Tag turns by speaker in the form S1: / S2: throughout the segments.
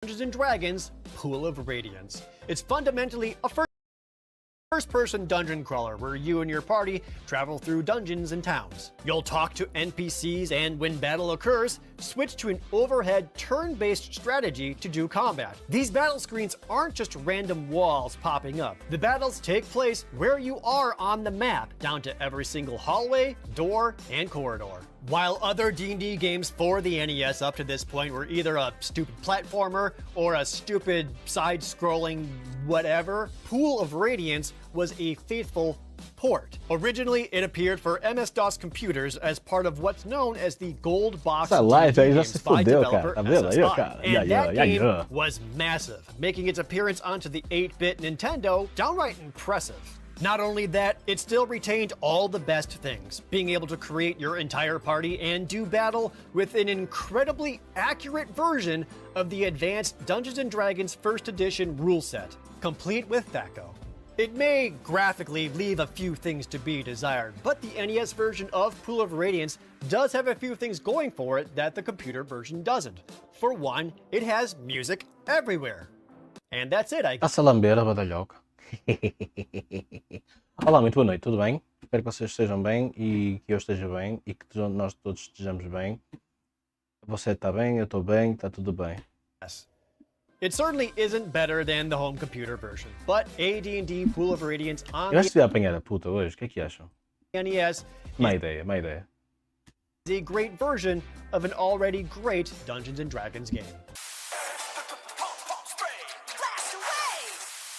S1: Dungeons & Dragons Pool of Radiance. It's fundamentally a first-person dungeon crawler where you and your party travel through dungeons and towns. You'll talk to NPCs and when battle occurs, switch to an overhead turn-based strategy to do combat. These battle screens aren't just random walls popping up. The battles take place where you are on the map, down to every single hallway, door, and corridor. While other D&D games for the NES up to this point were either a stupid platformer or a stupid side-scrolling whatever, Pool of Radiance was a faithful port. Originally, it appeared for MS-DOS computers as part of what's known as the Gold Box
S2: Live aí já
S1: games
S2: se
S1: by
S2: fudeu,
S1: developer
S2: cara. Tá vendo aí,
S1: SSI.
S2: cara?
S1: And that game
S2: yeah.
S1: was massive, making its appearance onto the 8-bit Nintendo downright impressive. Not only that, it still retained all the best things, being able to create your entire party and do battle with an incredibly accurate version of the advanced Dungeons & Dragons First Edition rule set, complete with THAC0. It may graphically leave a few things to be desired, but the NES version of Pool of Radiance does have a few things going for it that the computer version doesn't. For one, it has music everywhere. And that's it, I guess.
S2: Passa a lamber a badalhoca. Olá, muito boa noite, tudo bem? Espero que vocês estejam bem e que eu esteja bem e que nós todos estejamos bem. Você está bem, eu estou bem, está tudo bem.
S1: It certainly isn't better than the home computer version, but AD&D Pool of Radiance on
S2: Eu acho que devia apanhar a puta hoje, o que é que acham?
S1: the NES
S2: Má ideia.
S1: is a great version of an already great Dungeons & Dragons game.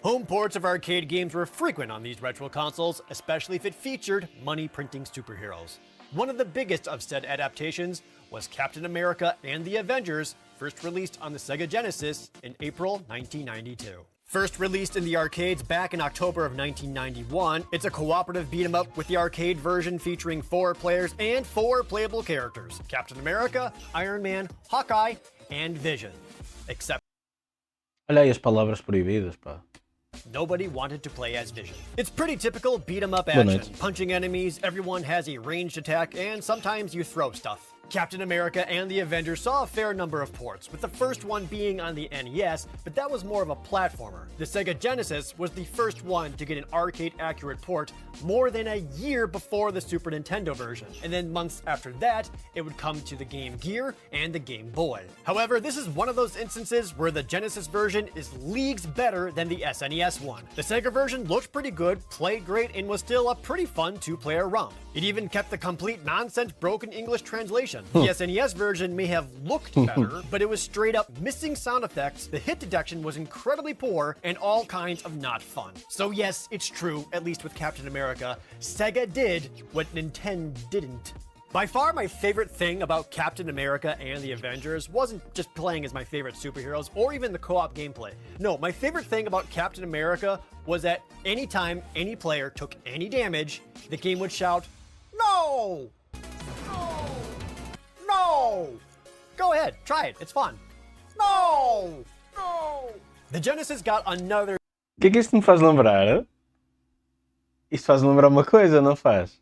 S1: Home ports of arcade games were frequent on these retro consoles, especially if it featured money-printing superheroes. One of the biggest of said adaptations was Captain America and the Avengers, first released on the Sega Genesis in April 1992. First released in the arcades back in October of 1991, it's a cooperative beat-em-up with the arcade version featuring 4 players and 4 playable characters: Captain America, Iron Man, Hawkeye, and Vision. Except
S2: Olha aí as palavras proibidas, pá.
S1: nobody wanted to play as Vision. It's pretty typical beat-em-up
S2: Good
S1: action.
S2: night.
S1: Punching enemies, everyone has a ranged attack, and sometimes you throw stuff. Captain America and the Avengers saw a fair number of ports, with the first one being on the NES, but that was more of a platformer. The Sega Genesis was the first one to get an arcade-accurate port more than a year before the Super Nintendo version, and then months after that, it would come to the Game Gear and the Game Boy. However, this is one of those instances where the Genesis version is leagues better than the SNES one. The Sega version looked pretty good, played great, and was still a pretty fun 2-player romp. It even kept the complete nonsense broken English translation. The SNES version may have looked better, but it was straight up missing sound effects, the hit detection was incredibly poor, and all kinds of not fun. So yes, it's true, at least with Captain America, Sega did what Nintendo didn't. By far, my favorite thing about Captain America and the Avengers wasn't just playing as my favorite superheroes or even the co-op gameplay. No, my favorite thing about Captain America was that anytime any player took any damage, the game would shout, "No! No! No! Go ahead, try it, it's fun. No! No!" The Genesis got another
S2: O que é que isto me faz lembrar? Isto faz lembrar uma coisa, não faz?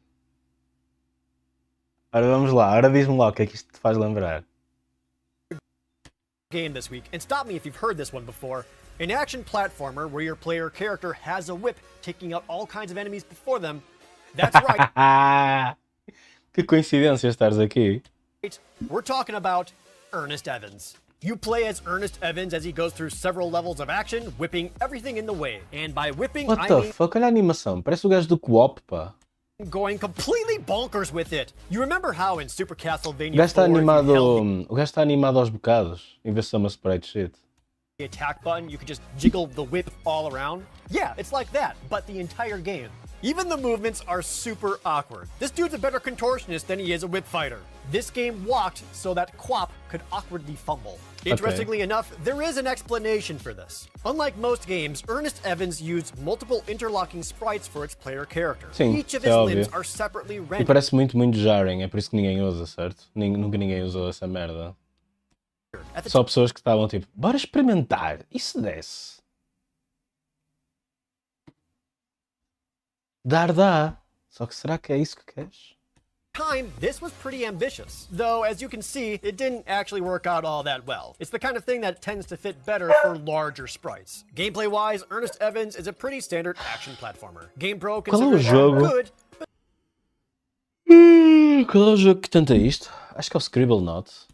S2: Ora vamos lá, ora diz-me lá o que é que isto te faz lembrar.
S1: game this week, and stop me if you've heard this one before. An action platformer where your player character has a whip taking out all kinds of enemies before them. That's right,
S2: Que coincidência estares aqui.
S1: we're talking about Ernest Evans. You play as Ernest Evans as he goes through several levels of action, whipping everything in the way. And by whipping,
S2: What
S1: I
S2: the
S1: mean
S2: fuck, olha a animação, parece o gajo do Co-op, pá.
S1: going completely bonkers with it. You remember how in Super
S2: O
S1: Castlevania
S2: gajo está
S1: 4, if you
S2: animado,
S1: held
S2: o gajo está animado aos bocados, em vez de ser uma sprite shit.
S1: the attack button, you could just jiggle the whip all around? Yeah, it's like that, but the entire game. Even the movements are super awkward. This dude's a better contortionist than he is a whip fighter. This game walked so that Quap could awkwardly fumble. Interestingly enough, there is an explanation for this. Unlike most games, Ernest Evans used multiple interlocking sprites for its player character.
S2: Sim,
S1: Each of
S2: isso
S1: his
S2: é
S1: limbs
S2: óbvio.
S1: are separately
S2: E
S1: rendered.
S2: parece muito jarring, é por isso que ninguém usa, certo? Nunca ninguém usou essa merda.
S1: At the
S2: Só pessoas que estavam tipo, bora experimentar, e se desse? Dá. Só que será que é isso que queres?
S1: Time, this was pretty ambitious. Though, as you can see, it didn't actually work out all that well. It's the kind of thing that tends to fit better for larger sprites. Gameplay-wise, Ernest Evans is a pretty standard action platformer. GamePro considers it good, but
S2: qual é o jogo que tenta isto? Acho que é o Scribblenauts.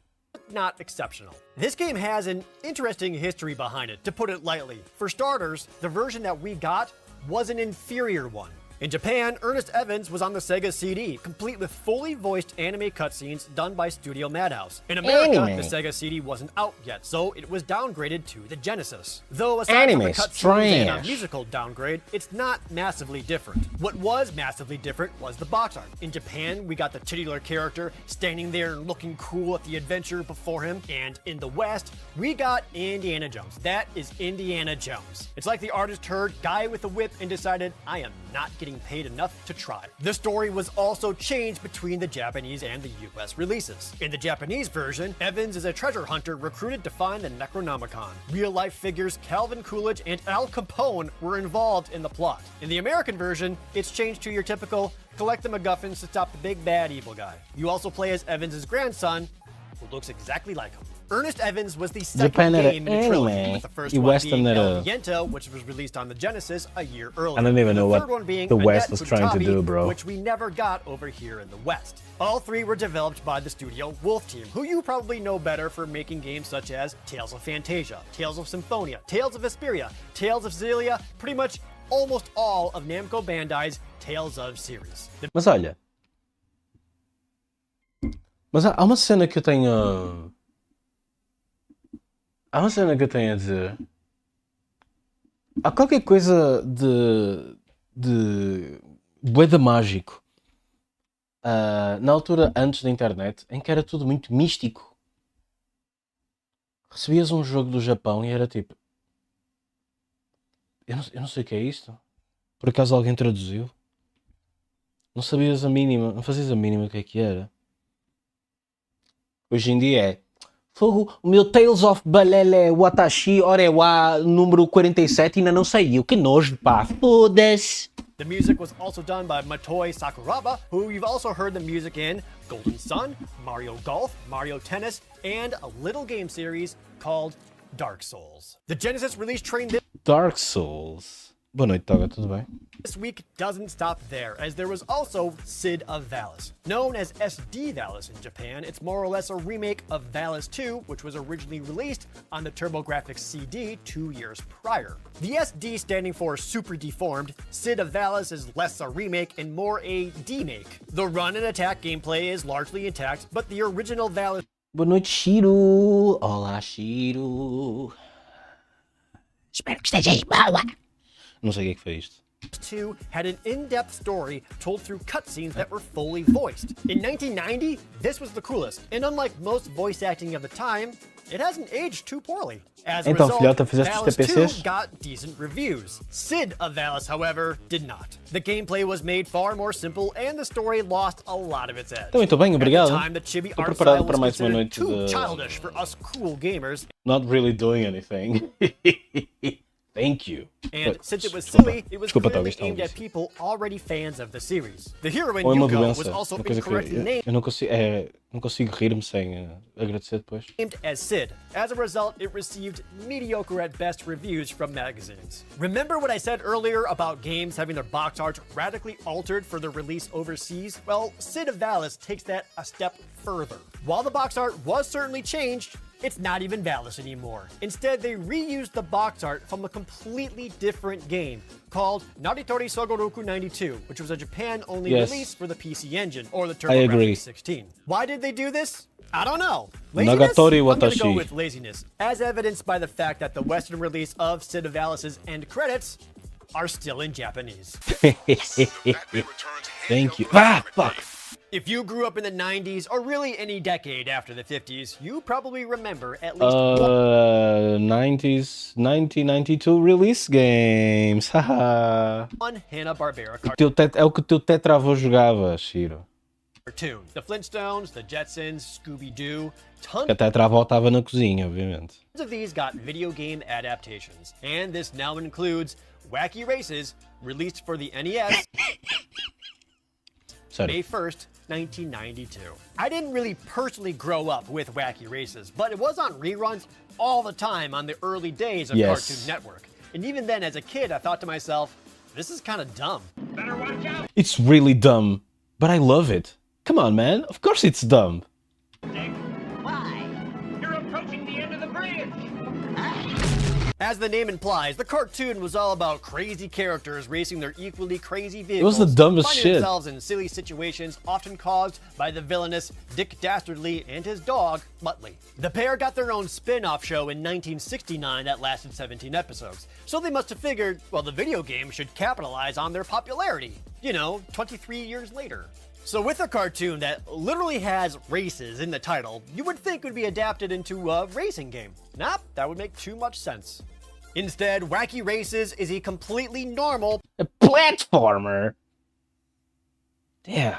S1: not exceptional. This game has an interesting history behind it, to put it lightly. For starters, the version that we got was an inferior one. In Japan, Ernest Evans was on the Sega CD, complete with fully voiced anime cutscenes done by Studio Madhouse. In America,
S2: Anime.
S1: the Sega CD wasn't out yet, so it was downgraded to the Genesis. Though aside from the
S2: Anime's
S1: cutscenes and a
S2: trash.
S1: musical downgrade, it's not massively different. What was massively different was the box art. In Japan, we got the titular character standing there and looking cool at the adventure before him, and in the West, we got Indiana Jones. That is Indiana Jones. It's like the artist heard Guy with a Whip and decided, I am not getting paid enough to try. The story was also changed between the Japanese and the US releases. In the Japanese version, Evans is a treasure hunter recruited to find the Necronomicon. Real-life figures Calvin Coolidge and Al Capone were involved in the plot. In the American version, it's changed to your typical collect the MacGuffins to stop the big bad evil guy. You also play as Evans' grandson, who looks exactly like him. Ernest Evans was the second
S2: Japan era
S1: game in the trilogy,
S2: anime,
S1: with the first
S2: e
S1: one
S2: Western
S1: being
S2: era-
S1: El Viento, which was released on the Genesis a year earlier.
S2: I don't even
S1: and
S2: know
S1: the
S2: what
S1: third one being
S2: the West
S1: Annette
S2: was trying to
S1: Futabi,
S2: do, bro.
S1: which we never got over here in the West. All three were developed by the studio Wolf Team, who you probably know better for making games such as Tales of Fantasia, Tales of Symphonia, Tales of Vesperia, Tales of Xillia, pretty much almost all of Namco Bandai's Tales of series. The
S2: Mas olha. Mas há uma cena que eu tenho. Há uma cena que eu tenho a dizer. Há qualquer coisa de bué de mágico. Na altura antes da internet, em que era tudo muito místico. Recebias um jogo do Japão e era tipo. Eu não sei o que é isto. Por acaso alguém traduziu? Não sabias a mínima, não fazias a mínima o que era. Hoje em dia é fogo, o meu Tales of Balele Watashi Orewa número 47 ainda não saiu. Que nojo, pá. Foda-se.
S1: The music was also done by Motoi Sakuraba, who you've also heard the music in Golden Sun, Mario Golf, Mario Tennis, and a little game series called Dark Souls. The Genesis release train
S2: Dark Souls. Boa noite, Toga, tudo bem?
S1: this week doesn't stop there, as there was also Sid of Valis. Known as SD Valis in Japan, it's more or less a remake of Valis 2, which was originally released on the TurboGrafx CD 2 years prior. The SD standing for Super Deformed, Sid of Valis is less a remake and more a demake. The run and attack gameplay is largely intact, but the original Valis
S2: Boa noite, Shiro. Olá, Shiro. Espero que estejas boa. Não sei o que foi isto.
S1: 2 had an in-depth story told through cutscenes that were fully voiced. In 1990, this was the coolest, and unlike most voice acting of the time, it hasn't aged too poorly. As a
S2: Então,
S1: result,
S2: filhota, fizeste os
S1: Valis
S2: TPCs?
S1: 2 got decent reviews. Sid of Valis, however, did not. The gameplay was made far more simple, and the story lost a lot of its edge.
S2: Também estou bem, obrigado.
S1: At the time, the chibi
S2: Estou
S1: art
S2: preparado
S1: style
S2: para
S1: was
S2: mais uma
S1: considered
S2: noite
S1: too
S2: de...
S1: childish for us cool gamers,
S2: Not really doing anything. Thank you.
S1: and since it was
S2: Desculpa.
S1: silly, it was
S2: Desculpa,
S1: clearly
S2: talvez,
S1: aimed at
S2: talvez.
S1: people already fans of the series. The heroine
S2: Ou é uma
S1: Yuko was
S2: doença.
S1: also
S2: Uma coisa que
S1: incorrectly named
S2: eu não consigo rir-me sem agradecer depois.
S1: as Sid. As a result, it received mediocre at best reviews from magazines. Remember what I said earlier about games having their box art radically altered for their release overseas? Well, Sid of Valis takes that a step further. While the box art was certainly changed, it's not even Valis anymore. Instead, they reused the box art from a completely different game called Naritori Sogoroku 92, which was a Japan-only
S2: Yes.
S1: release for the PC Engine, or the
S2: I agree.
S1: TurboGrafx 16. Why did they do this? I don't know. Laziness?
S2: Nagatori
S1: I'm gonna go
S2: Watashi.
S1: with laziness, as evidenced by the fact that the Western release of Sid of Valis' end credits are still in Japanese.
S2: Thank you. Ah, fuck.
S1: If you grew up in the 90s, or really any decade after the 50s, you probably remember at least one
S2: 90s, 1992 release games. Haha.
S1: Hanna-Barbera
S2: É o que o teu tetravô jogava, Shiro.
S1: cartoon. The Flintstones, the Jetsons, Scooby-Doo,
S2: Que
S1: tons
S2: a tetravó estava na cozinha, obviamente.
S1: of these got video game adaptations. And this now includes Wacky Races, released for the NES,
S2: Sério.
S1: May 1st, 1992. I didn't really personally grow up with Wacky Races, but it was on reruns all the time on the early days of
S2: Yes.
S1: Cartoon Network. And even then, as a kid, I thought to myself, this is kind of dumb.
S3: Better watch out,
S2: It's really dumb, but I love it. Come on, man. Of course it's dumb.
S3: Dick.
S4: Why?
S3: You're approaching the end of the bridge.
S1: As the name implies, the cartoon was all about crazy characters racing their equally crazy vehicles.
S2: was the dumbest
S1: finding
S2: shit.
S1: themselves in silly situations, often caused by the villainous Dick Dastardly and his dog, Muttley. The pair got their own spin-off show in 1969 that lasted 17 episodes. So they must have figured, well, the video game should capitalize on their popularity. 23 years later. So with a cartoon that literally has races in the title, you would think it would be adapted into a racing game. Nah, that would make too much sense. Instead, Wacky Races is a completely normal
S2: A platformer? Yeah.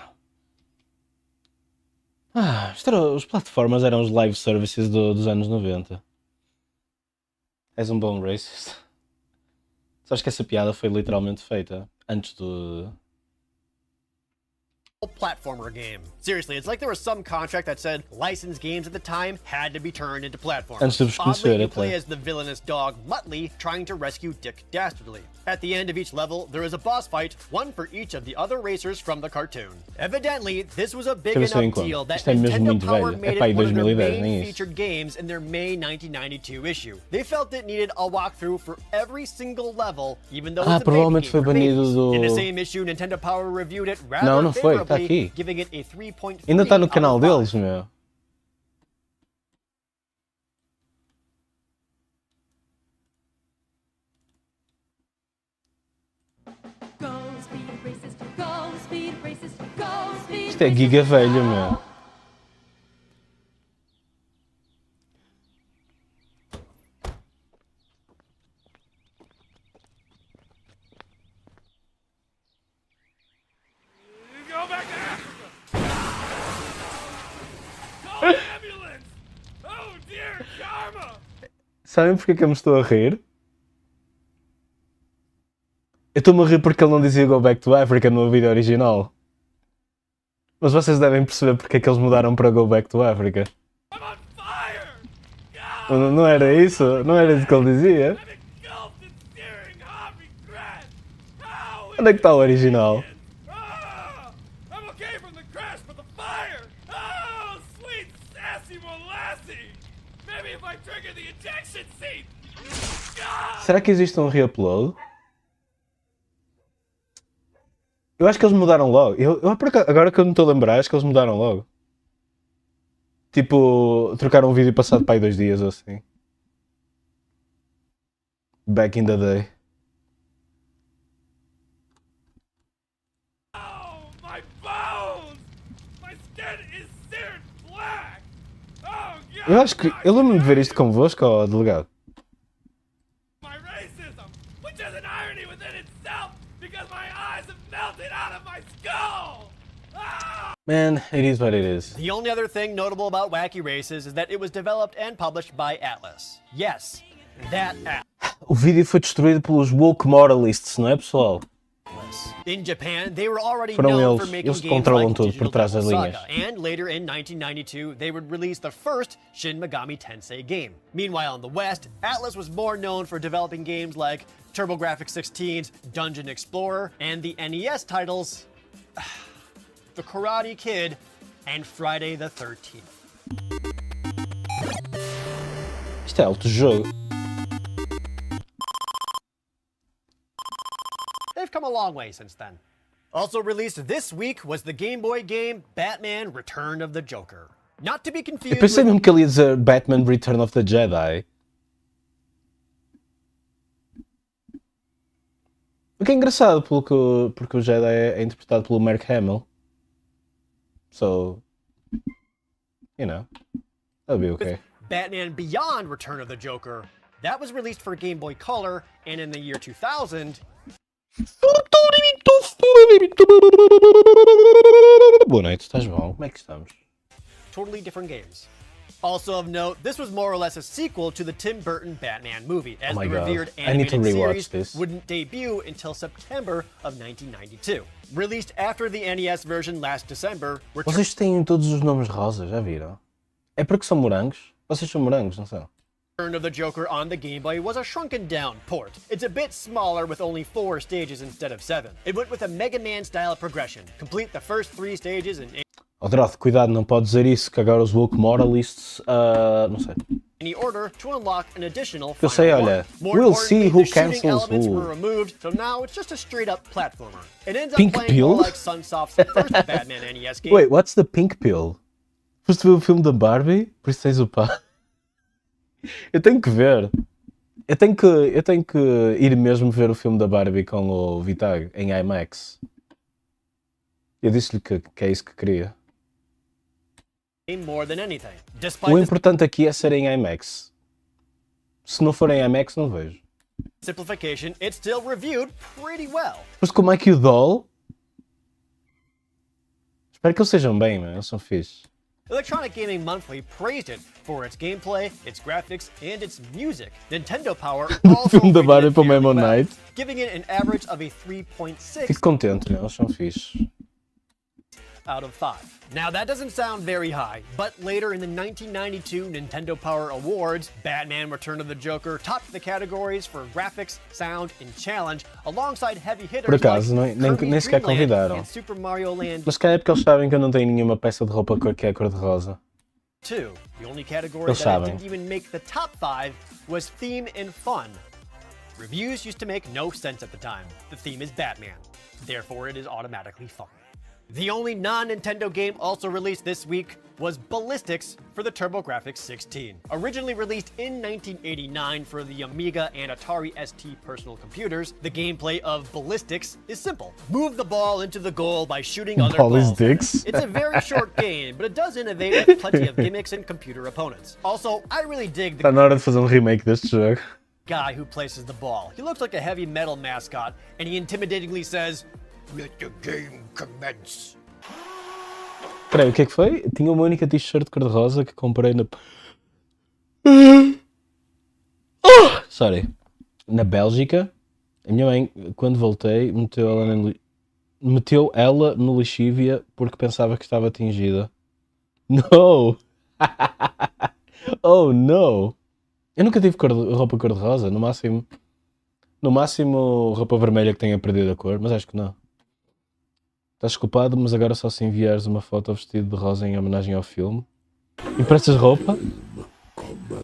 S2: Os plataformas eram os live services dos anos 90. És um bom racist. Sabes que essa piada foi literalmente feita antes do...
S1: platformer game. Seriously, it's like there was some contract that said licensed games at the time had to be turned into platformers.
S2: Antes de vos conhecer,
S1: Oddly, you
S2: até.
S1: play as the villainous dog Muttley trying to rescue Dick Dastardly. At the end of each level, there is a boss fight, one for each of the other racers from the cartoon. Evidently, this was a big
S2: Deixa eu ver
S1: enough
S2: se eu
S1: deal
S2: encontro.
S1: that
S2: Isto é mesmo
S1: Nintendo
S2: muito
S1: Power
S2: velho.
S1: made
S2: É pá,
S1: it
S2: em
S1: one of their
S2: 2010,
S1: main
S2: nem isso.
S1: featured games in their May 1992 issue. They felt it needed a walkthrough for every single level, even though it's a
S2: provavelmente
S1: baby
S2: foi
S1: game for
S2: banido
S1: babies.
S2: do-
S1: In the same issue, Nintendo Power reviewed it rather
S2: Não, não foi, tá
S1: favorably,
S2: aqui.
S1: giving it a 3.3
S2: Ainda está no
S1: out of
S2: canal
S1: 5.
S2: deles, meu.
S5: Go speed racist, go speed racist, go speed
S2: Isto é giga velho, meu.
S3: Go back to Africa. Call an ambulance. Oh dear, karma.
S2: Sabem porque é que eu me estou a rir? Eu estou-me a rir porque ele não dizia Go Back to Africa no vídeo original. Mas vocês devem perceber porque é que eles mudaram para Go Back to Africa.
S3: I'm on fire. God,
S2: Não era isso? Não era isso que ele dizia?
S3: I'm engulfed in searing hot regret. How
S2: Onde é que está o original?
S3: Ah, I'm okay from the crash, but the fire. Oh, sweet sassy molassie. Maybe if I trigger the ejection seat. God.
S2: Será que existe um reupload? Eu acho que eles mudaram logo. Agora que eu me estou a lembrar, acho que eles mudaram logo. Tipo, trocaram um vídeo passado para aí 2 dias ou assim. Back in the day.
S3: Oh, my bones! My skin is seared black! Oh, God!
S2: Eu acho que. Eu lembro-me de ver isto convosco, ó, delegado.
S3: My racism, which is an irony within itself, because my eyes have melted out of my skull! Ah!
S2: Man, it is what it is.
S1: The only other thing notable about Wacky Races is that it was developed and published by Atlas. Yes, that
S2: O vídeo foi destruído pelos woke moralists, não é, pessoal?
S1: Atlas. In Japan, they were already
S2: Foram
S1: known for
S2: eles.
S1: making
S2: Eles
S1: games
S2: controlam
S1: like
S2: tudo
S1: Digital
S2: por trás das
S1: Devil
S2: linhas.
S1: Saga, and later in 1992, they would release the first Shin Megami Tensei game. Meanwhile, in the West, Atlas was more known for developing games like TurboGrafx 16's Dungeon Explorer and the NES titles The Karate Kid and Friday the 13th.
S2: Isto é alto jogo.
S1: They've come a long way since then. Also released this week was the Game Boy game Batman Return of the Joker. Not to be
S2: Eu
S1: confused
S2: pensei
S1: with
S2: mesmo que ele ia dizer Batman Return of the Jedi. O que é engraçado porque o Jedi é interpretado pelo Mark Hamill. So, you know, that'll be okay.
S1: Batman Beyond Return of the Joker. That was released for Game Boy Color, and in the year 2000,
S2: Boa noite, estás bom? Como é que estamos?
S1: totally different games. Also of note, this was more or less a sequel to the Tim Burton Batman movie, as
S2: Oh my
S1: the
S2: God.
S1: revered
S2: I need to
S1: animated
S2: rewatch
S1: series
S2: this.
S1: wouldn't debut until September of 1992. Released after the NES version last December,
S2: Vocês têm todos os nomes rosas, já viram? É porque são morangos? Vocês são morangos, não são?
S1: Return of the Joker on the Game Boy was a shrunken down port. It's a bit smaller with only 4 stages instead of 7. It went with a Mega Man style progression. Complete the first 3 stages in
S2: Oh, Droth, cuidado, não pode dizer isso, que agora os woke moralists, não sei.
S1: any order to unlock an additional
S2: Eu sei,
S1: final
S2: olha,
S1: one. More
S2: we'll
S1: importantly,
S2: see who
S1: the shooting
S2: cancels
S1: elements
S2: who.
S1: were removed, so now it's just a straight up platformer. It ends up
S2: Pink
S1: playing
S2: pill?
S1: more like Sunsoft's first Batman NES game.
S2: Wait, what's the pink pill? Foste ver o filme da Barbie? Por isso tens o pá. Eu tenho que ver. Eu tenho que ir mesmo ver o filme da Barbie com o Vitag em IMAX. Eu disse-lhe que é isso que queria.
S1: More than anything. Despite
S2: O
S1: the
S2: importante aqui é ser em IMAX. Se não for em IMAX, não vejo.
S1: simplification, it's still reviewed pretty well.
S2: Mas como é que o Doll? Espero que eles sejam bem, mano. Eles são fixe.
S1: Electronic Gaming Monthly praised it for its gameplay, its graphics, and its music. Nintendo Power also
S2: filme da
S1: rated
S2: Barbie
S1: it
S2: para o
S1: fairly
S2: Memo
S1: well,
S2: Night.
S1: giving it an average of a 3.6
S2: Fico contente, meu. Eles são fixe.
S1: out of 5. Now that doesn't sound very high, but later in the 1992 Nintendo Power Awards, Batman Return of the Joker topped the categories for graphics, sound, and challenge, alongside heavy hitters
S2: Por acaso,
S1: like
S2: nem
S1: Kirby's
S2: sequer
S1: Dream Land
S2: convidaram.
S1: and Super Mario Land
S2: Mas que é porque eles sabem que eu não tenho nenhuma peça de roupa que é cor-de-rosa.
S1: 2. The only category
S2: Eles
S1: that it
S2: sabem.
S1: didn't even make the top 5 was theme and fun. Reviews used to make no sense at the time. The theme is Batman, therefore it is automatically fun. The only non-Nintendo game also released this week was Ballistics for the TurboGrafx 16. Originally released in 1989 for the Amiga and Atari ST personal computers, the gameplay of Ballistics is simple. Move the ball into the goal by shooting other balls.
S2: Ballistics.
S1: It's a very short game, but it does innovate with plenty of gimmicks and computer opponents. Also, I really dig
S2: Está
S1: the
S2: na hora de fazer um remake deste jogo.
S1: guy who places the ball. He looks like a heavy metal mascot, and he intimidatingly says, "Let the game commence."
S2: Espera aí, o que é que foi? Tinha uma única t-shirt cor-de-rosa que comprei na... Sorry. Na Bélgica, a minha mãe, quando voltei, meteu ela no lixívia porque pensava que estava atingida. No! Oh, no! Eu nunca tive roupa cor-de-rosa, no máximo roupa vermelha que tenha perdido a cor, mas acho que não. Estás culpado, mas agora só se enviares uma foto vestido de rosa em homenagem ao filme. Emprestas roupa?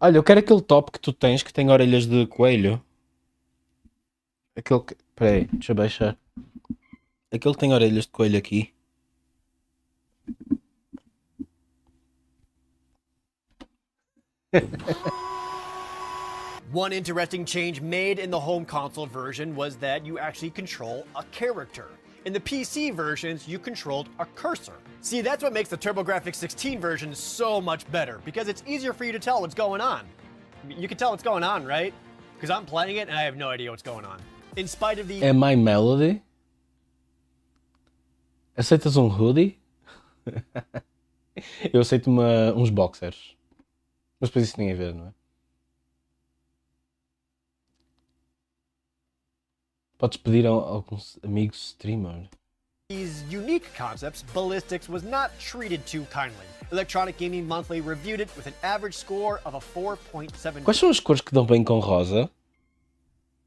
S2: Olha, eu quero aquele top que tu tens que tem orelhas de coelho. Aquele que... Peraí, deixa eu baixar. Aquele que tem orelhas de coelho aqui.
S1: One interesting change made in the home console version was that you actually control a character. In the PC versions, you controlled a cursor. See, that's what makes the TurboGrafx 16 version so much better, because it's easier for you to tell what's going on. You can tell what's going on, right? Because I'm playing it and I have no idea what's going on. In spite of the
S2: É My Melody? Aceitas um hoodie? Eu aceito uns boxers. Mas depois isso tem a ver, não é? Podes pedir a alguns amigos streamer.
S1: these unique concepts, Ballistics was not treated too kindly. Electronic Gaming Monthly reviewed it with an average score of a 4.7.
S2: Quais são as cores que dão bem com rosa?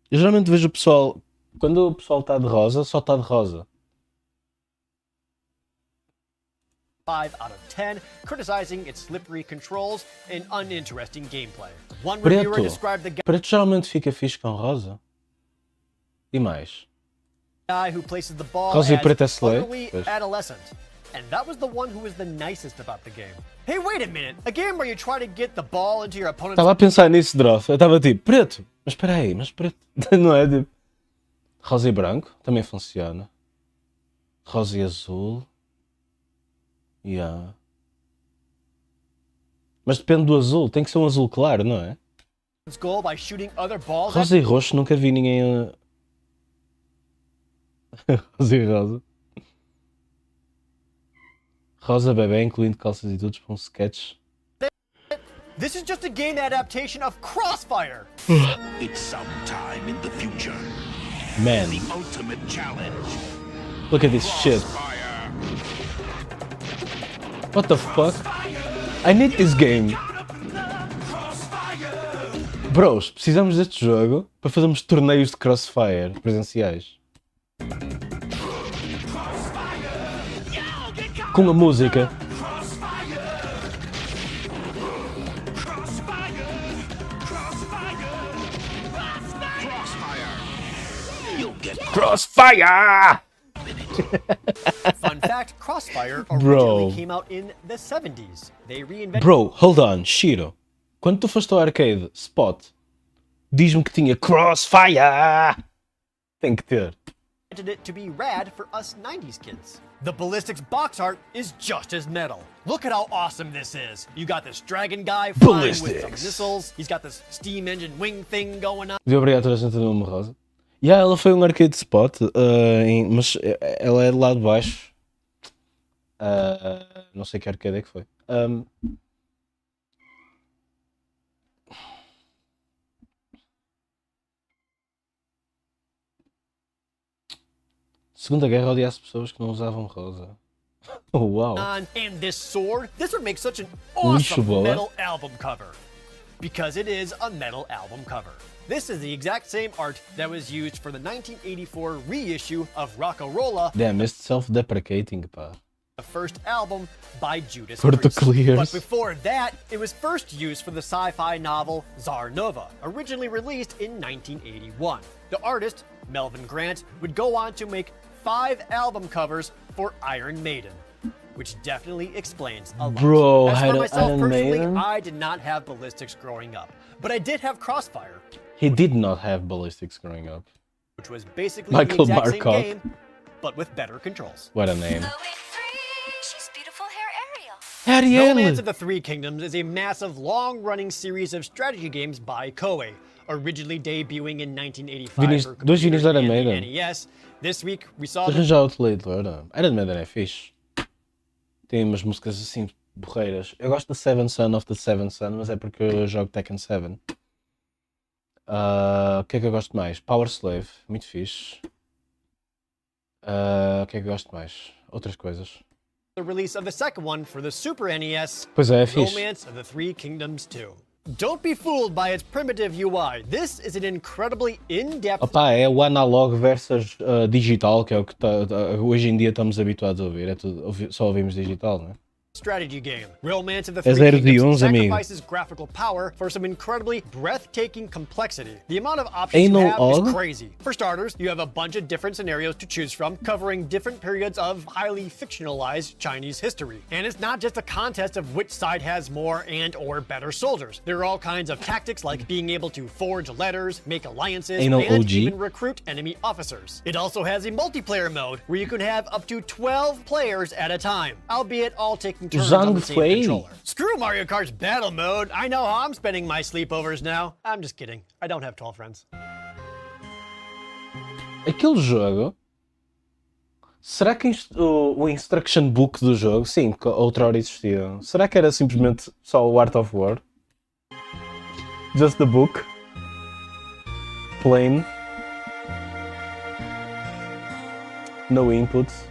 S2: Eu geralmente vejo o pessoal... Quando o pessoal está de rosa, só está de rosa.
S1: 5 out of 10, criticizing its slippery controls and uninteresting gameplay. One
S2: Preto.
S1: reviewer described the
S2: Preto geralmente fica fixe com rosa. E mais?
S1: guy who places the ball
S2: Rosa e
S1: as
S2: preto é slay?
S1: utterly
S2: Pois.
S1: adolescent. And that was the one who was the nicest about the game. Hey, wait a minute! A game where you try to get the ball into your opponent's
S2: Estava a pensar nisso, Droth. Eu estava tipo, preto. Mas espera aí, mas preto. Não é tipo... Rosa e branco também funciona. Rosa e azul. Yeah. Mas depende do azul. Tem que ser um azul claro, não é?
S1: goal by shooting other balls at
S2: Rosa e roxo nunca vi ninguém... Rosa e rosa. Rosa bebê, incluindo calças e tudo, para um sketch.
S1: This is just a game adaptation of Crossfire.
S4: It's sometime in the future.
S2: Man,
S4: The ultimate challenge.
S2: look at this shit.
S4: Fire.
S2: What the fuck? I need this game. Bros, precisamos deste jogo para fazermos torneios de Crossfire presenciais. Com a música. Crossfire!
S1: Fun fact, Crossfire
S2: Bro.
S1: originally came out in the 70s. They reinvented
S2: Bro, hold on, Shiro. Quando tu foste ao arcade Spot, diz-me que tinha Crossfire! Tem que ter.
S1: it to be rad for us 90s kids. The Ballistics box art is just as metal. Look at how awesome this is. You got this dragon guy flying with some
S2: Ballistics.
S1: missiles. He's got this steam engine wing thing going on.
S2: Devia obrigado a toda a gente a nome rosa. E ela foi um arcade spot, mas ela é do lado de baixo. Não sei que arcade é que foi. Segunda Guerra odiasse pessoas que não usavam rosa. Oh, uau!
S1: And this sword, this would make such an
S2: Lixo
S1: awesome
S2: bola.
S1: metal album cover. Because it is a metal album cover. This is the exact same art that was used for the 1984 reissue of Rock'n'Rolla,
S2: Damn, este self-deprecating, pá.
S1: the first album by Judas
S2: For the
S1: Priest.
S2: clears.
S1: But before that, it was first used for the sci-fi novel Tsar Nova, originally released in 1981. The artist, Melvin Grant, would go on to make 5 album covers for Iron Maiden, which definitely explains a lot.
S2: Bro,
S1: As for
S2: had
S1: myself
S2: Iron
S1: personally,
S2: Maiden?
S1: I did not have Ballistics growing up, but I did have Crossfire,
S2: He did not have ballistics growing up.
S1: which was basically
S2: Michael
S1: the exact
S2: Markov.
S1: same game, but with better controls.
S2: What a name.
S6: She's beautiful hair Ariel.
S1: Romance of the Three Kingdoms is a massive, long-running series of strategy games by Koei, originally debuting in 1985
S2: Vinis-
S1: for
S2: dois vinis
S1: computers
S2: da Iron
S1: and the
S2: Maiden.
S1: NES. This week we saw them
S2: Arranjar outro leitor. Iron Maiden é fixe. Tem umas músicas assim borreiras. Eu gosto de Seven Son of the Seven Son, mas é porque eu jogo Tekken 7. O que é que eu gosto mais? Power Slave, muito fixe. O que é que eu gosto mais? Outras coisas.
S1: the release of the second one for the Super NES,
S2: Pois é, é fixe.
S1: Romance of the Three Kingdoms 2. Don't be fooled by its primitive UI. This is an incredibly in-depth
S2: Opa, é o analog versus digital, que é o que hoje em dia estamos habituados a ouvir. É tudo, só ouvimos digital, não é?
S1: strategy game. Romance of the
S2: É
S1: Three
S2: 0 de
S1: Kingdoms
S2: 11, amigo.
S1: sacrifices graphical power for some incredibly breathtaking complexity. The amount of options
S2: Ain't
S1: you
S2: no
S1: have
S2: og?
S1: is crazy. For starters, you have a bunch of different scenarios to choose from, covering different periods of highly fictionalized Chinese history. And it's not just a contest of which side has more and or better soldiers. There are all kinds of tactics like being able to forge letters, make alliances,
S2: Ain't no
S1: and
S2: OG?
S1: even recruit enemy officers. It also has a multiplayer mode where you can have up to 12 players at a time, albeit all taking turns on the
S2: Zhang
S1: same
S2: Fei.
S1: controller. Screw Mario Kart's battle mode. I know how I'm spending my sleepovers now. I'm just kidding. I don't have 12 friends.
S2: Aquele jogo. Será que o instruction book do jogo, sim, que outrora existia, será que era simplesmente só o Art of War? Just the book? Plain? No inputs?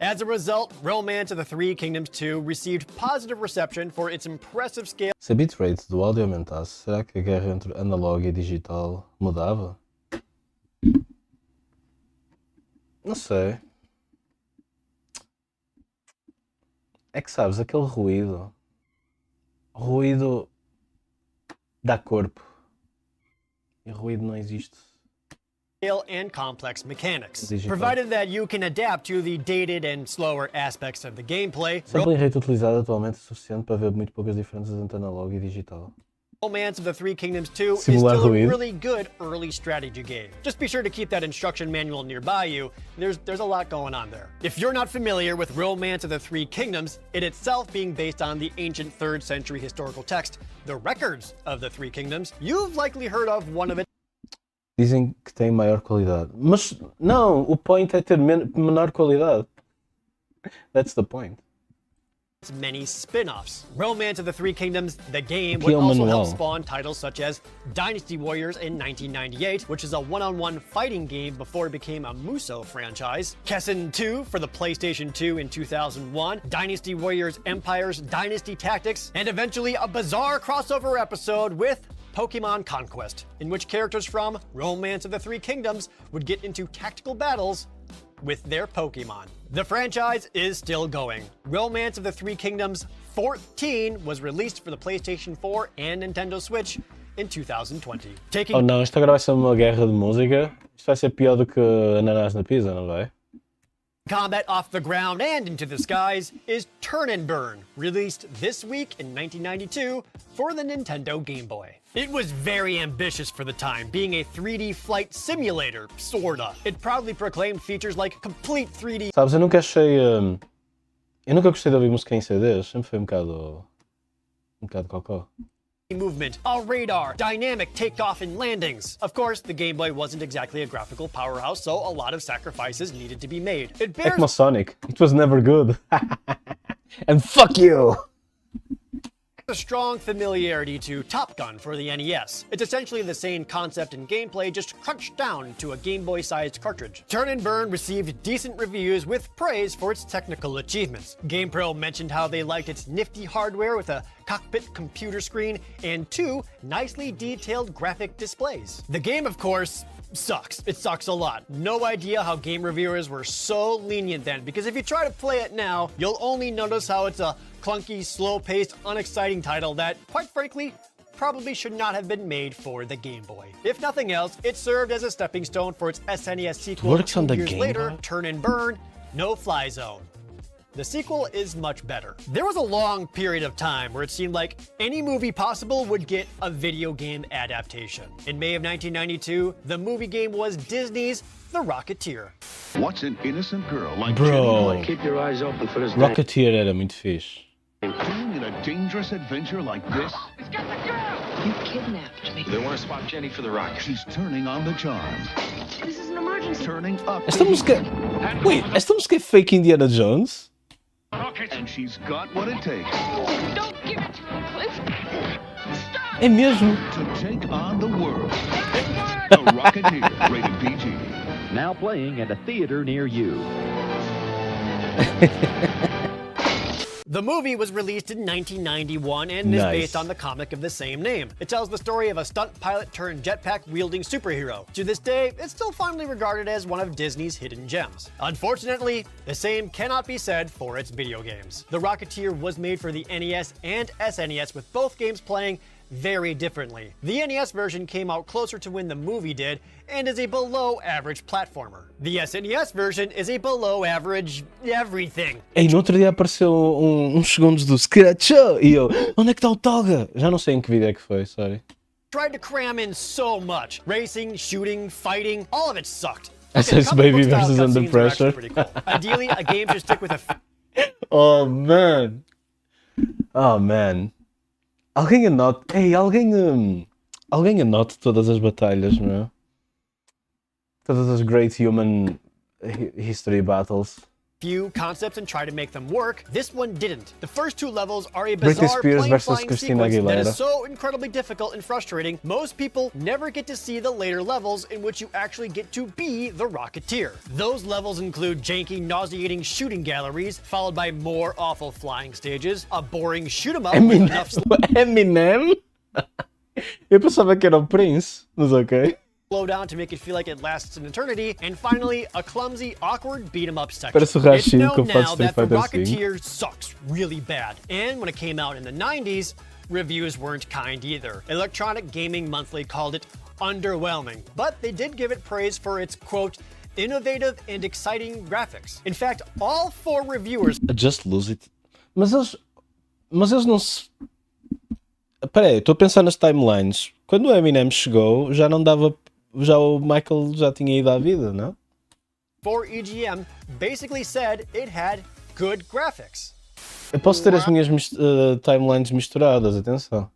S1: As a result, Romance of the Three Kingdoms 2 received positive reception for its impressive scale
S2: Se a bitrate do áudio aumentasse, será que a guerra entre analógico e digital mudava? Não sei. É que sabes, aquele ruído. Ruído dá corpo. E ruído não existe.
S1: and complex mechanics.
S2: Digital.
S1: Provided that you can adapt to the dated and slower aspects of the gameplay,
S2: Sampling rate utilizado atualmente é suficiente para ver muito poucas diferenças entre analógico e digital.
S1: Romance of the Three Kingdoms 2 is
S2: Simular
S1: still a
S2: ruído.
S1: really good early strategy game. Just be sure to keep that instruction manual nearby you. There's a lot going on there. If you're not familiar with Romance of the Three Kingdoms, it itself being based on the ancient 3rd century historical text, The Records of the Three Kingdoms, you've likely heard of one of its
S2: Dizem que tem maior qualidade. Mas não, o point é ter menor qualidade. That's the point.
S1: many spin-offs. Romance of the Three Kingdoms, the game,
S2: Aqui
S1: would
S2: é um
S1: also
S2: manual.
S1: help spawn titles such as Dynasty Warriors in 1998, which is a one-on-one fighting game before it became a Musou franchise, Kessen 2 for the PlayStation 2 in 2001, Dynasty Warriors Empires Dynasty Tactics, and eventually a bizarre crossover episode with Pokemon Conquest, in which characters from Romance of the Three Kingdoms would get into tactical battles with their Pokemon. The franchise is still going. Romance of the Three Kingdoms 14 was released for the PlayStation 4 and Nintendo Switch in 2020. Taking
S2: Oh não, isto agora vai ser uma guerra de música. Isto vai ser pior do que ananás na pizza, não vai?
S1: combat off the ground and into the skies is Turn and Burn, released this week in 1992 for the Nintendo Game Boy. It was very ambitious for the time, being a 3D flight simulator, sorta. It proudly proclaimed features like complete 3D
S2: Sabes, eu nunca achei. Eu nunca gostei de ouvir música em CDs, sempre foi um bocado cocó.
S1: movement, a radar, dynamic takeoff and landings. Of course, the Game Boy wasn't exactly a graphical powerhouse, so a lot of sacrifices needed to be made. It
S2: É
S1: bears
S2: como o Sonic, it was never good. And fuck you!
S1: a strong familiarity to Top Gun for the NES. It's essentially the same concept and gameplay, just crunched down into a Game Boy-sized cartridge. Turn and Burn received decent reviews with praise for its technical achievements. GamePro mentioned how they liked its nifty hardware with a cockpit computer screen and 2 nicely detailed graphic displays. The game, of course, sucks. It sucks a lot. No idea how game reviewers were so lenient then, because if you try to play it now, you'll only notice how it's a clunky, slow-paced, unexciting title that, quite frankly, probably should not have been made for the Game Boy. If nothing else, it served as a stepping stone for its SNES sequel
S2: Works
S1: 2
S2: on the
S1: years
S2: Game
S1: later,
S2: Boy?
S1: Turn and Burn, No Fly Zone. The sequel is much better. There was a long period of time where it seemed like any movie possible would get a video game adaptation. In May of 1992, the movie game was Disney's The Rocketeer.
S4: What's an innocent girl like
S2: Bro,
S7: Keep your eyes open for this.
S2: Rocketeer era muito fixe.
S4: Jenny doing in a dangerous adventure like this?
S8: You kidnapped me.
S7: They want to spot Jenny for the rocket.
S4: She's turning on the charm,
S8: This is an emergency.
S4: turning up
S2: Esta
S4: the
S2: música. Wait, esta música é fake Indiana Jones?
S4: heat, and she's got what it takes
S8: Don't give it to him, Cliff. Stop!
S2: É mesmo?
S4: to take on the world. The Rocketeer, rated PG.
S9: Now playing at a theater near you.
S1: The movie was released in 1991 and is
S2: Nice.
S1: based on the comic of the same name. It tells the story of a stunt pilot turned jetpack wielding superhero. To this day, it's still fondly regarded as one of Disney's hidden gems. Unfortunately, the same cannot be said for its video games. The Rocketeer was made for the NES and SNES, with both games playing very differently. The NES version came out closer to when the movie did and is a below average platformer. The SNES version is a below average everything.
S2: Ei, no outro dia apareceu uns segundos do Scratch e eu, onde é que está o Toga? Já não sei em que vídeo é que foi, sorry.
S1: Tried to cram in so much. Racing, shooting, fighting, all of it sucked.
S2: SS
S1: comic
S2: Baby
S1: book style
S2: versus Under
S1: cutscenes are actually
S2: Pressure.
S1: pretty cool. Ideally, a game should stick with a
S2: Oh man! Oh man! Alguém anote. Ei, alguém anote todas as batalhas, meu. Todas as Great Human History Battles.
S1: few concepts and try to make them work. This one didn't. The first 2 levels are a
S2: Britney
S1: bizarre
S2: Spears
S1: plane
S2: versus
S1: flying
S2: Christina
S1: sequence that
S2: Aguilera.
S1: is so incredibly difficult and frustrating, most people never get to see the later levels in which you actually get to be the Rocketeer. Those levels include janky, nauseating shooting galleries, followed by more awful flying stages, a boring shoot 'em up with enough
S2: Eminem? Eu pensava que era o Prince, mas ok.
S1: slowdown to make it feel like it lasts an eternity, and finally, a clumsy, awkward beat-em-up section.
S2: Parece o
S1: It's
S2: Rashid
S1: known
S2: com
S1: now
S2: Street
S1: that The
S2: Fighter V.
S1: Rocketeer sucks really bad, and when it came out in the 90s, reviews weren't kind either. Electronic Gaming Monthly called it underwhelming, but they did give it praise for its, quote, innovative and exciting graphics. In fact, all 4 reviewers
S2: Just Lose It. Mas eles não se... Peraí, estou a pensar nas timelines. Quando o Eminem chegou, já não dava... Já o Michael já tinha ido à vida, não?
S1: for EGM basically said it had good graphics.
S2: Eu posso ter as minhas timelines misturadas, atenção.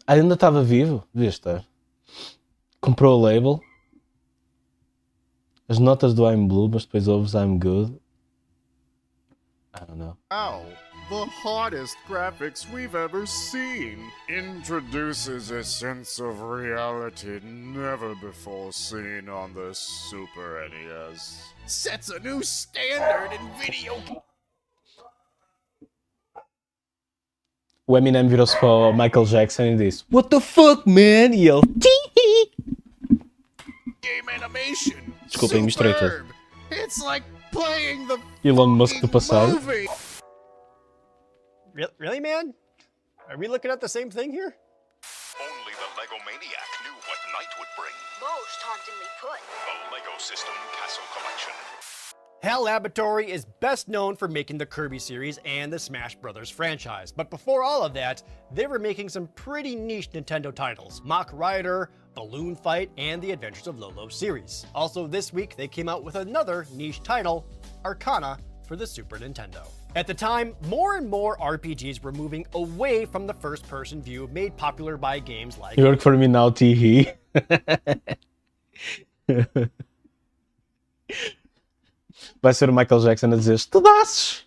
S2: Ainda estava vivo? Devia estar. Comprou o label. As notas do I'm Blue, mas depois ouves I'm Good. I don't know.
S10: Ow, the hottest graphics we've ever seen. Introduces a sense of reality never before seen on the Super NES. Sets a new standard in video
S2: O Eminem virou-se para o Michael Jackson e disse What the fuck, man? E ele
S10: game animation.
S2: Desculpem, misturei tudo.
S10: Superb. It's like playing the
S2: Elon Musk do passado.
S10: movie.
S1: Really, man? Are we looking at the same thing here?
S4: Only the Lego Maniac knew what night would bring.
S6: Most hauntingly put.
S4: The Lego System Castle Collection.
S1: HAL Laboratory is best known for making the Kirby series and the Smash Bros. Franchise, but before all of that, they were making some pretty niche Nintendo titles. Mach Rider, Balloon Fight, and the Adventures of Lolo series. Also this week, they came out with another niche title, Arcana, for the Super Nintendo. At the time, more and more RPGs were moving away from the first-person view made popular by games like
S2: You work for me now, Tee. Vai ser o Michael Jackson a dizer Estudaços!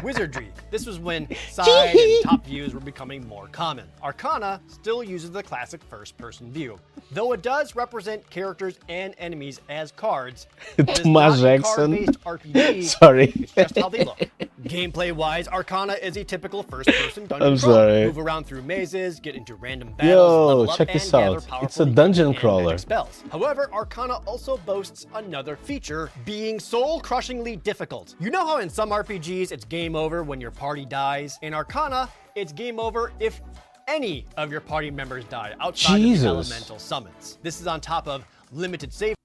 S1: Wizardry. This was when side and top views were becoming more common. Arcana still uses the classic first-person view, though it does represent characters and enemies as cards. It is
S2: Thomas
S1: not a
S2: Jackson.
S1: card-based RPG.
S2: Sorry.
S1: It's just how they look. Gameplay-wise, Arcana is a typical first-person dungeon
S2: I'm
S1: crawler.
S2: sorry.
S1: Move around through mazes, get into random battles,
S2: Yo,
S1: level up,
S2: check
S1: and
S2: this
S1: gather
S2: out.
S1: powerful
S2: It's a dungeon
S1: and
S2: crawler.
S1: magic spells. However, Arcana also boasts another feature, being soul-crushingly difficult. You know how in some RPGs it's game over when your party dies? In Arcana, it's game over if any of your party members die outside
S2: Jesus.
S1: of the elemental summons. This is on top of limited save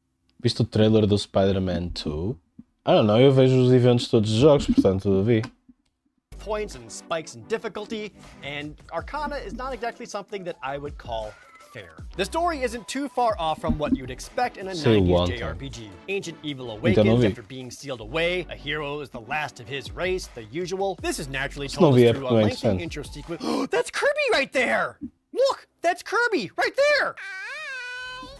S2: Viste o trailer do Spider-Man 2? I don't know, eu vejo os eventos todos dos jogos, portanto vi.
S1: points and spikes in difficulty, and Arcana is not exactly something that I would call fair. The story isn't too far off from what you'd expect in a
S2: Say
S1: 90s
S2: one
S1: JRPG. Ancient evil
S2: Então
S1: awakens
S2: não vi.
S1: after being sealed away, a hero is the last of his race, the usual. This is naturally
S2: não
S1: told
S2: vi,
S1: us
S2: é
S1: through a
S2: porque não é
S1: lengthy
S2: interessante.
S1: intro sequence. That's Kirby right there! Look, that's Kirby right there!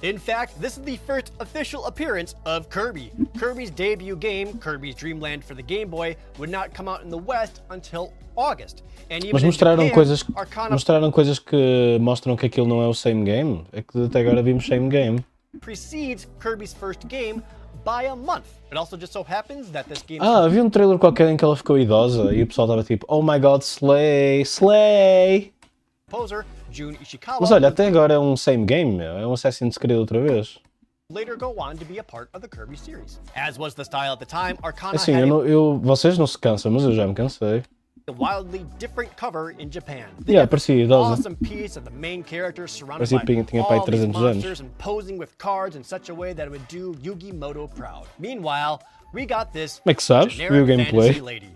S1: In fact, this is the first official appearance of Kirby. Kirby's debut game, Kirby's Dream Land for the Game Boy, would not come out in the West until August. And even
S2: Mas
S1: in
S2: mostraram
S1: Japan,
S2: coisas que mostram que aquilo não é o same game. É que até agora vimos same game.
S1: precedes Kirby's first game by a month. It also just so happens that this game
S2: Havia um trailer qualquer em que ela ficou idosa e o pessoal estava tipo, oh my god, Slay, Slay!
S1: composer Jun Ishikawa
S2: Mas olha, até agora é um same game, meu. É um Assassin's Creed outra vez.
S1: later go on to be a part of the Kirby series. As was the style at the time, Arcana
S2: Assim,
S1: had
S2: vocês não se cansam, mas eu já me cansei.
S1: a wildly different cover in Japan. They
S2: Yeah,
S1: have
S2: parecia
S1: an
S2: idosa.
S1: awesome piece of the main character surrounded
S2: Parecia
S1: by
S2: que tinha pai
S1: all these
S2: 300 anos.
S1: monsters and posing with cards in such a way that it would do Yugi Moto proud. Meanwhile, we got this
S2: Como é que sabes?
S1: generic
S2: Viu o gameplay?
S1: fantasy lady.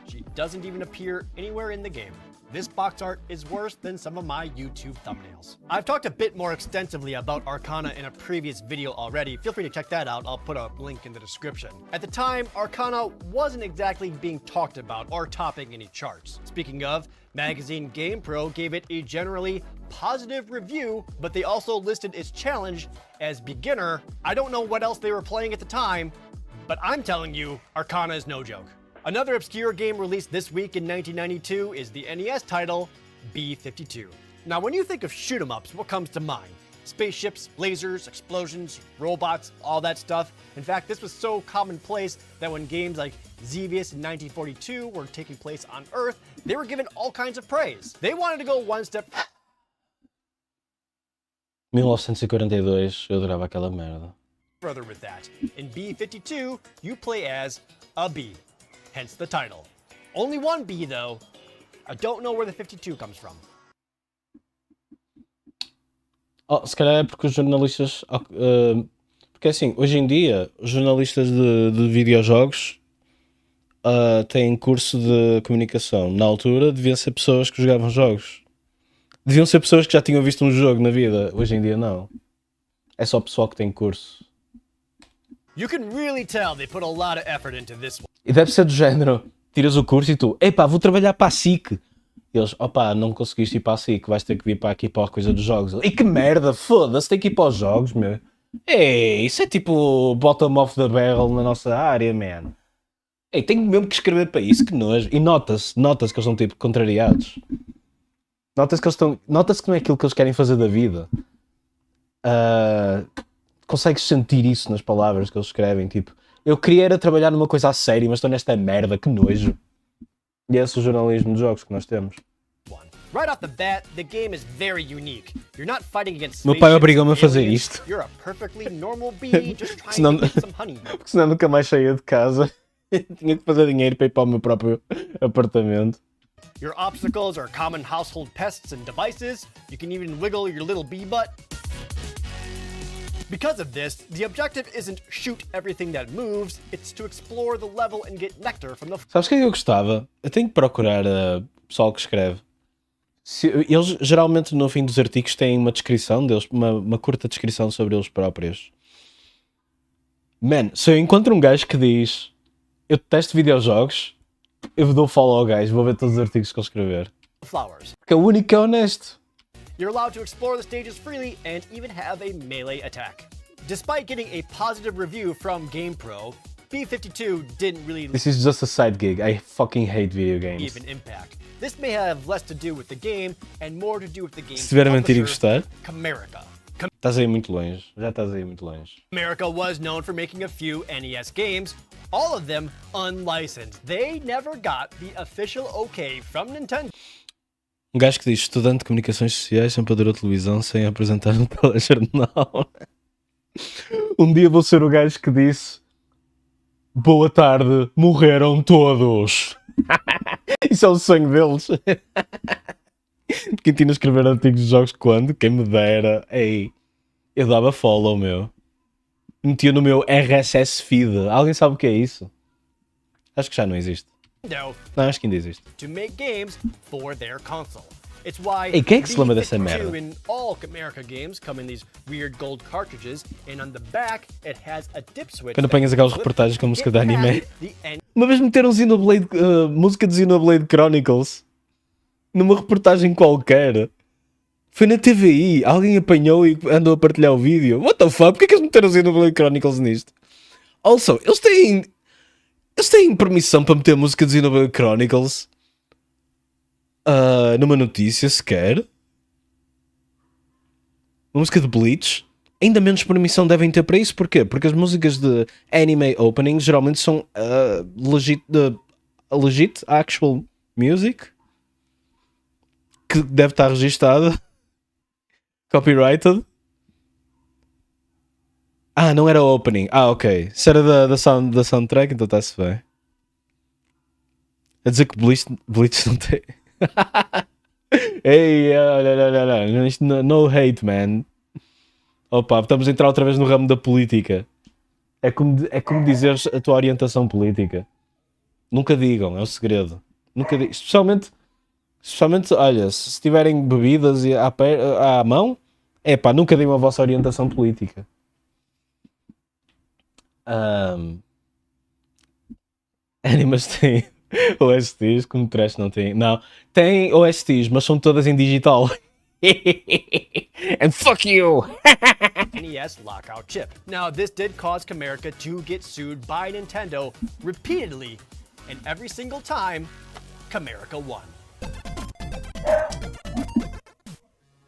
S1: She doesn't even appear anywhere in the game. This box art is worse than some of my YouTube thumbnails. I've talked a bit more extensively about Arcana in a previous video already. Feel free to check that out. I'll put a link in the description. At the time, Arcana wasn't exactly being talked about or topping any charts. Speaking of, magazine GamePro gave it a generally positive review, but they also listed its challenge as beginner. I don't know what else they were playing at the time, but I'm telling you, Arcana is no joke. Another obscure game released this week in 1992 is the NES title B-52. Now, when you think of shoot 'em ups, what comes to mind? Spaceships, lasers, explosions, robots, all that stuff. In fact, this was so commonplace that when games like Xevious in 1942 were taking place on Earth, they were given all kinds of praise. They wanted to go one step
S2: 1942, eu adorava aquela merda.
S1: further with that. In B-52, you play as a bee, hence the title. Only one bee, though. I don't know where the 52 comes from.
S2: Se calhar é porque os jornalistas... porque assim, hoje em dia, os jornalistas de videojogos têm curso de comunicação. Na altura, deviam ser pessoas que jogavam jogos. Deviam ser pessoas que já tinham visto um jogo na vida. Hoje em dia, não. É só pessoal que tem curso.
S1: You can really tell they put a lot of effort into this one.
S2: E deve ser do género, tiras o curso e tu, epá, vou trabalhar para a SIC. E eles, opá, não conseguiste ir para a SIC, vais ter que vir para aqui para a coisa dos jogos. E que merda, foda-se, tem que ir para os jogos, meu. Ei, isso é tipo bottom of the barrel na nossa área, man. Ei, tenho mesmo que escrever para isso, que nojo. E nota-se que eles estão tipo contrariados. Nota-se que não é aquilo que eles querem fazer da vida. Consegues sentir isso nas palavras que eles escrevem, tipo, eu queria era trabalhar numa coisa a sério, mas estou nesta merda, que nojo. E esse é o jornalismo de jogos que nós temos.
S1: Right off the bat, the game is very unique. You're not fighting against
S2: Meu pai obrigou-me a fazer
S1: aliens.
S2: isto.
S1: You're a perfectly normal bee just trying
S2: Senão-
S1: to get some honey.
S2: Porque senão nunca mais saía de casa. Tinha que fazer dinheiro para ir para o meu próprio apartamento.
S1: Your obstacles are common household pests and devices. You can even wiggle your little bee butt. Because of this, the objective isn't shoot everything that moves, it's to explore the level and get nectar from the
S2: Sabes o que é que eu gostava? Eu tenho que procurar pessoal que escreve. Eles geralmente no fim dos artigos têm uma descrição deles, uma curta descrição sobre eles próprios. Man, se eu encontro um gajo que diz eu detesto videojogos, eu dou follow ao gajo, vou ver todos os artigos que ele escrever.
S1: flowers.
S2: Porque é o único que é honesto.
S1: You're allowed to explore the stages freely and even have a melee attack. Despite getting a positive review from GamePro, B-52 didn't really
S2: This is just a side gig. I fucking hate video games.
S1: leave an impact. This may have less to do with the game and more to do with the game's
S2: Se estiver a mentir e
S1: publisher,
S2: gostar,
S1: Camerica.
S2: estás aí muito longe. Já estás aí muito longe.
S1: Camerica was known for making a few NES games, all of them unlicensed. They never got the official okay from Nintendo.
S2: Um gajo que diz estudante de comunicações sociais sempre adorou televisão sem apresentar um telejornal. Um dia vou ser o gajo que disse boa tarde, morreram todos. Isso é o sonho deles. Continua a escrever artigos de jogos quando? Quem me dera. Ei, eu dava follow, meu. Metia no meu RSS feed. Alguém sabe o que é isso? Acho que já não existe. Não, acho que ainda existe.
S1: To make games for their console. It's why
S2: Ei, quem é que se lembra dessa
S1: B-52
S2: merda?
S1: in all Camerica games come in these weird gold cartridges, and on the back it has a dip switch.
S2: Quando apanhas aquelas reportagens com música de anime.
S1: The end
S2: Uma vez meteram Xenoblade, música de Xenoblade Chronicles numa reportagem qualquer. Foi na TVI. Alguém apanhou e andou a partilhar o vídeo. What the fuck? Porquê é que eles meteram Xenoblade Chronicles nisto? Also, eles têm permissão para meter música de Xenoblade Chronicles numa notícia sequer? Uma música de Bleach? Ainda menos permissão devem ter para isso. Porquê? Porque as músicas de anime openings geralmente são legit actual music que deve estar registada, copyrighted. Ah, não era opening. Ah, ok. Se era da soundtrack, então está-se bem. A dizer que Bleach não tem. Ei, olha, isto no hate, man. Opa, estamos a entrar outra vez no ramo da política. É como dizeres a tua orientação política. Nunca digam, é o segredo. Nunca digam. Especialmente, olha, se tiverem bebidas à mão, nunca digam a vossa orientação política. Animas têm OSTs, como Trash não tem. Não, tem OSTs, mas são todas em digital. And fuck you!
S1: NES lockout chip. Now, this did cause Camerica to get sued by Nintendo repeatedly, and every single time, Camerica won.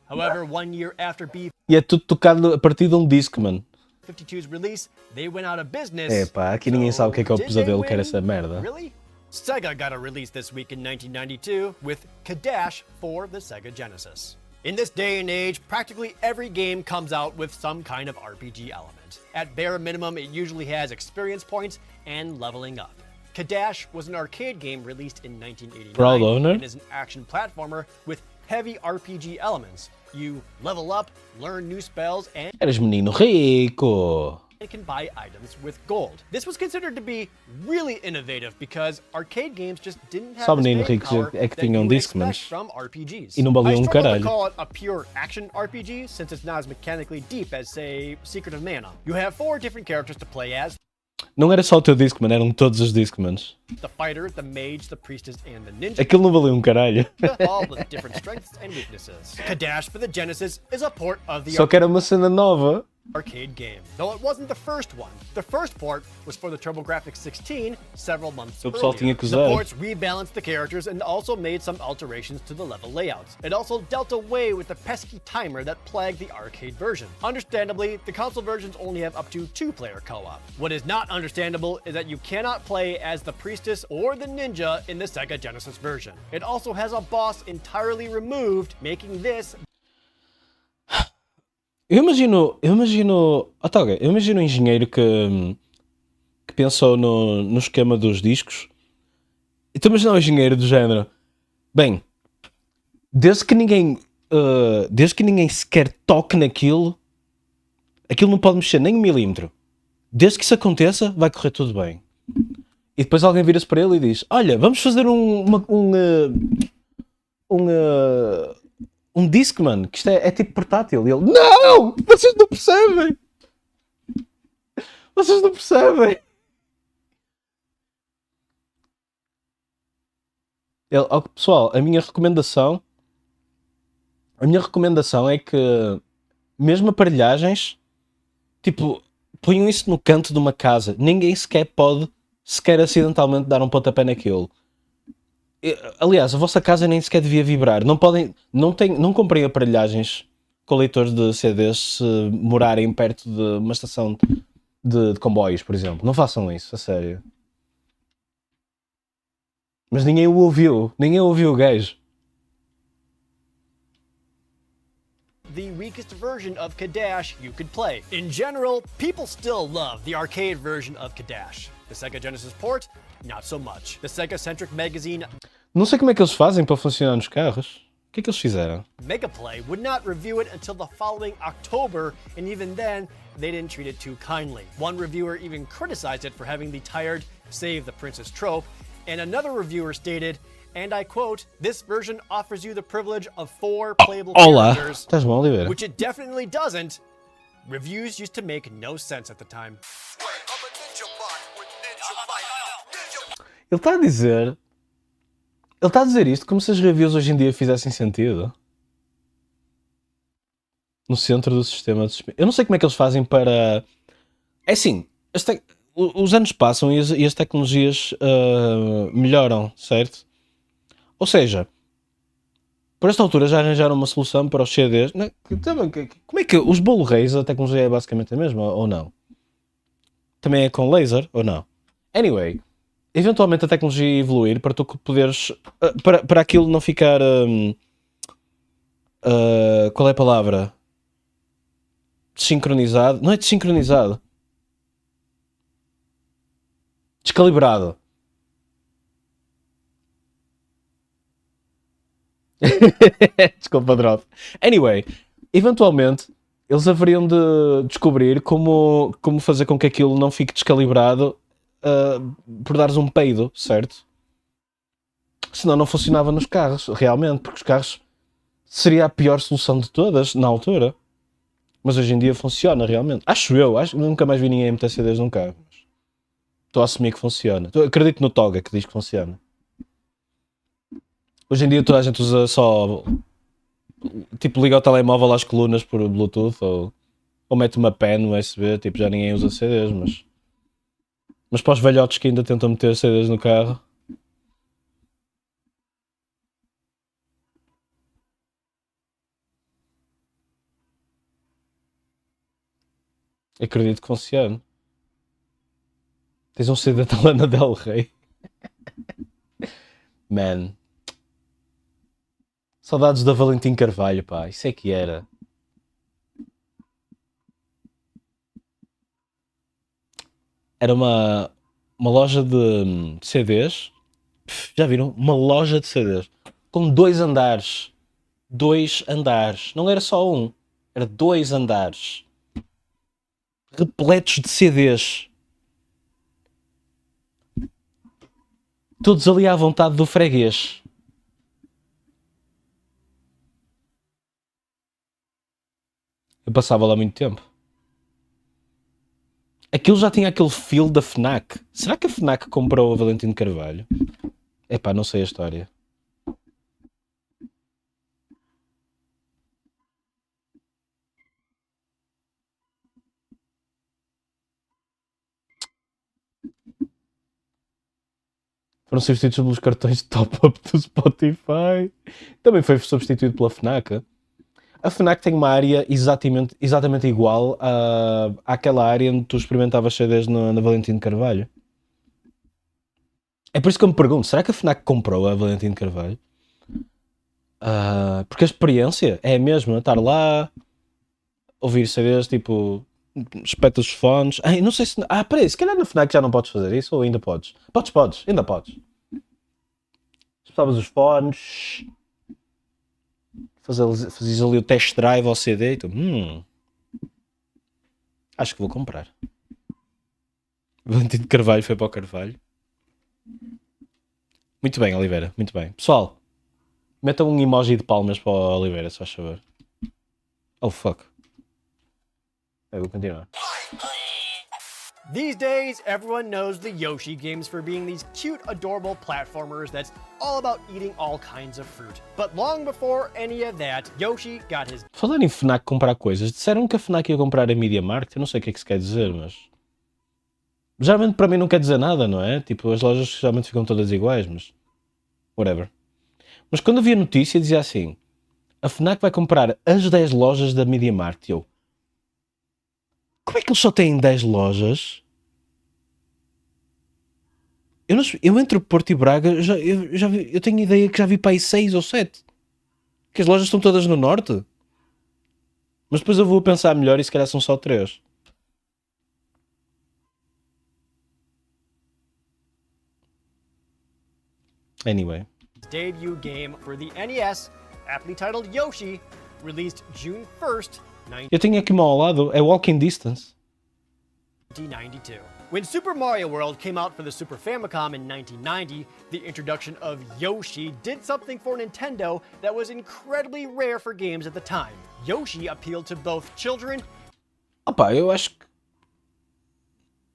S1: However, 1 year after
S2: E é tudo tocado a partir de um Discman.
S1: B-52's release, they went out of business.
S2: Epá, aqui ninguém sabe o que é o
S1: did
S2: pesadelo
S1: they
S2: que era
S1: win?
S2: essa merda.
S1: Really? Sega got a release this week in 1992 with Kadash for the Sega Genesis. In this day and age, practically every game comes out with some kind of RPG element. At bare minimum, it usually has experience points and leveling up. Kadash was an arcade game released in 1989
S2: Proud owner?
S1: and is an action platformer with heavy RPG elements. You level up, learn new spells, and
S2: Eras menino rico.
S1: can buy items with gold. This was considered to be really innovative because arcade games just didn't have
S2: Só
S1: the
S2: menino
S1: staying
S2: rico
S1: power
S2: é que
S1: that
S2: tinham
S1: you would
S2: Discmans.
S1: expect from RPGs.
S2: E não valia
S1: I
S2: um
S1: struggle
S2: caralho.
S1: to call it a pure action RPG since it's not as mechanically deep as, say, Secret of Mana. You have 4 different characters to play as.
S2: Não era só o teu Discman, eram todos os Discmans.
S1: The fighter, the mage, the priestess, and the ninja.
S2: Aquilo não valeu um caralho.
S1: All with different strengths and weaknesses. Kadash for the Genesis is a port of the
S2: Só que era uma cena nova.
S1: arcade game, though it wasn't the first one. The first port was for the TurboGrafx 16 several months
S2: O pessoal tinha
S1: earlier.
S2: que
S1: The
S2: usar.
S1: ports rebalanced the characters and also made some alterations to the level layouts. It also dealt away with the pesky timer that plagued the arcade version. Understandably, the console versions only have up to 2-player co-op. What is not understandable is that you cannot play as the priestess or the ninja in the Sega Genesis version. It also has a boss entirely removed, making this
S2: Eu imagino um engenheiro que pensou no esquema dos discos. E tu imaginas um engenheiro do género. Bem, desde que ninguém sequer toque naquilo, aquilo não pode mexer nem 1 milímetro. Desde que isso aconteça, vai correr tudo bem. E depois alguém vira-se para ele e diz: olha, vamos fazer um Discman, que isto é tipo portátil. E ele: não! Vocês não percebem! Vocês não percebem! Ele: oh, pessoal, a minha recomendação é que, mesmo aparelhagens, tipo, ponham isso no canto de uma casa. Ninguém sequer pode, acidentalmente, dar um pontapé naquilo. Aliás, a vossa casa nem sequer devia vibrar. Não comprem aparelhagens com leitores de CDs se morarem perto de uma estação de comboios, por exemplo. Não façam isso, a sério. Mas ninguém o ouviu o gajo.
S1: the weakest version of Kadash you could play. In general, people still love the arcade version of Kadash. The Sega Genesis port, not so much. The Sega-centric magazine
S2: Não sei como é que eles fazem para funcionar nos carros. O que é que eles fizeram?
S1: Megaplay would not review it until the following October, and even then, they didn't treat it too kindly. One reviewer even criticized it for having the tired save the princess trope, and another reviewer stated, and I quote, "This version offers you the privilege of 4 playable
S2: Olá,
S1: characters,"
S2: estás-me a Oliveira?
S1: which it definitely doesn't. Reviews used to make no sense at the time.
S2: Ele está a dizer isto como se as reviews hoje em dia fizessem sentido. No centro do sistema de... Eu não sei como é que eles fazem para... É assim, os anos passam e as tecnologias melhoram, certo? Ou seja, por esta altura já arranjaram uma solução para os CDs. Como é que os Blu-rays, a tecnologia é basicamente a mesma, ou não? Também é com laser, ou não? Anyway, eventualmente a tecnologia ia evoluir para tu poderes... para aquilo não ficar... qual é a palavra? Desincronizado. Não é desincronizado. Descalibrado. Desculpa, drop. Anyway, eventualmente eles haveriam de descobrir como fazer com que aquilo não fique descalibrado por dares um peido, certo? Senão não funcionava nos carros, realmente, porque os carros seria a pior solução de todas na altura. Mas hoje em dia funciona realmente. Acho que nunca mais vi ninguém meter CDs num carro. Estou a assumir que funciona. Acredito no Toga que diz que funciona. Hoje em dia toda a gente usa só... Tipo, liga o telemóvel às colunas por Bluetooth ou mete uma pen USB. Tipo, já ninguém usa CDs, mas para os velhotes que ainda tentam meter CDs no carro... Acredito que funcione. Tens um CD da Lana Del Rey. Man. Saudades da Valentim Carvalho, pá. Isso é que era. Era uma loja de CDs. Já viram? Uma loja de CDs. Com 2 andares. 2 andares. Não era só um. Era 2 andares. Repletos de CDs. Todos ali à vontade do freguês. Eu passava lá muito tempo. Aquilo já tinha aquele feel da FNAC. Será que a FNAC comprou a Valentino Carvalho? Epá, não sei a história. Foram substituídos pelos cartões de top-up do Spotify. Também foi substituído pela FNAC. A FNAC tem uma área exatamente igual àquela área onde tu experimentavas CDs na Valentino Carvalho. É por isso que eu me pergunto, será que a FNAC comprou a Valentino Carvalho? Porque a experiência é a mesma, estar lá, ouvir CDs, tipo, espetas os fones. Ai, não sei se... peraí, se calhar na FNAC já não podes fazer isso, ou ainda podes? Podes, ainda podes. Espetavas os fones... Fazias ali o test drive ao CD e tu, acho que vou comprar. Valentino Carvalho foi para o Carvalho. Muito bem, Oliveira, muito bem. Pessoal, metam um emoji de palmas para o Oliveira, se faz favor. Oh fuck. Eu vou continuar.
S1: These days, everyone knows the Yoshi games for being these cute, adorable platformers that's all about eating all kinds of fruit. But long before any of that, Yoshi got his...
S2: Falar em FNAC comprar coisas, disseram que a FNAC ia comprar a Media Market, eu não sei o que é que se quer dizer, mas... Geralmente para mim não quer dizer nada, não é? Tipo, as lojas geralmente ficam todas iguais, mas... Whatever. Mas quando eu vi a notícia dizia assim, a FNAC vai comprar as 10 lojas da Media Market, eu... Como é que eles só têm 10 lojas? Eu entre o Porto e Braga, eu tenho ideia que já vi para aí 6 ou 7. Que as lojas estão todas no norte. Mas depois eu vou pensar melhor e se calhar são só 3. Anyway.
S1: Debut game for the NES, aptly titled Yoshi, released June 1st,
S2: Eu tenho aqui uma ao lado, é Walking Distance.
S1: 1992. When Super Mario World came out for the Super Famicom in 1990, the introduction of Yoshi did something for Nintendo that was incredibly rare for games at the time. Yoshi appealed to both children...
S2: Opa, eu acho que...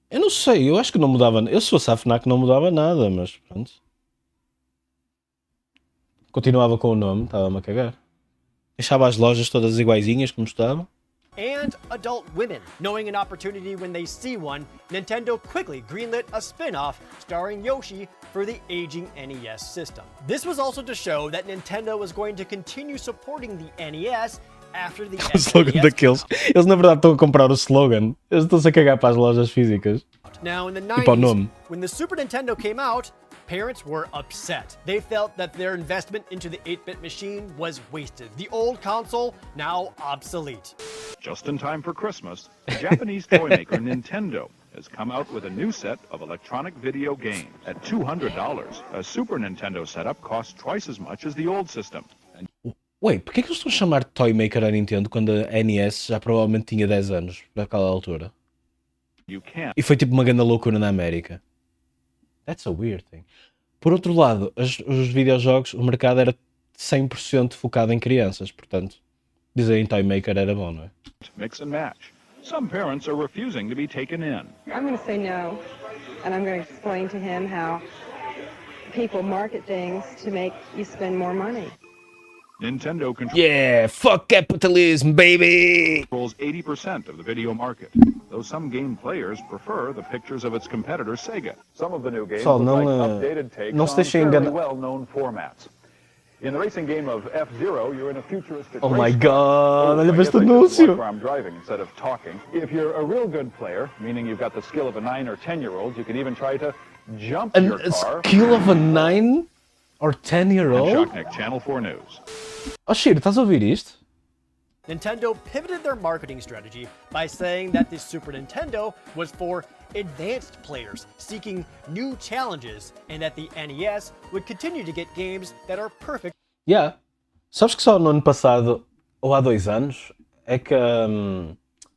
S2: Eu não sei, eu acho que não mudava... Eu se fosse a FNAC não mudava nada, mas pronto. Continuava com o nome, estava-me a cagar. Deixava as lojas todas iguaizinhas como estavam.
S1: And adult women. Knowing an opportunity when they see one, Nintendo quickly greenlit a spin-off starring Yoshi for the aging NES system. This was also to show that Nintendo was going to continue supporting the NES after the
S2: O slogan daqueles. Eles na verdade estão a comprar o slogan. Eles estão-se a cagar para as lojas físicas.
S1: Now in the
S2: E para o
S1: 90s,
S2: nome.
S1: when the Super Nintendo came out, parents were upset. They felt that their investment into the 8-bit machine was wasted. The old console, now obsolete.
S11: Just in time for Christmas, Japanese toy maker Nintendo has come out with a new set of electronic video games. At $200, a Super Nintendo setup costs twice as much as the old system.
S2: Ué, porquê é que eles estão a chamar de Toy Maker a Nintendo quando a NES já provavelmente tinha 10 anos naquela altura?
S11: You can't.
S2: E foi tipo uma grande loucura na América. That's a weird thing. Por outro lado, os videojogos, o mercado era 100% focado em crianças, portanto, dizer em Toy Maker era bom, não é?
S11: Mix and match. Some parents are refusing to be taken in.
S12: I'm going to say no, and I'm going to explain to him how people market things to make you spend more money.
S11: Nintendo
S2: Yeah, fuck capitalism, baby!
S11: controls 80% of the video market, though some game players prefer the pictures of its competitor Sega. Some of the new games
S2: Pessoal,
S11: look like
S2: não,
S11: updated takes
S2: não se
S11: on
S2: deixem
S11: fairly
S2: enganar.
S11: well-known formats. In the racing game of F-Zero, you're in a futuristic
S2: Oh my
S11: race
S2: god,
S11: car.
S2: olha
S11: I
S2: para
S11: guess
S2: este
S11: I could
S2: anúncio!
S11: watch where I'm driving instead of talking. If you're a real good player, meaning you've got the skill of a 9 or 10-year-old, you can even try to jump your
S2: A
S11: car.
S2: skill of a 9 or 10-year-old?
S11: Shocknick, Channel 4 News.
S2: Oh Shiro, estás a ouvir isto?
S1: Nintendo pivoted their marketing strategy by saying that the Super Nintendo was for advanced players seeking new challenges and that the NES would continue to get games that are perfect.
S2: Yeah. Sabes que só no ano passado, ou há 2 anos, é que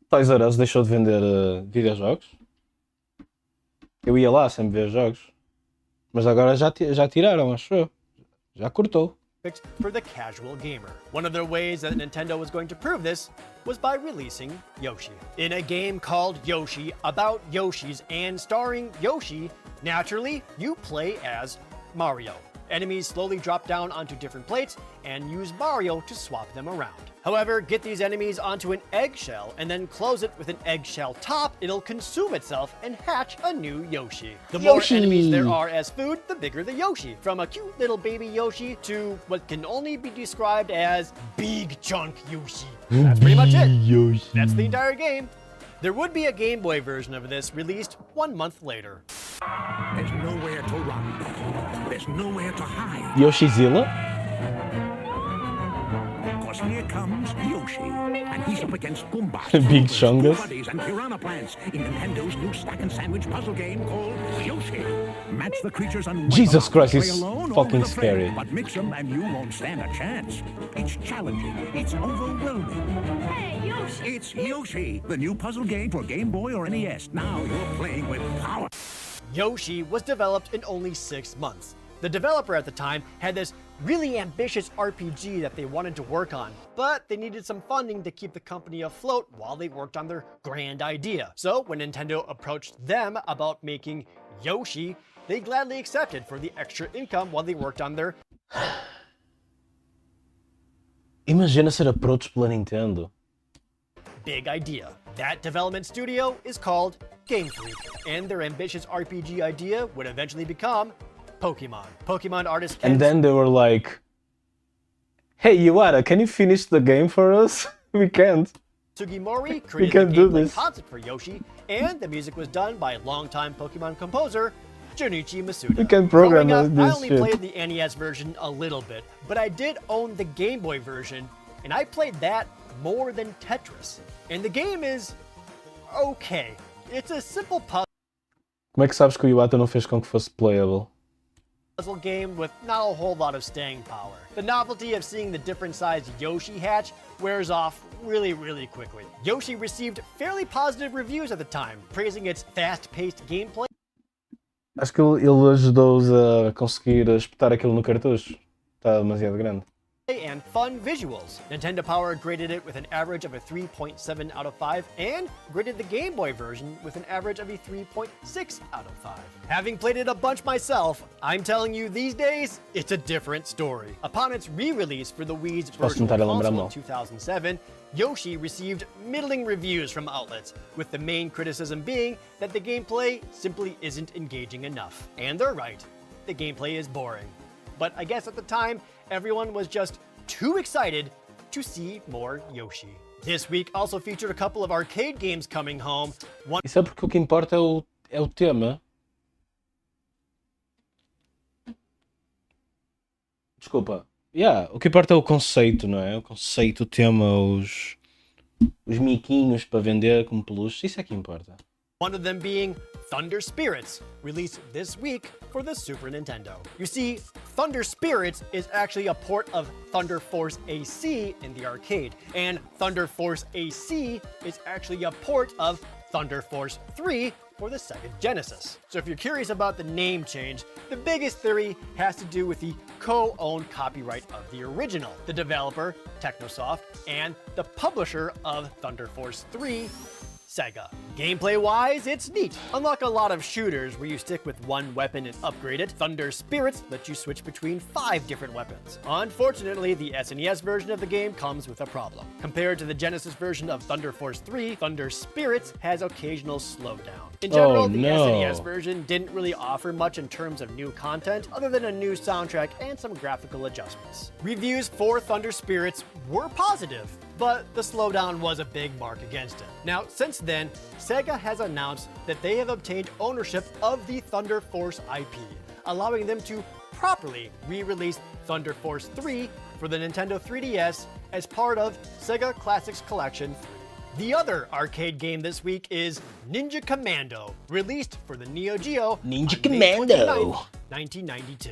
S2: Toys R Us deixou de vender videojogos? Eu ia lá sempre ver jogos. Mas agora já tiraram, acho eu. Já cortou.
S1: for the casual gamer. One of their ways that Nintendo was going to prove this was by releasing Yoshi. In a game called Yoshi, about Yoshis and starring Yoshi, naturally, you play as Mario. Enemies slowly drop down onto different plates and use Mario to swap them around. However, get these enemies onto an eggshell and then close it with an eggshell top, it'll consume itself and hatch a new Yoshi. The more enemies there are as food, the bigger the Yoshi. From a cute little baby Yoshi to what can only be described as Big Chunk Yoshi. That's pretty much it.
S2: Yoshi.
S1: That's the entire game. There would be a Game Boy version of this released 1 month later.
S13: There's nowhere to run. There's nowhere to hide.
S2: Yoshizilla?
S13: Because here comes Yoshi, and he's up against Goombas,
S2: Big
S13: Goombas,
S2: Chungus.
S13: Buddies, and Piranha Plants in Nintendo's new stack and sandwich puzzle game called Yoshi. Match the creatures on
S2: Jesus Christ,
S13: play
S2: he's
S13: alone or
S2: fucking
S13: with a friend,
S2: scary.
S13: But mix them and you won't stand a chance. It's challenging. It's overwhelming.
S5: Hey, Yoshi!
S13: It's Yoshi, the new puzzle game for Game Boy or NES. Now you're playing with power.
S1: Yoshi was developed in only 6 months. The developer at the time had this really ambitious RPG that they wanted to work on, but they needed some funding to keep the company afloat while they worked on their grand idea. So when Nintendo approached them about making Yoshi, they gladly accepted for the extra income while they worked on their
S2: Imagina ser approached pela Nintendo.
S1: big idea. That development studio is called Game Freak, and their ambitious RPG idea would eventually become Pokemon. Pokemon artist Ken
S2: And then they were like, hey, Iwata, can you finish the game for us? We can't.
S1: Sugimori created
S2: can't
S1: the
S2: do
S1: gameplay
S2: this.
S1: concept for Yoshi, and the music was done by longtime Pokemon composer Junichi Masuda.
S2: You can program
S1: Growing up, I
S2: this
S1: only
S2: shit.
S1: played the NES version a little bit, but I did own the Game Boy version, and I played that more than Tetris. And the game is okay. It's a simple
S2: Como é que sabes que o Iwata não fez com que fosse playable?
S1: puzzle game with not a whole lot of staying power. The novelty of seeing the different sized Yoshi hatch wears off really quickly. Yoshi received fairly positive reviews at the time, praising its fast-paced gameplay
S2: Acho que ele ajudou-os a conseguir espetar aquilo no cartucho. Está demasiado grande.
S1: and fun visuals. Nintendo Power graded it with an average of a 3.7 out of 5 and graded the Game Boy version with an average of a 3.6 out of 5. Having played it a bunch myself, I'm telling you these days, it's a different story. Upon its re-release for the Wii's Virtual Console in 2007, Yoshi received middling reviews from outlets, with the main criticism being that the gameplay simply isn't engaging enough. And they're right, the gameplay is boring. But I guess at the time, everyone was just too excited to see more Yoshi. This week also featured a couple of arcade games coming home. One
S2: Isso é porque o que importa é o tema. Desculpa. O que importa é o conceito, não é? O conceito, o tema, os miquinhos para vender como peluche. Isso é que importa.
S1: One of them being Thunder Spirits, released this week for the Super Nintendo. You see, Thunder Spirits is actually a port of Thunder Force AC in the arcade, and Thunder Force AC is actually a port of Thunder Force 3 for the Sega Genesis. So if you're curious about the name change, the biggest theory has to do with the co-owned copyright of the original, the developer, Technosoft, and the publisher of Thunder Force 3, Sega. Gameplay-wise, it's neat. Unlike a lot of shooters where you stick with one weapon and upgrade it, Thunder Spirits lets you switch between 5 different weapons. Unfortunately, the SNES version of the game comes with a problem. Compared to the Genesis version of Thunder Force 3, Thunder Spirits has occasional slowdown. In general, the SNES version didn't really offer much in terms of new content, other than a new soundtrack and some graphical adjustments. Reviews for Thunder Spirits were positive, but the slowdown was a big mark against it. Now, since then, Sega has announced that they have obtained ownership of the Thunder Force IP, allowing them to properly re-release Thunder Force 3 for the Nintendo 3DS as part of Sega Classics Collection 3. The other arcade game this week is Ninja Commando, released for the Neo Geo
S2: Ninja
S1: on May
S2: Commando.
S1: 29th, 1992.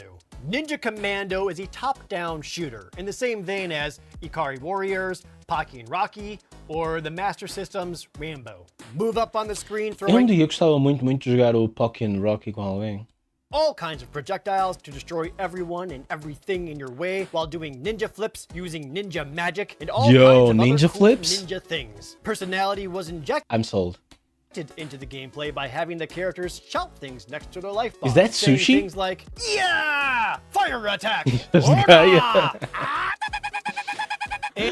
S1: Ninja Commando is a top-down shooter in the same vein as Ikari Warriors, Pocky and Rocky, or the Master System's Rambo. Move up on the screen,
S2: Eu um
S1: throwing
S2: dia gostava muito de jogar o Pocky and Rocky com alguém.
S1: all kinds of projectiles to destroy everyone and everything in your way while doing ninja flips using ninja magic and all kinds of
S2: ninja
S1: other cool
S2: flips?
S1: ninja things. Personality was injected
S2: I'm sold.
S1: into the gameplay by having the characters shout things next to their life bar.
S2: Is that
S1: saying
S2: sushi?
S1: Things like, yeah! Fire attack!
S2: This
S1: Order!
S2: guy.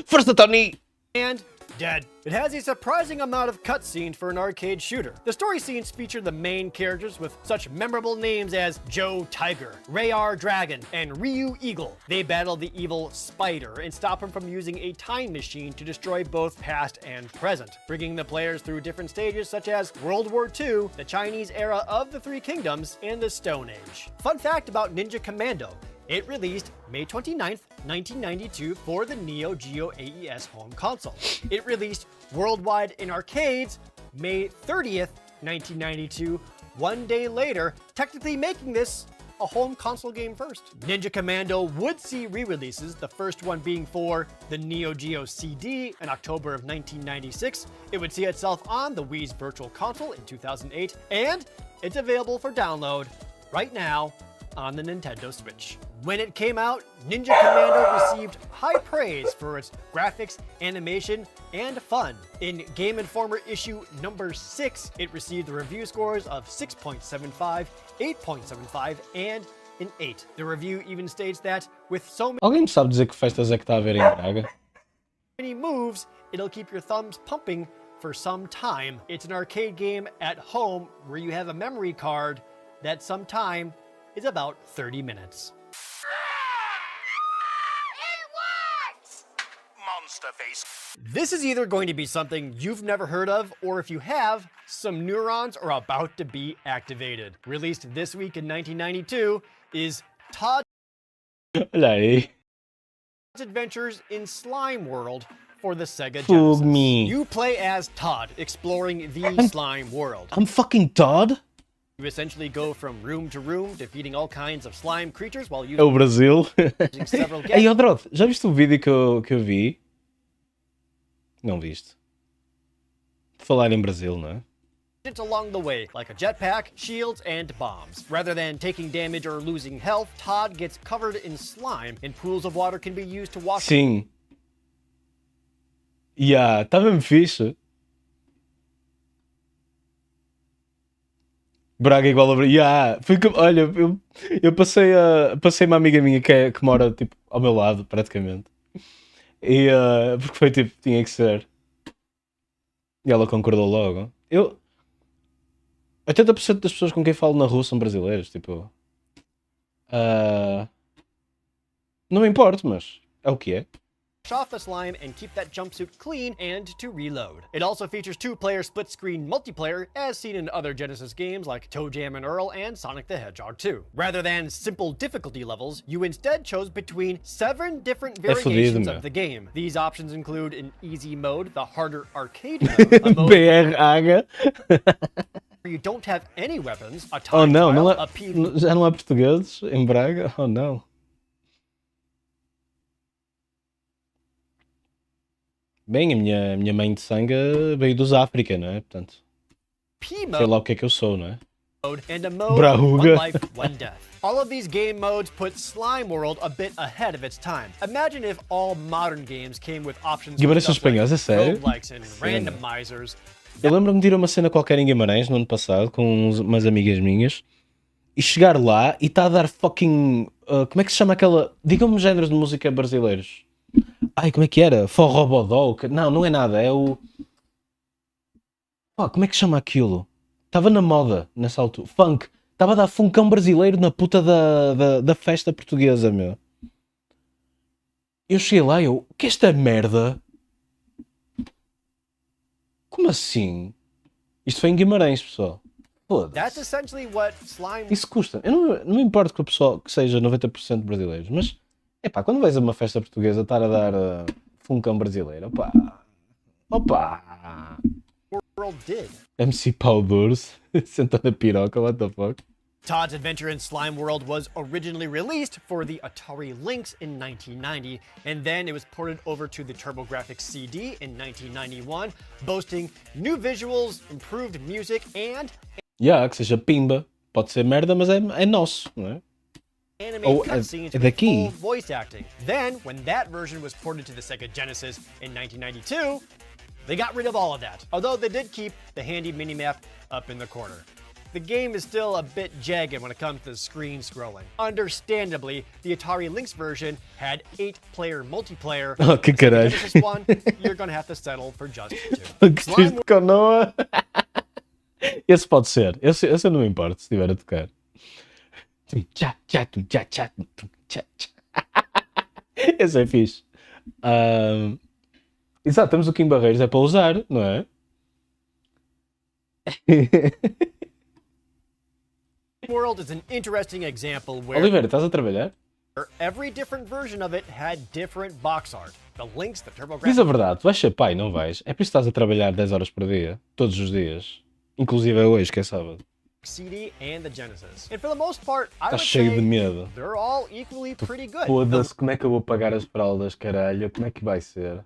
S2: First Tony.
S1: And dead. It has a surprising amount of cutscenes for an arcade shooter. The story scenes feature the main characters with such memorable names as Joe Tiger, Rayar Dragon, and Ryu Eagle. They battle the evil Spider and stop him from using a time machine to destroy both past and present, bringing the players through different stages such as World War II, the Chinese era of the Three Kingdoms, and the Stone Age. Fun fact about Ninja Commando: it released May 29th, 1992 for the Neo Geo AES home console. It released worldwide in arcades May 30th, 1992, one day later, technically making this a home console game first. Ninja Commando would see re-releases, the first one being for the Neo Geo CD in October of 1996. It would see itself on the Wii's Virtual Console in 2008, and it's available for download right now on the Nintendo Switch. When it came out, Ninja Commando received high praise for its graphics, animation, and fun. In Game Informer issue number 6, it received the review scores of 6.75, 8.75, and an 8. The review even states that with so
S2: Alguém me sabe dizer que festas é que está a haver em Braga?
S1: many moves, it'll keep your thumbs pumping for some time. It's an arcade game at home where you have a memory card that sometime is about 30 minutes.
S14: Monster face.
S1: This is either going to be something you've never heard of, or if you have, some neurons are about to be activated. Released this week in 1992 is Todd's
S2: Olha aí.
S1: Adventures in Slime World for the Sega
S2: Fool
S1: Genesis.
S2: me.
S1: You play as Todd, exploring the slime world.
S2: I'm fucking Todd?
S1: You essentially go from room to room, defeating all kinds of slime creatures while
S2: É o
S1: using
S2: Brasil.
S1: several
S2: Ei, Odrod, já viste o vídeo que eu vi? Não viste. Falar em Brasil, não é?
S1: gadgets along the way, like a jetpack, shields, and bombs. Rather than taking damage or losing health, Todd gets covered in slime, and pools of water can be used to wash.
S2: Sim. Tá mesmo fixe. Braga igual a Braga. Olha, eu passei uma amiga minha que mora tipo ao meu lado, praticamente. E porque foi tipo, tinha que ser. E ela concordou logo. 80% das pessoas com quem falo na rua são brasileiros, tipo. Não me importo, mas é o que é.
S1: Off the slime and keep that jumpsuit clean and to reload. It also features two-player split-screen multiplayer as seen in other Genesis games like Toe Jam and Earl and Sonic the Hedgehog 2. Rather than simple difficulty levels, you instead chose between 7 different variations of the game. These options include an easy mode, the harder arcade mode, a mode
S2: BRH.
S1: where you don't have any weapons, a time
S2: não,
S1: trial,
S2: não
S1: a PvP.
S2: Já não há portugueses em Braga? Oh não. Bem, a minha mãe de sangue veio dos África, não é? Portanto, sei lá o que é que eu sou, não é?
S1: And a mode,
S2: Brahuga.
S1: one life, one death. All of these game modes put Slime World a bit ahead of its time. Imagine if all modern games came with options for
S2: Guimarães são
S1: stuff like
S2: espanhóis, é sério?
S1: roguelikes and randomizers.
S2: Eu lembro-me de ir a uma cena qualquer em Guimarães no ano passado com umas amigas minhas e chegar lá e está a dar fucking. Como é que se chama aquela. Digam-me géneros de música brasileiros. Ai, como é que era? Forrobodó? Não, não é nada. É o. Como é que se chama aquilo? Estava na moda nessa altura. Funk. Estava a dar funkão brasileiro na puta da festa portuguesa, meu. Eu cheguei lá e o que é esta merda? Como assim? Isto foi em Guimarães, pessoal.
S1: That's essentially what Slime
S2: Isso custa. Eu não me importo que o pessoal que seja 90% brasileiros, mas epá, quando vais a uma festa portuguesa estar a dar funkão brasileiro, opa.
S1: World did.
S2: MC Pau Dures, sentando a piroca, what the fuck?
S1: Todd's Adventure in Slime World was originally released for the Atari Lynx in 1990, and then it was ported over to the TurboGrafx CD in 1991, boasting new visuals, improved music, and
S2: Que seja pimba. pode ser merda, mas é nosso, não é?
S1: Animated
S2: Oh,
S1: cutscenes with
S2: daqui.
S1: full voice acting. Then, when that version was ported to the Sega Genesis in 1992, they got rid of all of that. Although they did keep the handy minimap up in the corner. The game is still a bit jagged when it comes to screen scrolling. Understandably, the Atari Lynx version had 8-player multiplayer.
S2: Oh, que
S1: The Sega
S2: caralho.
S1: Genesis one, you're gonna have to settle for just 2.
S2: Que triste com Noah. Esse pode ser. Esse eu não me importo se estiver a tocar. Esse é fixe. Exato, temos o Kim Barreiros, é para usar, não é?
S1: World is an interesting example where
S2: Oliveira, estás a trabalhar?
S1: every different version of it had different box art. The Lynx, the
S2: Diz
S1: TurboGrafx
S2: a verdade, tu vais ser pai, não vais? É por isso que estás a trabalhar 10 horas por dia, todos os dias. Inclusive é hoje, que é sábado.
S1: CD, and the Genesis. And for the most part, I
S2: Estás
S1: would
S2: cheio
S1: say
S2: de medo.
S1: they're all equally pretty good.
S2: Foda-se, como é que eu vou pagar as fraldas, caralho? Como é que vai ser?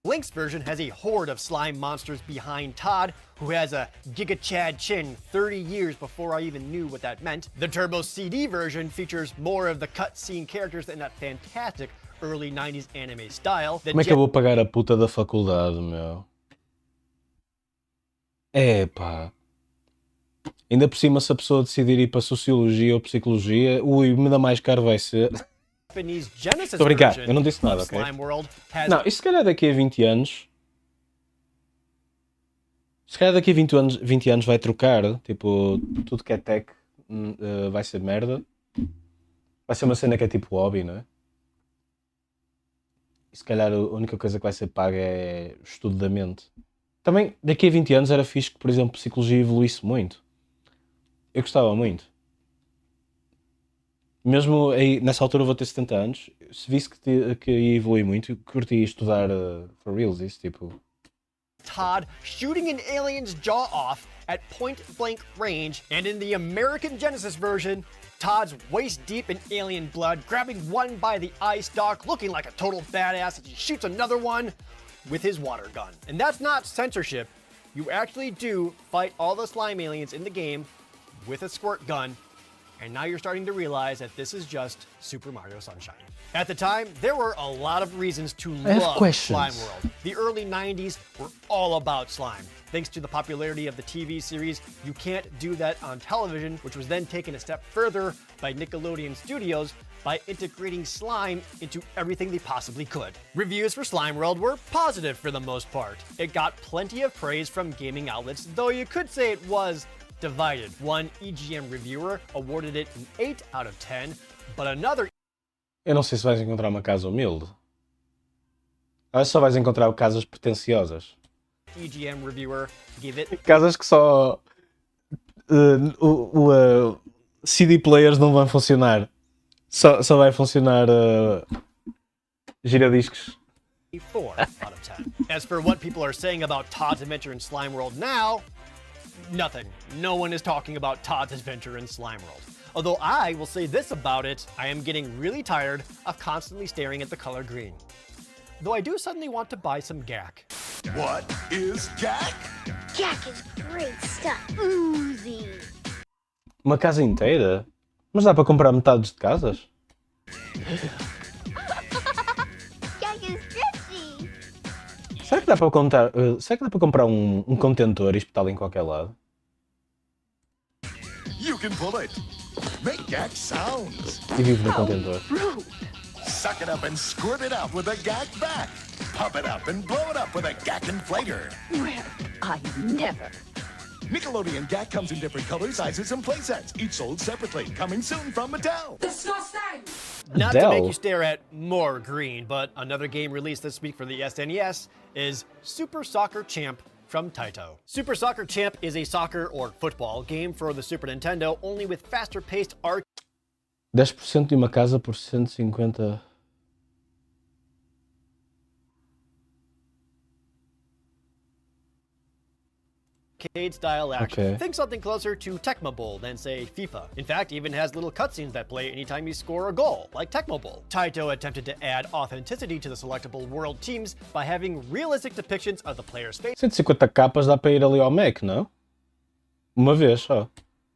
S1: Lynx version has a horde of slime monsters behind Todd, who has a Giga Chad chin 30 years before I even knew what that meant. The Turbo CD version features more of the cutscene characters in that fantastic early 90s anime style. The
S2: Como é que eu vou pagar a puta da faculdade, meu? Epá. Ainda por cima, se a pessoa decidir ir para Sociologia ou Psicologia, ui, ainda mais caro vai ser.
S1: Japanese Genesis
S2: Estou a brincar,
S1: version
S2: eu não disse nada,
S1: of
S2: ok?
S1: Slime World has
S2: Não, isso se calhar daqui a 20 anos. Se calhar daqui a 20 anos vai trocar. Tipo, tudo que é tech vai ser merda. Vai ser uma cena que é tipo hobby, não é? E se calhar a única coisa que vai ser paga é o estudo da mente. Também daqui a 20 anos era fixe que, por exemplo, psicologia evoluísse muito. Eu gostava muito. Mesmo aí, nessa altura eu vou ter 70 anos. Se visse que ia evoluir muito, eu curti estudar for reals, isso tipo.
S1: Todd shooting an alien's jaw off at point blank range, and in the American Genesis version, Todd's waist deep in alien blood, grabbing one by the eye stalk, looking like a total badass as he shoots another one with his water gun. And that's not censorship. You actually do fight all the slime aliens in the game with a squirt gun, and now you're starting to realize that this is just Super Mario Sunshine. At the time, there were a lot of reasons to
S2: have
S1: love
S2: questions.
S1: Slime World. The early 90s were all about slime. Thanks to the popularity of the TV series, You Can't Do That on Television, which was then taken a step further by Nickelodeon Studios by integrating slime into everything they possibly could. Reviews for Slime World were positive for the most part. It got plenty of praise from gaming outlets, though you could say it was divided. One EGM reviewer awarded it an 8 out of 10, but another
S2: Eu não sei se vais encontrar uma casa humilde. Ou só vais encontrar casas pretenciosas.
S1: EGM reviewer gave it
S2: Casas que só CD players não vão funcionar. Só vai funcionar giradiscos.
S1: 4 out of 10. As for what people are saying about Todd's adventure in Slime World now, nothing. No one is talking about Todd's adventure in Slime World. Although I will say this about it, I am getting really tired of constantly staring at the color green. Though I do suddenly want to buy some GAC.
S14: What is GAC?
S6: Jack is great stuff. Oozy.
S2: Uma casa inteira? Mas dá para comprar metades de casas?
S6: Jack is stretchy.
S2: Será que dá para comprar um contentor e espetá-lo em qualquer lado?
S14: You can pull it. Make GAC sounds.
S2: E vive no contentor.
S14: Suck it up and squirt it out with a GAC back. Pump it up and blow it up with a GAC inflator.
S8: Well, I never.
S14: Nickelodeon GAC comes in different colors, sizes, and playsets, each sold separately. Coming soon from Mattel.
S1: Not to
S2: Adele.
S1: make you stare at more green, but another game released this week for the SNES is Super Soccer Champ from Taito. Super Soccer Champ is a soccer or football game for the Super Nintendo, only with faster paced
S2: 10% de uma casa por 150.
S1: arcade style action.
S2: Okay.
S1: Think something closer to Tecmo Bowl than, say, FIFA. In fact, even has little cutscenes that play anytime you score a goal, like Tecmo Bowl. Taito attempted to add authenticity to the selectable world teams by having realistic depictions of the player's face.
S2: 150 capas dá para ir ali ao Mac, não? Uma vez só.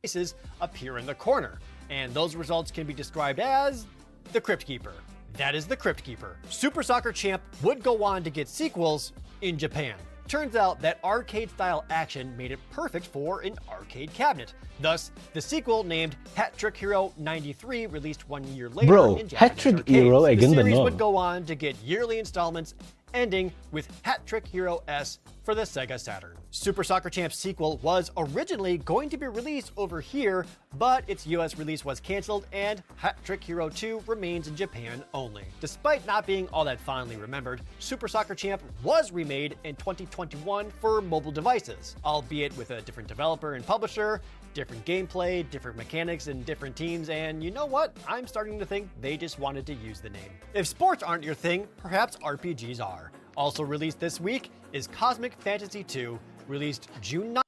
S1: devices appear in the corner, and those results can be described as the Crypt Keeper. That is the Crypt Keeper. Super Soccer Champ would go on to get sequels in Japan. Turns out that arcade-style action made it perfect for an arcade cabinet. Thus, the sequel named Hat Trick Hero 93 released 1 year later in Japanese
S2: Hat Trick
S1: arcades.
S2: Hero é
S1: The
S2: ganda
S1: series
S2: nome.
S1: would go on to get yearly installments, ending with Hat Trick Hero S for the Sega Saturn. Super Soccer Champ sequel was originally going to be released over here, but its US release was canceled and Hat Trick Hero 2 remains in Japan only. Despite not being all that fondly remembered, Super Soccer Champ was remade in 2021 for mobile devices, albeit with a different developer and publisher, different gameplay, different mechanics, and different teams, and you know what? I'm starting to think they just wanted to use the name. If sports aren't your thing, perhaps RPGs are. Also released this week is Cosmic Fantasy II, released June 9th.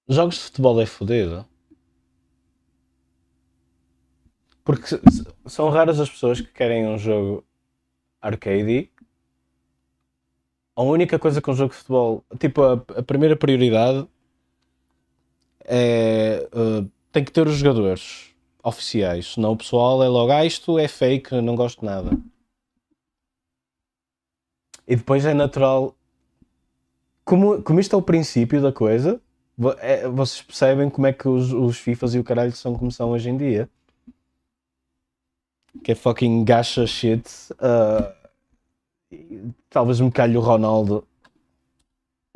S2: Jogos de futebol é fodido. Porque são raras as pessoas que querem um jogo arcade. A única coisa com um jogo de futebol, tipo, a primeira prioridade é tem que ter os jogadores oficiais, senão o pessoal é logo, isto é fake, não gosto de nada. E depois é natural, como isto é o princípio da coisa, vocês percebem como é que os FIFAs e o caralho são como são hoje em dia. Que é fucking gacha shit. Talvez me calhe o Ronaldo.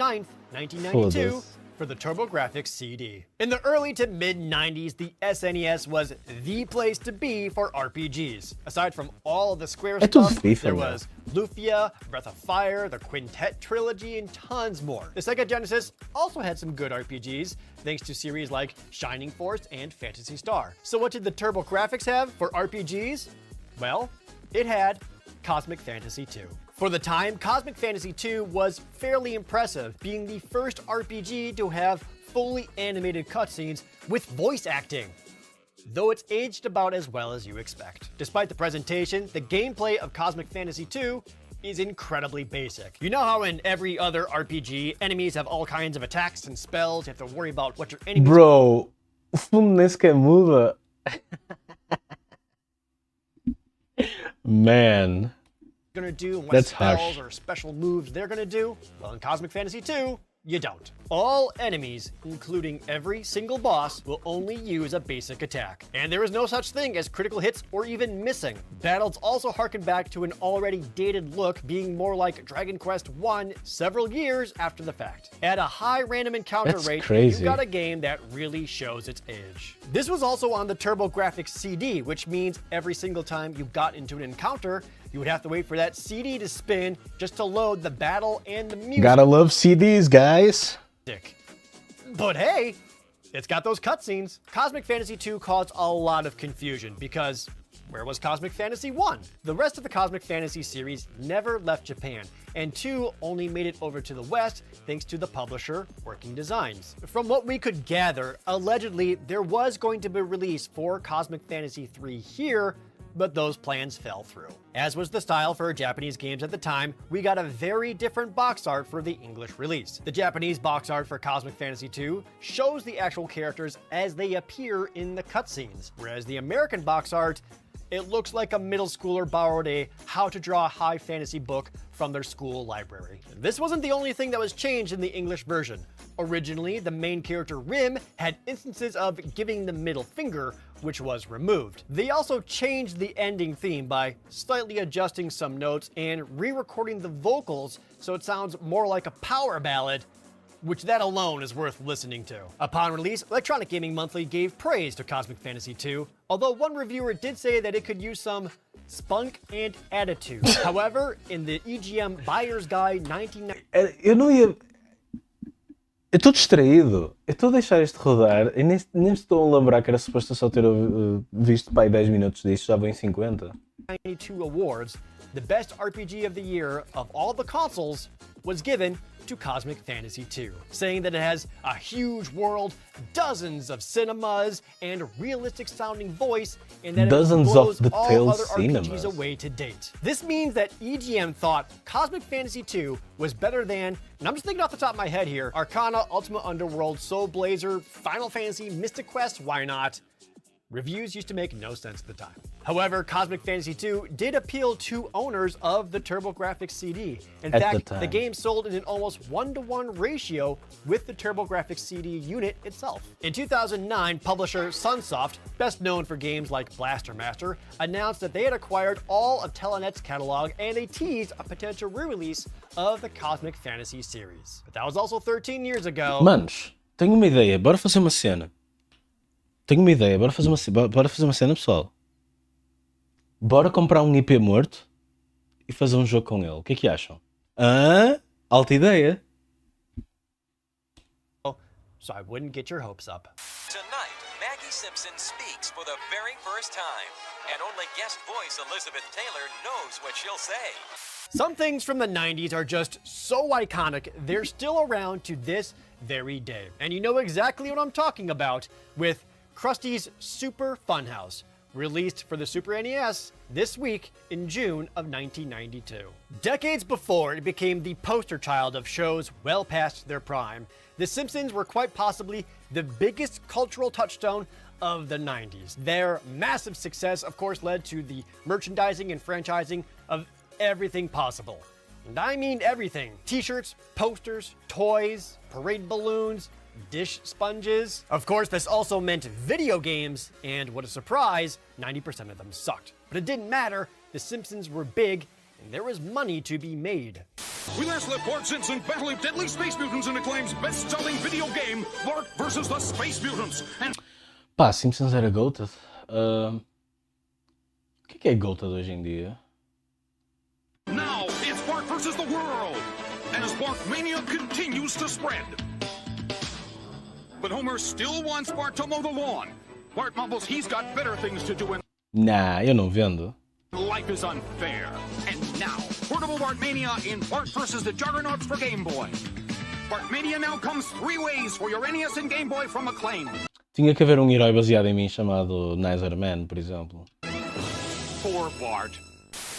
S1: 9th, 1992, for the TurboGrafx CD. In the early to mid-90s, the SNES was the place to be for RPGs. Aside from all of the Square stuff, there was Lufia, Breath of Fire, the Quintet trilogy, and tons more. The Sega Genesis also had some good RPGs, thanks to series like Shining Force and Phantasy Star. So what did the TurboGrafx have for RPGs? Well, it had Cosmic Fantasy II. For the time, Cosmic Fantasy II was fairly impressive, being the first RPG to have fully animated cutscenes with voice acting, though it's aged about as well as you expect. Despite the presentation, the gameplay of Cosmic Fantasy II is incredibly basic. You know how in every other RPG, enemies have all kinds of attacks and spells, you have to worry about what your enemies...
S2: Bro, o fundo nem sequer muda. Man.
S1: Gonna do and what
S2: That's
S1: spells
S2: harsh.
S1: or special moves they're gonna do? Well, in Cosmic Fantasy II, you don't. All enemies, including every single boss, will only use a basic attack. And there is no such thing as critical hits or even missing. Battles also harken back to an already dated look, being more like Dragon Quest I several years after the fact. At a high random encounter
S2: That's
S1: rate,
S2: crazy.
S1: you've got a game that really shows its age. This was also on the TurboGrafx CD, which means every single time you got into an encounter, you would have to wait for that CD to spin just to load the battle and the music.
S2: Gotta love CDs, guys.
S1: But hey, it's got those cutscenes. Cosmic Fantasy II caused a lot of confusion because where was Cosmic Fantasy 1? The rest of the Cosmic Fantasy series never left Japan, and 2 only made it over to the West thanks to the publisher Working Designs. From what we could gather, allegedly there was going to be a release for Cosmic Fantasy 3 here, but those plans fell through. As was the style for Japanese games at the time, we got a very different box art for the English release. The Japanese box art for Cosmic Fantasy II shows the actual characters as they appear in the cutscenes, whereas the American box art, it looks like a middle schooler borrowed a How to Draw a High Fantasy book from their school library. This wasn't the only thing that was changed in the English version. Originally, the main character Rim had instances of giving the middle finger, which was removed. They also changed the ending theme by slightly adjusting some notes and re-recording the vocals so it sounds more like a power ballad, which that alone is worth listening to. Upon release, Electronic Gaming Monthly gave praise to Cosmic Fantasy II, although one reviewer did say that it could use some spunk and attitude. However, in the EGM Buyer's Guide 1990...
S2: Eu não ia... Eu estou distraído. Eu estou a deixar isto rodar e nem estou a lembrar que era suposto só ter visto para aí 10 minutos disto, já vou em 50.
S1: 92 awards, the best RPG of the year of all the consoles was given to Cosmic Fantasy II, saying that it has a huge world, dozens of cinemas, and realistic sounding voice, and that
S2: Dozens
S1: it blows
S2: of
S1: all
S2: detailed
S1: other RPGs
S2: cinemas.
S1: away to date. This means that EGM thought Cosmic Fantasy II was better than, and I'm just thinking off the top of my head here, Arcana, Ultima Underworld, Soul Blazer, Final Fantasy, Mystic Quest, why not? Reviews used to make no sense at the time. However, Cosmic Fantasy II did appeal to owners of the TurboGrafx CD. In
S2: At the
S1: fact,
S2: time.
S1: the game sold in an almost 1-to-1 ratio with the TurboGrafx CD unit itself. In 2009, publisher Sunsoft, best known for games like Blaster Master, announced that they had acquired all of Telenet's catalog, and they teased a potential re-release of the Cosmic Fantasy series. But that was also 13 years ago.
S2: Manos, tenho uma ideia, bora fazer uma cena. Tenho uma ideia, bora fazer uma cena, pessoal. Bora comprar um IP morto e fazer um jogo com ele. O que é que acham? Hã? Alta ideia.
S1: So I wouldn't get your hopes up.
S15: Tonight, Maggie Simpson speaks for the very first time, and only guest voice Elizabeth Taylor knows what she'll say.
S1: Some things from the 90s are just so iconic, they're still around to this very day. And you know exactly what I'm talking about with Krusty's Super Funhouse, released for the Super NES this week in June of 1992. Decades before it became the poster child of shows well past their prime, The Simpsons were quite possibly the biggest cultural touchstone of the 90s. Their massive success, of course, led to the merchandising and franchising of everything possible. And I mean everything. T-shirts, posters, toys, parade balloons, dish sponges. Of course, this also meant video games, and what a surprise, 90% of them sucked. But it didn't matter, The Simpsons were big, and there was money to be made.
S13: We last left Bart Simpson battling deadly space mutants in Acclaim's best-selling video game, Bart vs. the Space Mutants. And
S2: Pá, Simpsons era goated. O que é goated hoje em dia?
S13: now it's Bart vs. the world, as Bartmania continues to spread. But Homer still wants Bart to mow the lawn. Bart mumbles he's got better things to do and
S2: Nah, eu não vendo.
S13: life is unfair. And now, portable Bartmania in Bart vs. the Juggernauts for Game Boy. Bartmania now comes 3 ways for your NES and Game Boy from Acclaim.
S2: Tinha que haver um herói baseado em mim chamado Nicer Man, por exemplo.
S13: Poor Bart.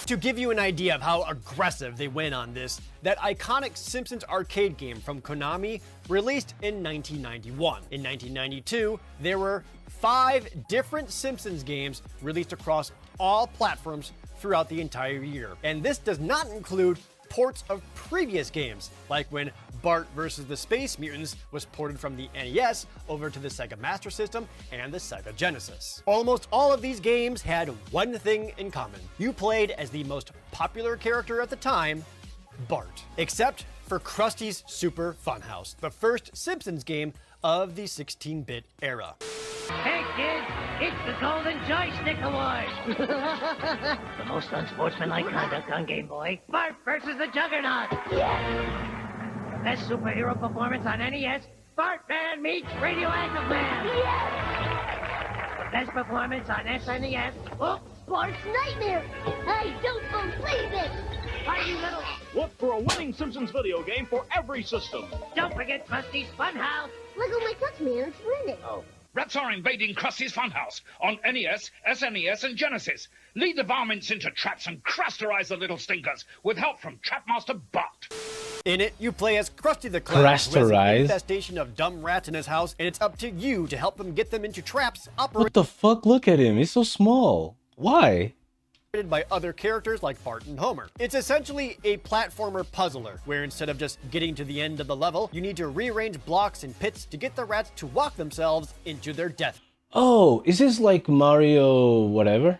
S1: To give you an idea of how aggressive they went on this, that iconic Simpsons arcade game from Konami released in 1991. In 1992, there were 5 different Simpsons games released across all platforms throughout the entire year. And this does not include ports of previous games, like when Bart vs. the Space Mutants was ported from the NES over to the Sega Master System and the Sega Genesis. Almost all of these games had one thing in common. You played as the most popular character at the time, Bart. Except for Krusty's Super Funhouse, the first Simpsons game of the 16-bit era.
S16: Hey kids, it's the Golden Joystick Award! The most unsportsmanlike conduct on Game Boy. Bart versus the Juggernaut! Yes! The best superhero performance on NES, Bartman meets Radioactive Man! Yes! The best performance on SNES, oh,
S6: Bart's Nightmare! I don't believe it!
S16: Party Little!
S17: Look for a winning Simpsons video game for every system.
S16: Don't forget Krusty's Funhouse!
S6: Look at my touch, man, it's winning.
S16: Oh.
S17: Rats are invading Krusty's Funhouse on NES, SNES, and Genesis. Lead the varmints into traps and crusterize the little stinkers with help from Trapmaster Bart.
S1: In it, you play as Krusty the Clown, who has an
S2: Crusterize?
S1: infestation of dumb rats in his house, and it's up to you to help them get them into traps
S2: What
S1: operated
S2: the fuck? Look at him. He's so small. Why?
S1: by other characters like Bart and Homer. It's essentially a platformer puzzler, where instead of just getting to the end of the level, you need to rearrange blocks and pits to get the rats to walk themselves into their death
S2: Oh, is this like Mario whatever?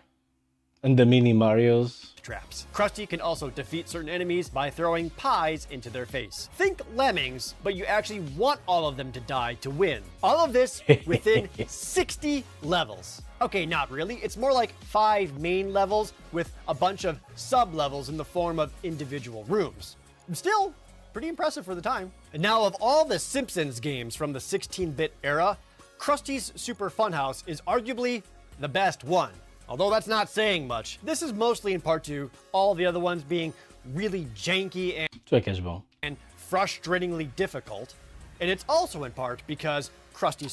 S2: And the mini Marios?
S1: traps. Krusty can also defeat certain enemies by throwing pies into their face. Think Lemmings, but you actually want all of them to die to win. All of this within 60 levels. Okay, not really. It's more like 5 main levels with a bunch of sub-levels in the form of individual rooms. Still, pretty impressive for the time. And now, of all the Simpsons games from the 16-bit era, Krusty's Super Funhouse is arguably the best one. Although that's not saying much. This is mostly in part to all the other ones being really janky
S2: Tu é que és bom.
S1: and frustratingly difficult, and it's also in part because Krusty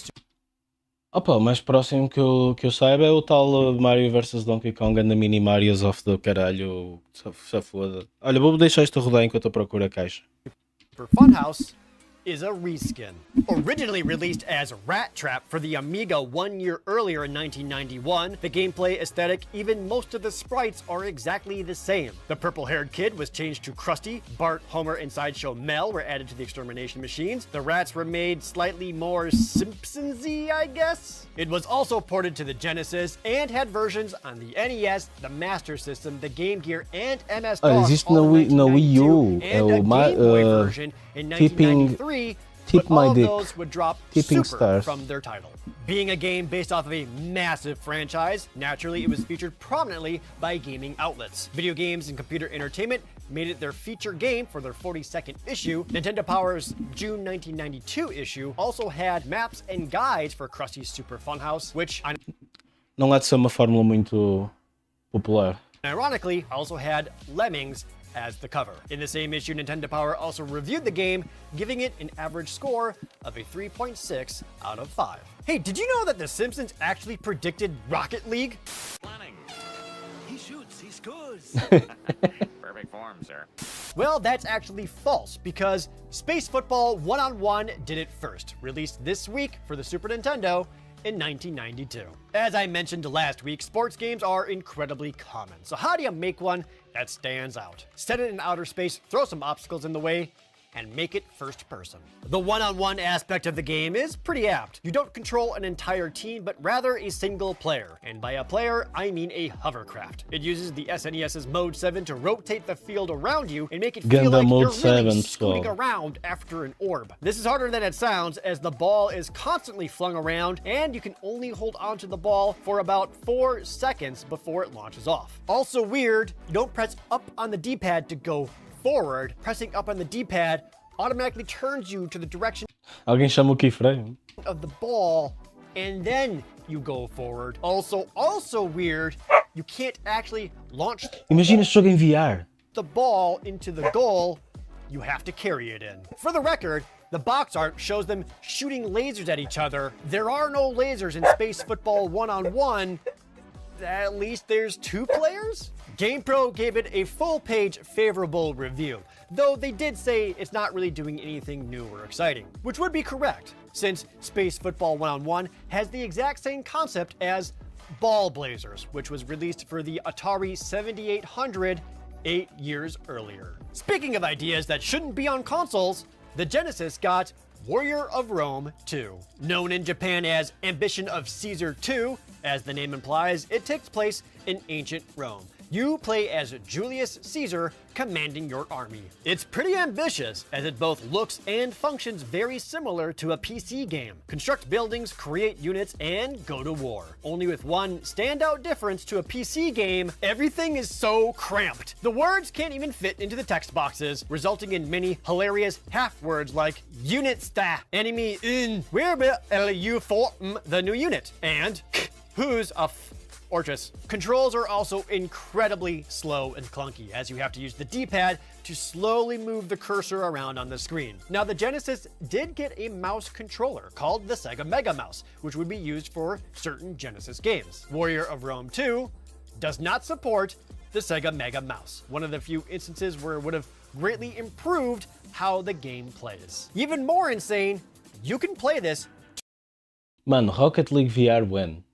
S2: Opa, o mais próximo que eu saiba é o tal Mario vs Donkey Kong and the Mini Marios of the caralho, se foda. Olha, vou deixar isto a rodar enquanto eu procuro a caixa.
S1: Super Funhouse is a reskin. Originally released as Rat Trap for the Amiga 1 year earlier in 1991, the gameplay aesthetic, even most of the sprites are exactly the same. The purple-haired kid was changed to Krusty, Bart, Homer, and Sideshow Mel were added to the extermination machines. The rats were made slightly more Simpsons-y, I guess? It was also ported to the Genesis and had versions on the NES, the Master System, the Game Gear, and MS-DOS
S2: existe
S1: all in
S2: na Wii U,
S1: 1992,
S2: é
S1: and a
S2: o
S1: Game Boy version in 1993.
S2: Tip
S1: but all
S2: My
S1: of
S2: Dick.
S1: those would drop
S2: Tipping
S1: Super
S2: Stars.
S1: from their title. Being a game based off of a massive franchise, naturally it was featured prominently by gaming outlets. Video Games and Computer Entertainment made it their feature game for their 42nd issue. Nintendo Power's June 1992 issue also had maps and guides for Krusty's Super Funhouse, which
S2: Não há de ser uma fórmula muito popular.
S1: ironically also had Lemmings as the cover. In the same issue, Nintendo Power also reviewed the game, giving it an average score of a 3.6 out of 5. Hey, did you know that The Simpsons actually predicted Rocket League?
S18: He shoots, he scores. Perfect form, sir.
S1: Well, that's actually false, because Space Football 1-on-1 did it first, released this week for the Super Nintendo in 1992. As I mentioned last week, sports games are incredibly common. So how do you make one that stands out? Set it in outer space, throw some obstacles in the way, and make it first person. The one-on-one aspect of the game is pretty apt. You don't control an entire team, but rather a single player. And by a player, I mean a hovercraft. It uses the SNES's Mode 7 to rotate the field around you and make it feel like
S2: Mode
S1: you're really
S2: 7,
S1: scooting
S2: so.
S1: around after an orb. This is harder than it sounds, as the ball is constantly flung around, and you can only hold onto the ball for about 4 seconds before it launches off. Also weird, you don't press up on the D-pad to go forward. Pressing up on the D-pad automatically turns you to the direction
S2: Alguém chama o keyframe?
S1: of the ball, and then you go forward. Also weird, you can't actually launch
S2: Imagina este jogo em VR.
S1: the ball into the goal, you have to carry it in. For the record, the box art shows them shooting lasers at each other. There are no lasers in Space Football 1-on-1. At least there's 2 players? GamePro gave it a full-page favorable review, though they did say it's not really doing anything new or exciting, which would be correct, since Space Football 1-on-1 has the exact same concept as Ball Blazers, which was released for the Atari 7800 8 years earlier. Speaking of ideas that shouldn't be on consoles, the Genesis got Warrior of Rome 2. Known in Japan as Ambition of Caesar 2, as the name implies, it takes place in ancient Rome. You play as Julius Caesar, commanding your army. It's pretty ambitious, as it both looks and functions very similar to a PC game. Construct buildings, create units, and go to war. Only with one standout difference to a PC game, everything is so cramped. The words can't even fit into the text boxes, resulting in many hilarious half-words like unit sta, enemy in, where you for the new unit, and who's a Orchis. Controls are also incredibly slow and clunky, as you have to use the D-pad to slowly move the cursor around on the screen. Now, the Genesis did get a mouse controller called the Sega Mega Mouse, which would be used for certain Genesis games. Warrior of Rome 2 does not support the Sega Mega Mouse, one of the few instances where it would have greatly improved how the game plays. Even more insane, you can play this
S2: Mano, Rocket League VR when?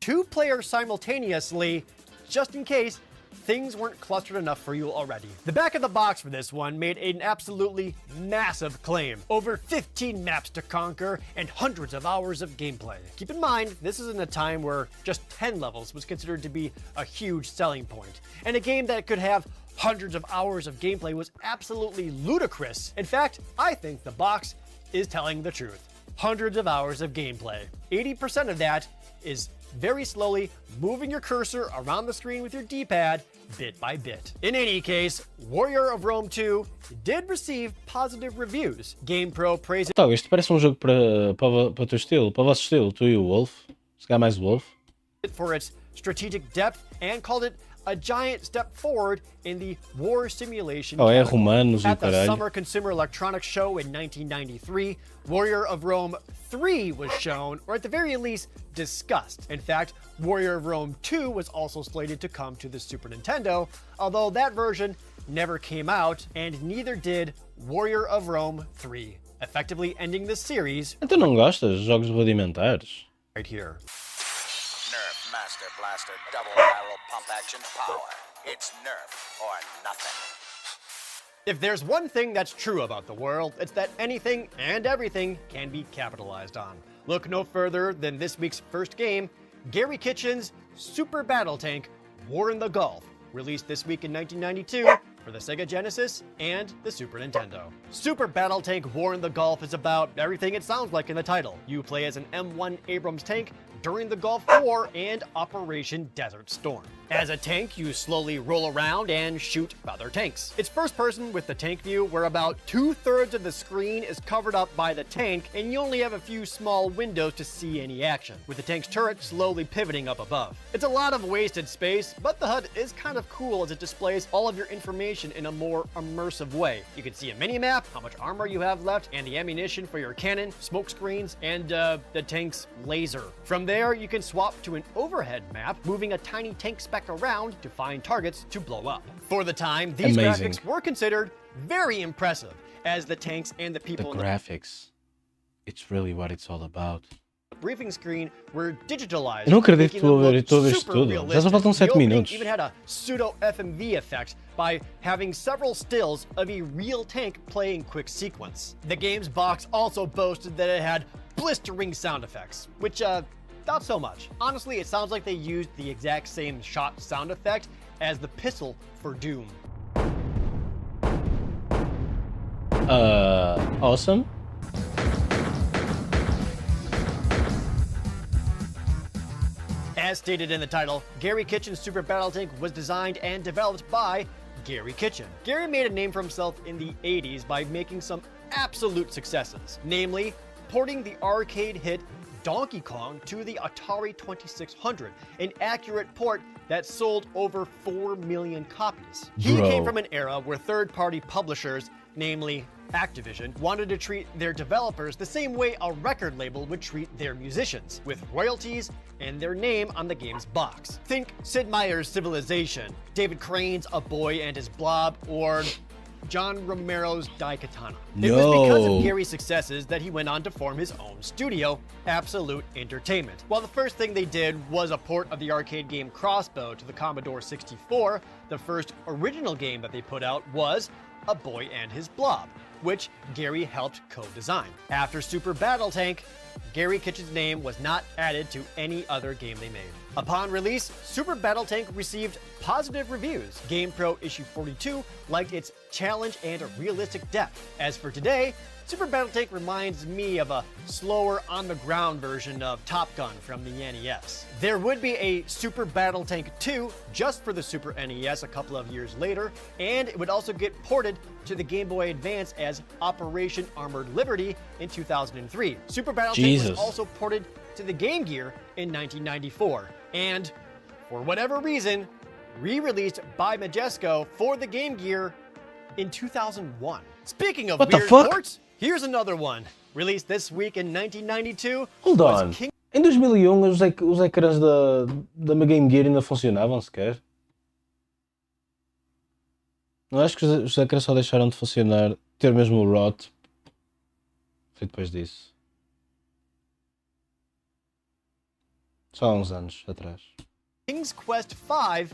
S1: 2 players simultaneously, just in case things weren't clustered enough for you already. The back of the box for this one made an absolutely massive claim. Over 15 maps to conquer and hundreds of hours of gameplay. Keep in mind, this is in a time where just 10 levels was considered to be a huge selling point, and a game that could have hundreds of hours of gameplay was absolutely ludicrous. In fact, I think the box is telling the truth. Hundreds of hours of gameplay. 80% of that is very slowly moving your cursor around the screen with your D-pad bit by bit. In any case, Warrior of Rome 2 did receive positive reviews. GamePro praised
S2: Então, isto parece jogo para o teu estilo, para o vosso estilo, tu e o Wolf. Se calhar mais o Wolf.
S1: it for its strategic depth and called it a giant step forward in the war simulation.
S2: Oh, é romanos e
S1: At the
S2: caralho.
S1: Summer Consumer Electronics Show in 1993, Warrior of Rome 3 was shown, or at the very least, discussed. In fact, Warrior of Rome 2 was also slated to come to the Super Nintendo, although that version never came out, and neither did Warrior of Rome 3, effectively ending the series.
S2: Então não gostas de jogos rudimentares?
S1: Right here.
S19: Nerf Master Blaster double barrel pump action power. It's Nerf or nothing.
S1: If there's one thing that's true about the world, it's that anything and everything can be capitalized on. Look no further than this week's first game, Gary Kitchen's Super Battle Tank War in the Gulf, released this week in 1992 for the Sega Genesis and the Super Nintendo. Super Battle Tank War in the Gulf is about everything it sounds like in the title. You play as an M1 Abrams tank during the Gulf War and Operation Desert Storm. As a tank, you slowly roll around and shoot other tanks. It's first person with the tank view, where about 2/3 of the screen is covered up by the tank, and you only have a few small windows to see any action, with the tank's turret slowly pivoting up above. It's a lot of wasted space, but the HUD is kind of cool as it displays all of your information in a more immersive way. You can see a mini-map, how much armor you have left, and the ammunition for your cannon, smoke screens, and the tank's laser. From there, you can swap to an overhead map, moving a tiny tank spec around to find targets to blow up. For the time, these
S2: Amazing.
S1: graphics were considered very impressive, as the tanks and the
S2: The
S1: people in
S2: graphics. It's really what it's all about.
S1: the briefing screen were digitalized.
S2: Eu não acredito
S1: making
S2: que estou a
S1: them
S2: ver
S1: look
S2: todo isto
S1: super
S2: tudo. Já só
S1: realistic.
S2: faltam 7
S1: The opening
S2: minutos.
S1: even had a pseudo FMV effect by having several stills of a real tank playing quick sequence. The game's box also boasted that it had blistering sound effects, which not so much. Honestly, it sounds like they used the exact same shot sound effect as the pistol for Doom.
S2: Awesome.
S1: As stated in the title, Gary Kitchen's Super Battle Tank was designed and developed by Gary Kitchen. Gary made a name for himself in the 80s by making some absolute successes, namely porting the arcade hit Donkey Kong to the Atari 2600, an accurate port that sold over 4 million copies. He
S2: Bro.
S1: came from an era where third-party publishers, namely Activision, wanted to treat their developers the same way a record label would treat their musicians, with royalties and their name on the game's box. Think Sid Meier's Civilization, David Crane's A Boy and His Blob, or John Romero's Daikatana. It was because
S2: No.
S1: of Gary's successes that he went on to form his own studio, Absolute Entertainment. While the first thing they did was a port of the arcade game Crossbow to the Commodore 64, the first original game that they put out was A Boy and His Blob, which Gary helped co-design. After Super Battle Tank, Gary Kitchen's name was not added to any other game they made. Upon release, Super Battle Tank received positive reviews. GamePro issue 42 liked its challenge and realistic depth. As for today, Super Battle Tank reminds me of a slower on-the-ground version of Top Gun from the NES. There would be a Super Battle Tank 2 just for the Super NES a couple of years later, and it would also get ported to the Game Boy Advance as Operation Armored Liberty in 2003. Super Battle Tank
S2: Jesus.
S1: was also ported to the Game Gear in 1994, and for whatever reason, re-released by Majesco for the Game Gear in 2001. Speaking of
S2: What the
S1: weird
S2: fuck?
S1: ports, here's another one. Released this week in 1992.
S2: Hold
S1: was
S2: on.
S1: King-
S2: Em 2001 os ecrãs da Game Gear ainda funcionavam sequer? Não acho que os ecrãs só deixaram de funcionar, ter mesmo o ROT. Foi depois disso. Só há uns anos atrás.
S1: King's Quest V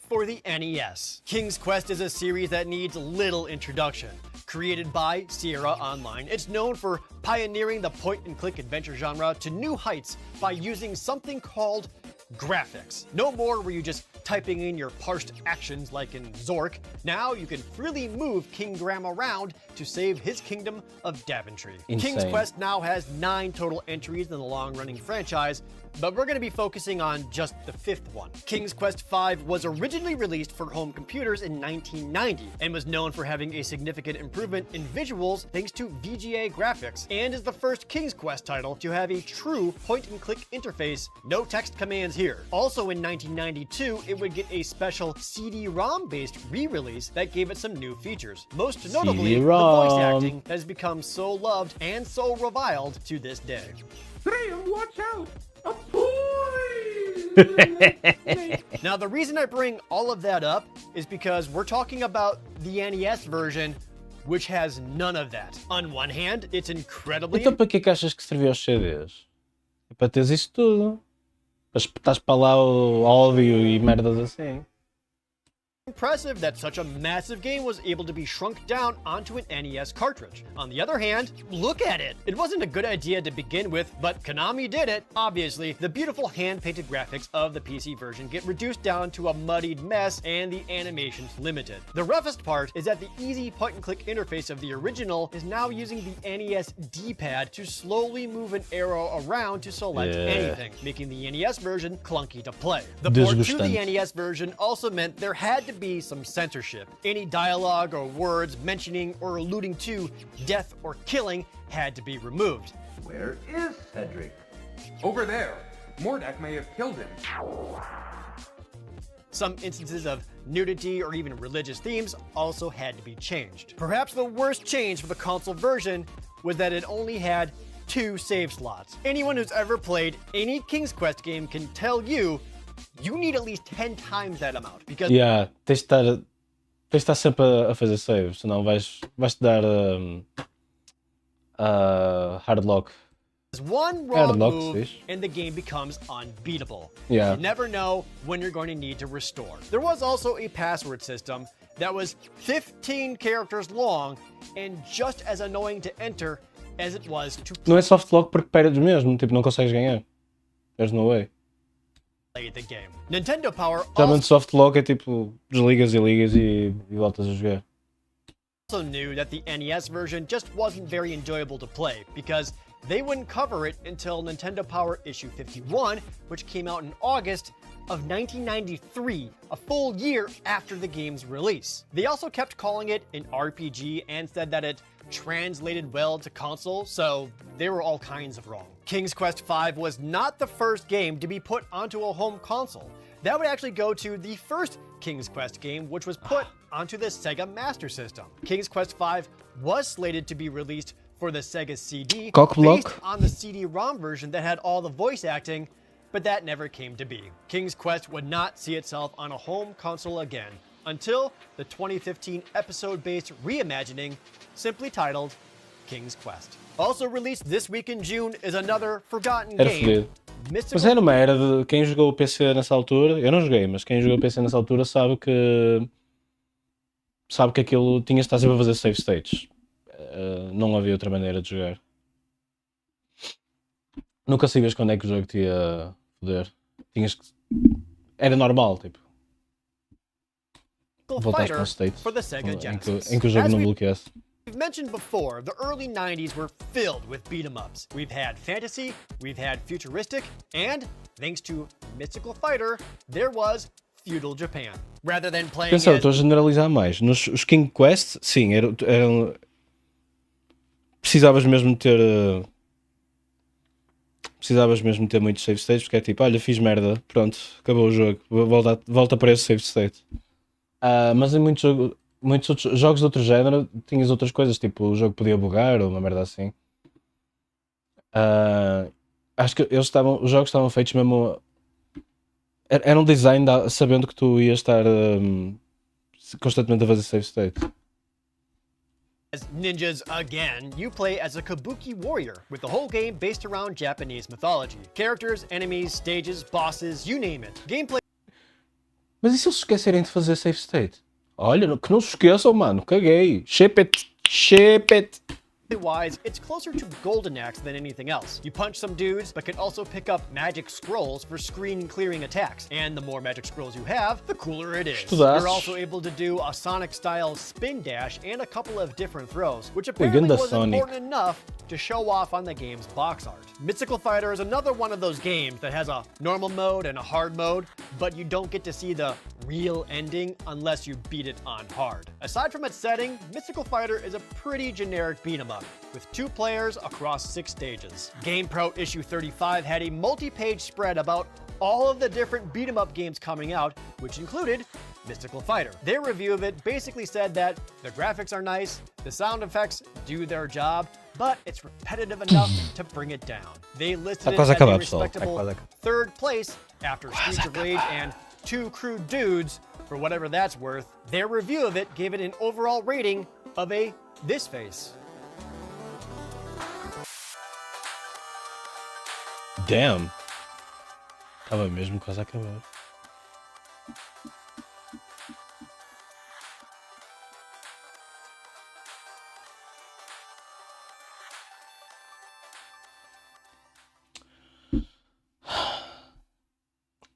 S1: for the NES. King's Quest is a series that needs little introduction. Created by Sierra Online, it's known for pioneering the point-and-click adventure genre to new heights by using something called graphics. No more were you just typing in your parsed actions like in Zork. Now you can freely move King Graham around to save his kingdom of Daventry.
S2: Insane.
S1: King's Quest now has 9 total entries in the long-running franchise, but we're going to be focusing on just the 5th one. King's Quest V was originally released for home computers in 1990 and was known for having a significant improvement in visuals thanks to VGA graphics, and is the first King's Quest title to have a true point-and-click interface. No text commands here. here. Also in 1992, it would get a special CD-ROM based re-release that gave it some new features. Most notably, the voice acting has become so loved and so reviled to this day.
S3: Sam, watch out! A
S1: Now, the reason I bring all of that up is because we're talking about the NES version, which has none of that. On one hand, it's incredibly...
S2: Então para que é que achas que serviu os CDs? É para teres isso tudo. Para espetares para lá o áudio e merdas assim.
S1: impressive that such a massive game was able to be shrunk down onto an NES cartridge. On the other hand, look at it! It wasn't a good idea to begin with, but Konami did it. Obviously, the beautiful hand-painted graphics of the PC version get reduced down to a muddied mess and the animation's limited. The roughest part is that the easy point-and-click interface of the original is now using the NES D-pad to slowly move an arrow around to select anything, making the NES version clunky to play. The port to the NES version also meant there had to be some censorship. Any dialogue or words mentioning or alluding to death or killing had to be removed.
S3: Where is Cedric? Over there. Mordak may have killed him.
S1: Some instances of nudity or even religious themes also had to be changed. Perhaps the worst change for the console version was that it only had 2 save slots. Anyone who's ever played any King's Quest game can tell you need at least 10 times that amount. Because
S2: tens de estar sempre a fazer save, senão vais-te dar hard lock.
S1: One wrong move and the game becomes unbeatable. You never know when you're going to need to restore. There was also a password system that was 15 characters long and just as annoying to enter as it was to
S2: Não é soft lock porque perdes mesmo, tipo, não consegues ganhar. There's no way.
S1: Play the game. Nintendo Power
S2: Geralmente soft lock é tipo, desligas e ligas e voltas a jogar.
S1: Also knew that the NES version just wasn't very enjoyable to play because they wouldn't cover it until Nintendo Power Issue 51, which came out in August of 1993, a full year after the game's release. They also kept calling it an RPG and said that it translated well to console, so they were all kinds of wrong. King's Quest V was not the first game to be put onto a home console. That would actually go to the first King's Quest game, which was put onto the Sega Master System. King's Quest V was slated to be released for the Sega CD based on the CD-ROM version that had all the voice acting, but that never came to be. King's Quest would not see itself on a home console again until the 2015 episode-based reimagining, simply titled King's Quest. Also released this week in June is another forgotten game.
S2: Mas era uma era de quem jogou o PC nessa altura, eu não joguei, mas quem jogou o PC nessa altura sabe que aquilo tinhas de estar sempre a fazer save states. Não havia outra maneira de jogar. Nunca sabias quando é que o jogo te ia foder. Era normal, tipo. Voltaste para um state em que o jogo não bloqueasse.
S1: We've mentioned before, the early 90s were filled with beat-em-ups. We've had fantasy, we've had futuristic, and, thanks to Mystical Fighter, there was feudal Japan. Rather than playing
S2: Pensava, estou a generalizar mais. Os King Quest, sim, eram precisavas mesmo ter muitos save states, porque é tipo, olha, fiz merda, pronto, acabou o jogo, volta para esse save state. Mas em muitos outros jogos de outro género tinhas outras coisas, tipo o jogo podia bugar ou uma merda assim. Acho que os jogos estavam feitos mesmo. Era um design sabendo que tu ias estar constantemente a fazer save state.
S1: As ninjas again, you play as a Kabuki warrior, with the whole game based around Japanese mythology. Characters, enemies, stages, bosses, you name it. Gameplay.
S2: Mas e se eles esquecerem de fazer save state? Olha, que não se esqueçam, mano, caguei. Ship it.
S1: Wise, it's closer to Golden Axe than anything else. You punch some dudes, but can also pick up magic scrolls for screen clearing attacks. And the more magic scrolls you have, the cooler it is. You're also able to do a Sonic-style spin dash and a couple of different throws, which apparently was important enough to show off on the game's box art. Mystical Fighter is another one of those games that has a normal mode and a hard mode, but you don't get to see the real ending unless you beat it on hard. Aside from its setting, Mystical Fighter is a pretty generic beat-em-up, with 2 players across 6 stages. GamePro issue 35 had a multi-page spread about all of the different beat-em-up games coming out, which included Mystical Fighter. Their review of it basically said that the graphics are nice, the sound effects do their job, but it's repetitive enough to bring it down. They listed it as a respectable third place after Streets of Rage and Two Crude Dudes, for whatever that's worth. Their review of it gave it an overall rating of a this face.
S2: Damn. Estava mesmo quase a acabar.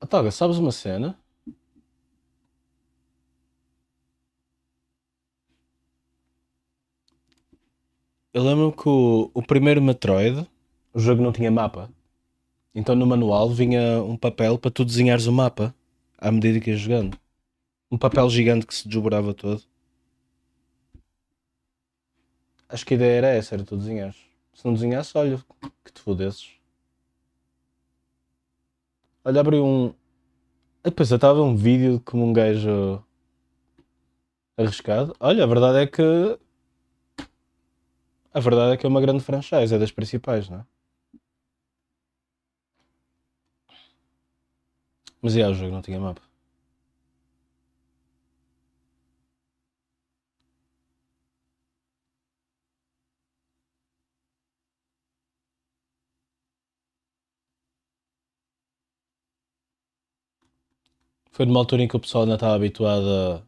S2: Toga, sabes uma cena? Eu lembro que o primeiro Metroid, o jogo não tinha mapa. Então no manual vinha um papel para tu desenhares o mapa à medida que ias jogando. Um papel gigante que se desdobrava todo. Acho que a ideia era essa, era tu desenhares. Se não desenhasse, olha, que te fodesses. Olha, abri um... Depois eu estava a ver um vídeo como um gajo arriscado. Olha, a verdade é que... A verdade é que é uma grande franchise, é das principais, não é? Mas o jogo não tinha mapa. Foi numa altura em que o pessoal ainda estava habituado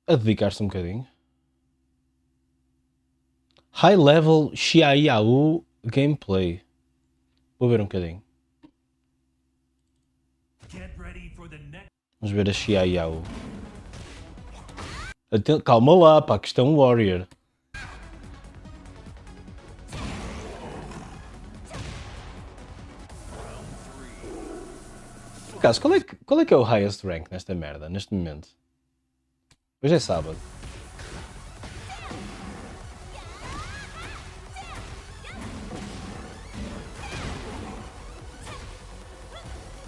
S2: a dedicar-se um bocadinho. High Level Xiaoyao Gameplay. Vou ver um bocadinho. Vamos ver a Xiaoyao. Calma lá, pá, que isto é um Warrior. Por acaso, qual é que é o highest rank nesta merda, neste momento? Hoje é sábado.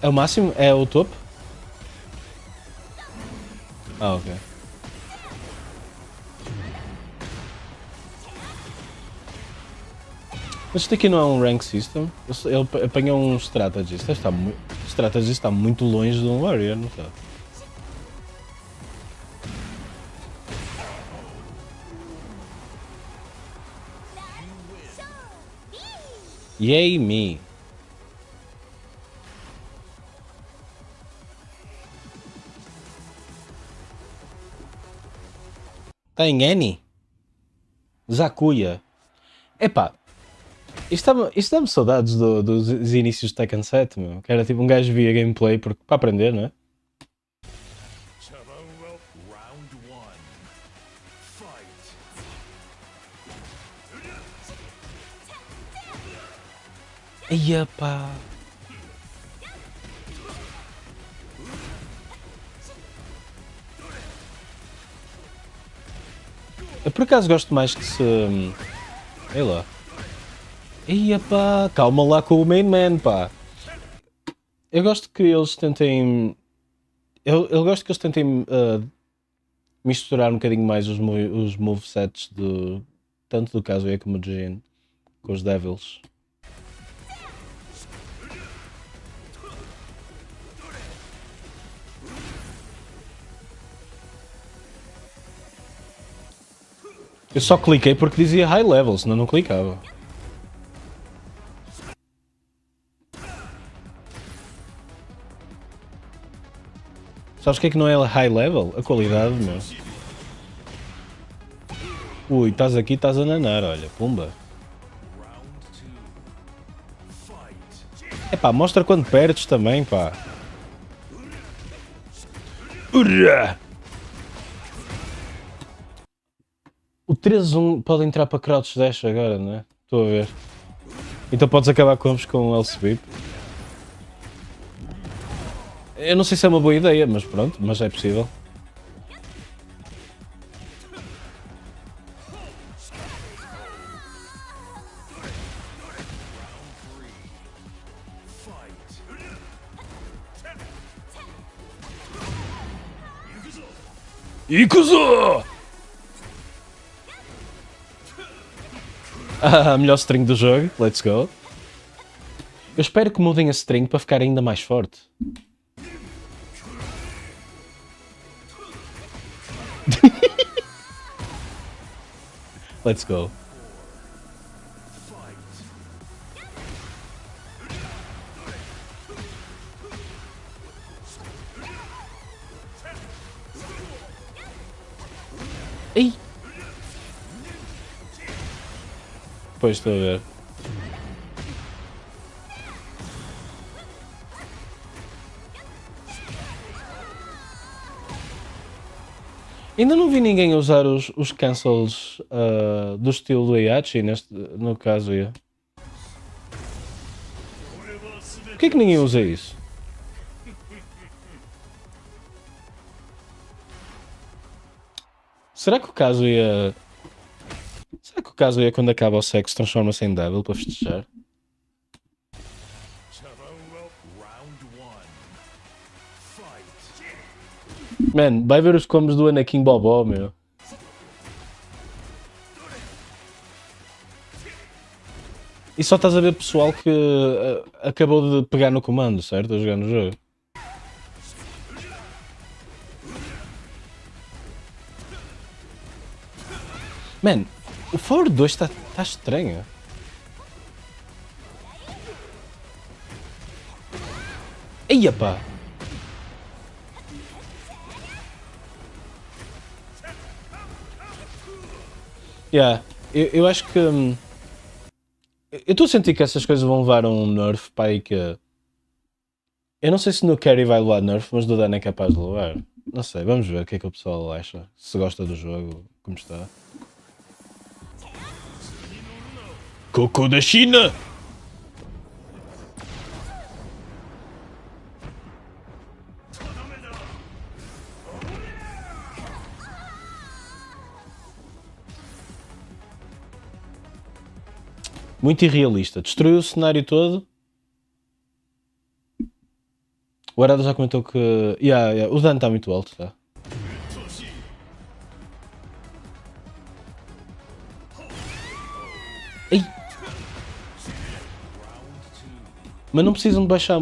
S2: É o máximo? É o topo? Ah, ok. Mas isto aqui não é um rank system? Ele apanhou um strategist. Strategist está muito longe de um warrior, não está? Yay me! Tem Annie? Zakuya. Epá, isto dá-me saudades dos inícios de Tekken 7, meu. Que era tipo um gajo via gameplay para aprender, não é? Eia pá. Eu por acaso gosto mais que se... Ei lá. Eia pá, calma lá com o main man, pá. Eu gosto que eles tentem... Eu gosto que eles tentem misturar um bocadinho mais os movesets tanto do Kazuya como do Jin com os Devils. Eu só cliquei porque dizia high level, senão não clicava. Sabes o que é que não é high level? A qualidade, meu. Ui, estás aqui, estás a nanar, olha, pumba. Epá, mostra quando perdes também, pá. Urra! O 3-1 pode entrar para Crouch Dash agora, não é? Estou a ver. Então podes acabar combos com o L-Sweep. Eu não sei se é uma boa ideia, mas pronto, mas é possível. Ikuzo! A melhor string do jogo, let's go. Eu espero que mudem a string para ficar ainda mais forte. Let's go. Ei! Pois, estou a ver. Ainda não vi ninguém usar os cancels do estilo do Heihachi, no caso. Yeah. Por que ninguém usa isso? Será que o Kazuya... Será que o Kazuya, quando acaba o sexo, transforma-se em Devil para festejar? Man, vai ver os combos do Anakin Bobó, meu. E só estás a ver pessoal que acabou de pegar no comando, certo? A jogar no jogo. Man, o Forward 2 está estranho. Eia pá! Yeah, eu acho que... eu estou a sentir que essas coisas vão levar a um nerf para aí que... Eu não sei se no carry vai levar nerf, mas do dano é capaz de levar. Não sei, vamos ver o que é que o pessoal acha. Se gosta do jogo, como está. Cocô da China! Muito irrealista. Destruiu o cenário todo. O Arada já comentou que... o dano está muito alto, tá? Ei! Mas não precisam de baixar...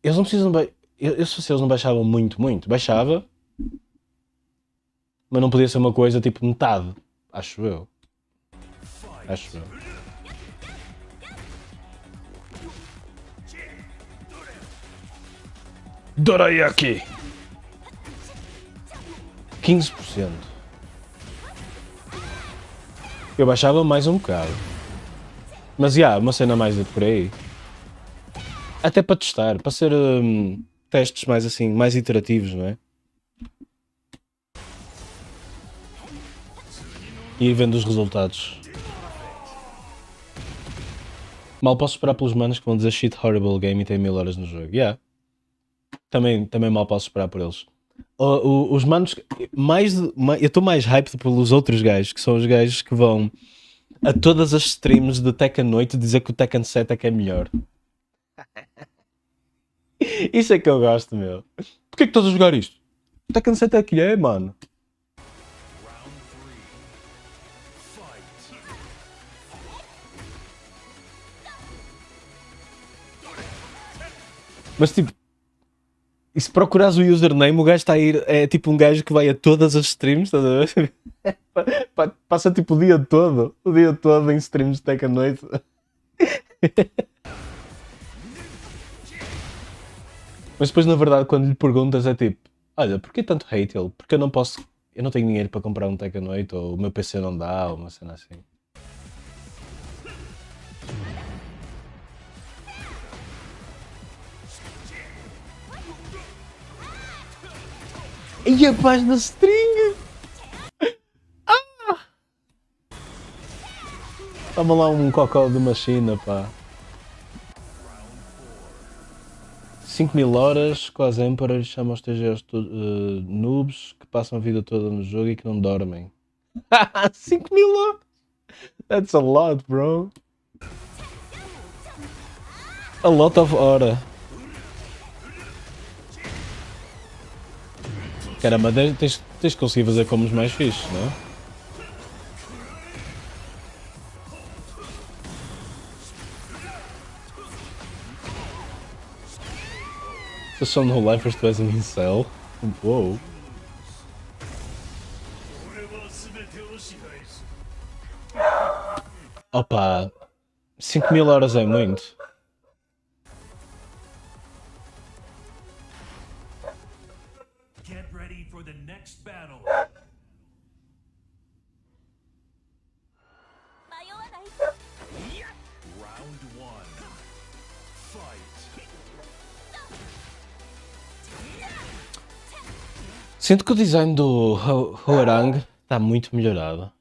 S2: Eles não precisam de baixar... Eu se eles não baixavam muito. Baixava. Mas não podia ser uma coisa tipo metade. Acho eu. Acho eu. Dorayaki! 15%. Eu baixava mais um bocado. Mas uma cena mais de por aí. Até para testar, para ser testes mais assim, mais iterativos, não é? E vendo os resultados. Mal posso esperar pelos manos que vão dizer shit horrible game e tem 1000 horas no jogo. Também mal posso esperar por eles. Os manos... eu estou mais hyped pelos outros gajos, que são os gajos que vão a todas as streams de Tekken 8 dizer que o Tekken 7 é que é melhor. Isso é que eu gosto, meu. Porquê que estás a jogar isto? O Tekken 7 é que é, mano. Mas tipo, e se procurares o username, o gajo está a ir, é tipo um gajo que vai a todas as streams, estás a ver? Passa tipo o dia todo em streams de Tekken 8. Mas depois na verdade quando lhe perguntas é tipo, olha, porquê tanto hate ele? Porque eu não tenho dinheiro para comprar um Tekken 8, ou o meu PC não dá, ou uma cena assim. E a paz da string! Toma lá um cocó de machina, pá. 5000 horas, quase Emperor, chama os TGs noobs que passam a vida toda no jogo e que não dormem. 5000 horas! That's a lot, bro. A lot of hora. Caramba, tens de conseguir fazer combos mais fixes, não é? Se são no lifers, tu és um incel. Uou. Opa, 5.000 horas é muito.
S20: Get ready for the next battle. Round 1. Fight.
S2: Sinto que o design do Hwoarang está muito melhorado.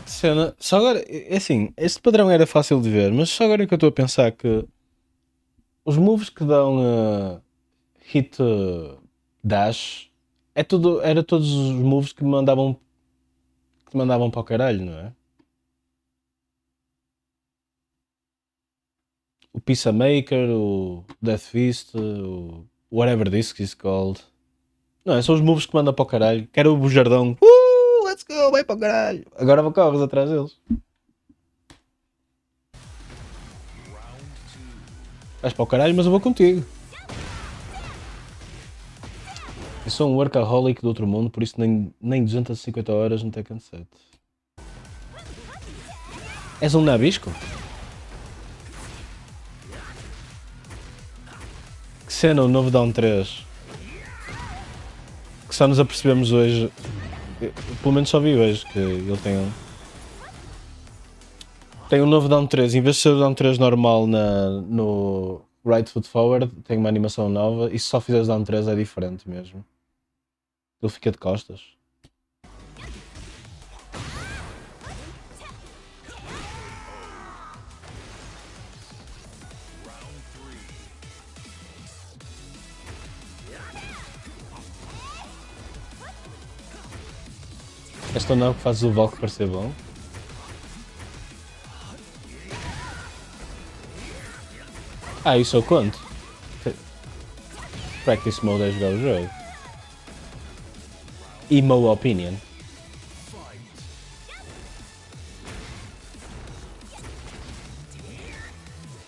S2: Cena, só agora, é assim, este padrão era fácil de ver, mas só agora é que eu estou a pensar que os moves que dão hit dash era todos os moves que me mandavam para o caralho, não é? O Peacemaker, o Death Fist, o whatever this is called. Não é? São os moves que mandam para o caralho. Quero o bujardão. Let's go, vai para o caralho. Agora vou corres atrás deles. Vais para o caralho, mas eu vou contigo. Eu sou um workaholic do outro mundo, por isso nem 250 horas no Tekken 7. És um nabisco? Que cena, o novo Down 3. Que só nos apercebemos hoje. Pelo menos só vi hoje que ele tem um novo Down 3. Em vez de ser o Down 3 normal no Right Foot Forward, tem uma animação nova. E se só fizeres Down 3 é diferente mesmo. Ele fica de costas. Esta não que fazes o Valk parecer bom. Isso eu conto. Practice mode é jogar o jogo. Emo opinion.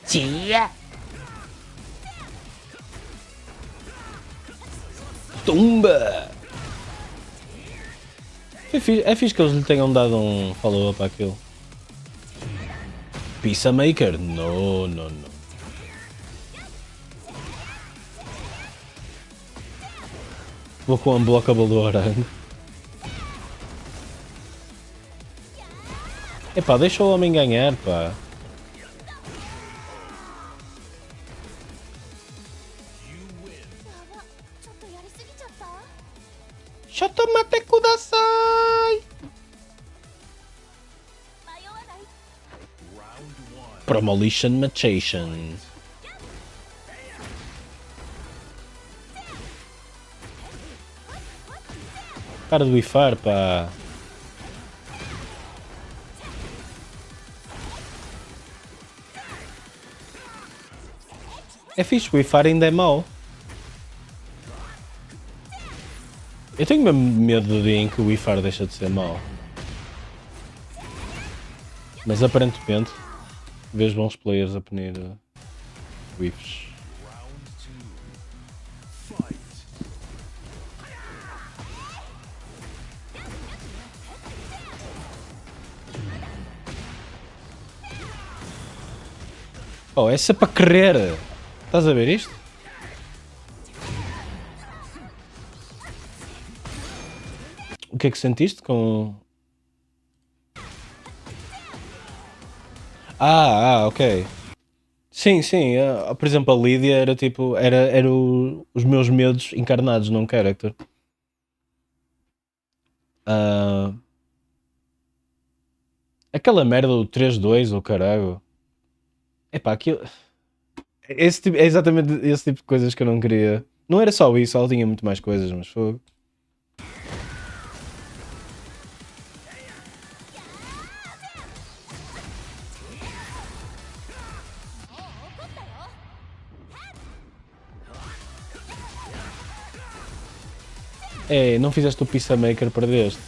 S2: Tia! Tumba! É fixe que eles lhe tenham dado um follow-up àquilo. Peacemaker? No. Vou com o unblockable do Hwoarang. Epá, deixa o homem ganhar, pá. Shotomate kudasai! Promolition Machation. Para de wifar, pá. É fixe, wifar ainda é mau. Eu tenho mesmo medo do dia em que o wifar deixa de ser mau. Mas aparentemente vejo bons players a punir whiffs. Oh, essa é para querer! Estás a ver isto? O que é que sentiste com... ok. Sim, por exemplo, a Lídia era tipo... Era os meus medos encarnados num character. Aquela merda do 3-2, o caralho. Epá, aquilo... é exatamente esse tipo de coisas que eu não queria. Não era só isso, ela tinha muito mais coisas, mas foi... É, não fizeste o Peacemaker, perdeste.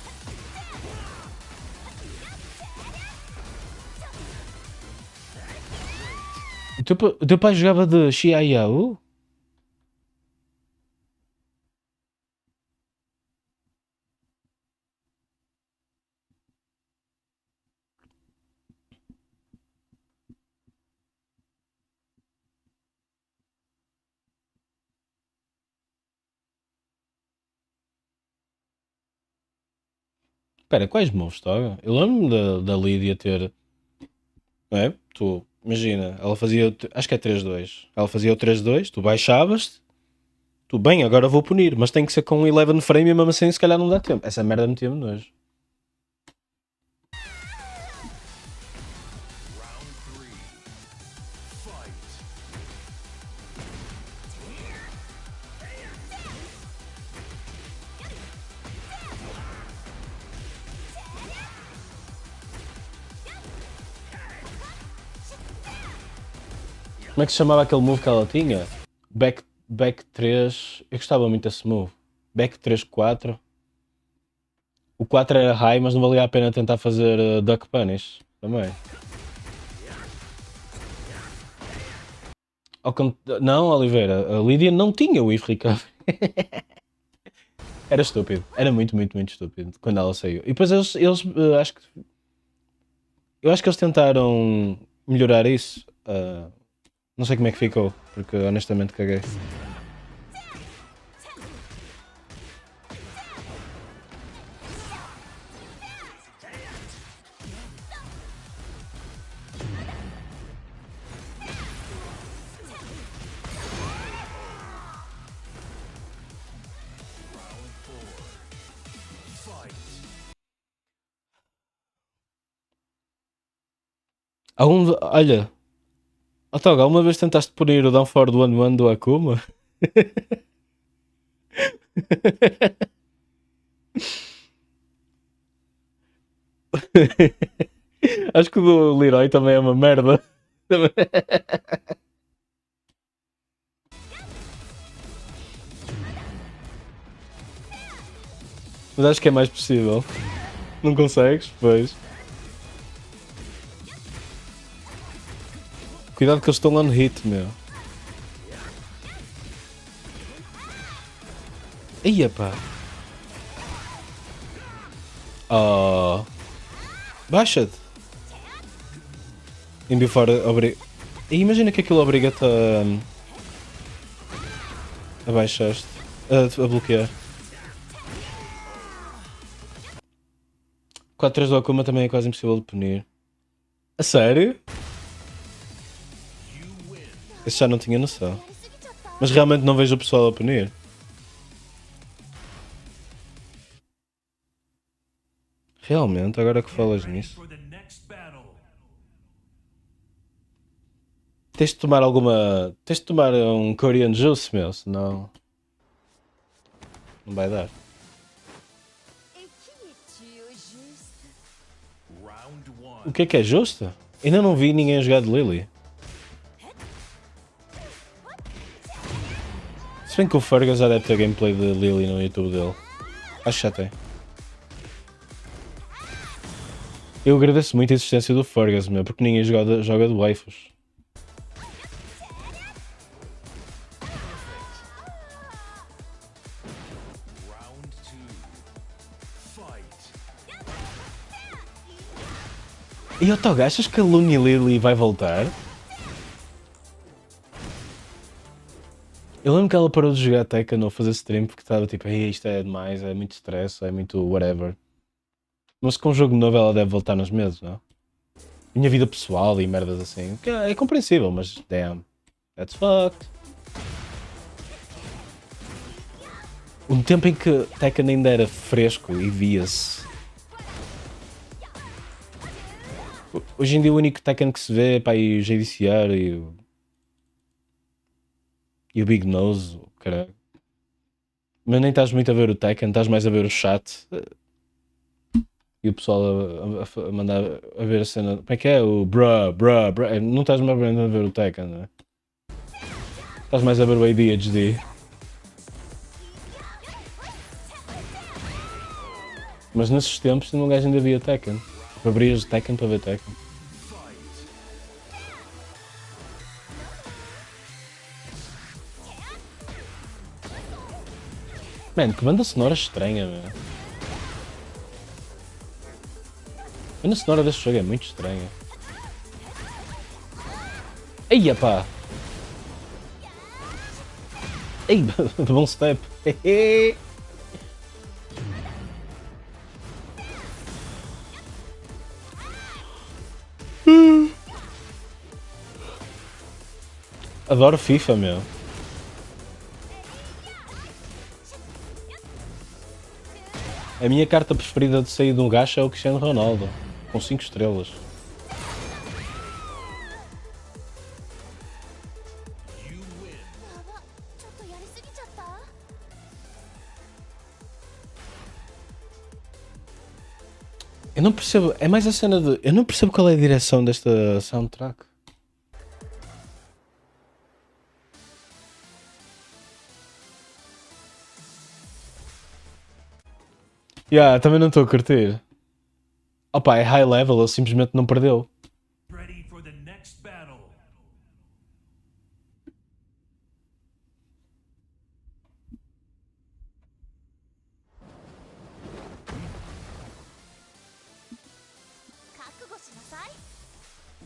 S2: O teu pai jogava de Xiaoyao? Espera, quais moves, Toga? Eu lembro-me da Lídia ter... Não é? Tu, imagina, ela fazia... Acho que é 3-2. Ela fazia o 3-2, tu baixavas... Tu, bem, agora vou punir, mas tem que ser com 11 frame e mesmo assim se calhar não dá tempo. Essa merda metia-me nojo. Como é que se chamava aquele move que ela tinha? Back 3. Eu gostava muito desse move. Back 3-4. O 4 era high, mas não valia a pena tentar fazer duck punish também. Não, Oliveira, a Lídia não tinha o if recovery. Era estúpido. Era muito estúpido quando ela saiu. E depois eles acho que... Eu acho que eles tentaram melhorar isso. Não sei como é que ficou, porque honestamente caguei. Olha, Otoga, alguma vez tentaste punir o Down Forward 1-1 do Akuma? Acho que o do Leroy também é uma merda. Mas acho que é mais possível. Não consegues? Pois. Cuidado que eles estão on hit, meu. Ia pá. Oh. Baixa-te. Em before imagina que aquilo obriga-te a baixar-te. A bloquear. 4-3 do Akuma também é quase impossível de punir. A sério? Esse já não tinha noção. Mas realmente não vejo o pessoal a punir. Realmente, agora que falas nisso. Tens de tomar alguma... Tens de tomar um Korean Juice, meu, senão... Não vai dar. O que é justo? Ainda não vi ninguém jogar de Lily. Se bem que o Fergus já deve ter gameplay de Lily no YouTube dele. Acho que já tem. Eu agradeço muito a existência do Fergus, meu, porque ninguém joga de waifus. E Otoga, achas que a Looney Lily vai voltar? Eu lembro que ela parou de jogar Tekken ou fazer stream porque estava tipo, isto é demais, é muito stress, é muito whatever. Mas com um jogo novo ela deve voltar nos meses, não? Minha vida pessoal e merdas assim, que é compreensível, mas damn, that's fucked. Um tempo em que Tekken ainda era fresco e via-se. Hoje em dia o único Tekken que se vê é pá, e o JDCR e o Big Nose, caralho. Mas nem estás muito a ver o Tekken, estás mais a ver o chat. E o pessoal a mandar a ver a cena. Como é que é? O bruh. Não estás mais a ver o Tekken, não é? Estás mais a ver o ADHD. Mas nesses tempos um gajo ainda via Tekken. Abrias Tekken para ver Tekken. Mano, que banda sonora estranha, meu. A banda sonora deste jogo é muito estranha. Eia pá! Ei, bom step! Adoro FIFA, meu. A minha carta preferida de sair de um gacha é o Cristiano Ronaldo, com 5 estrelas. Eu não percebo, é mais a cena de... Eu não percebo qual é a direção desta soundtrack. Também não estou a curtir. Opa, é high level, ele simplesmente não perdeu.
S20: Ready for the next battle.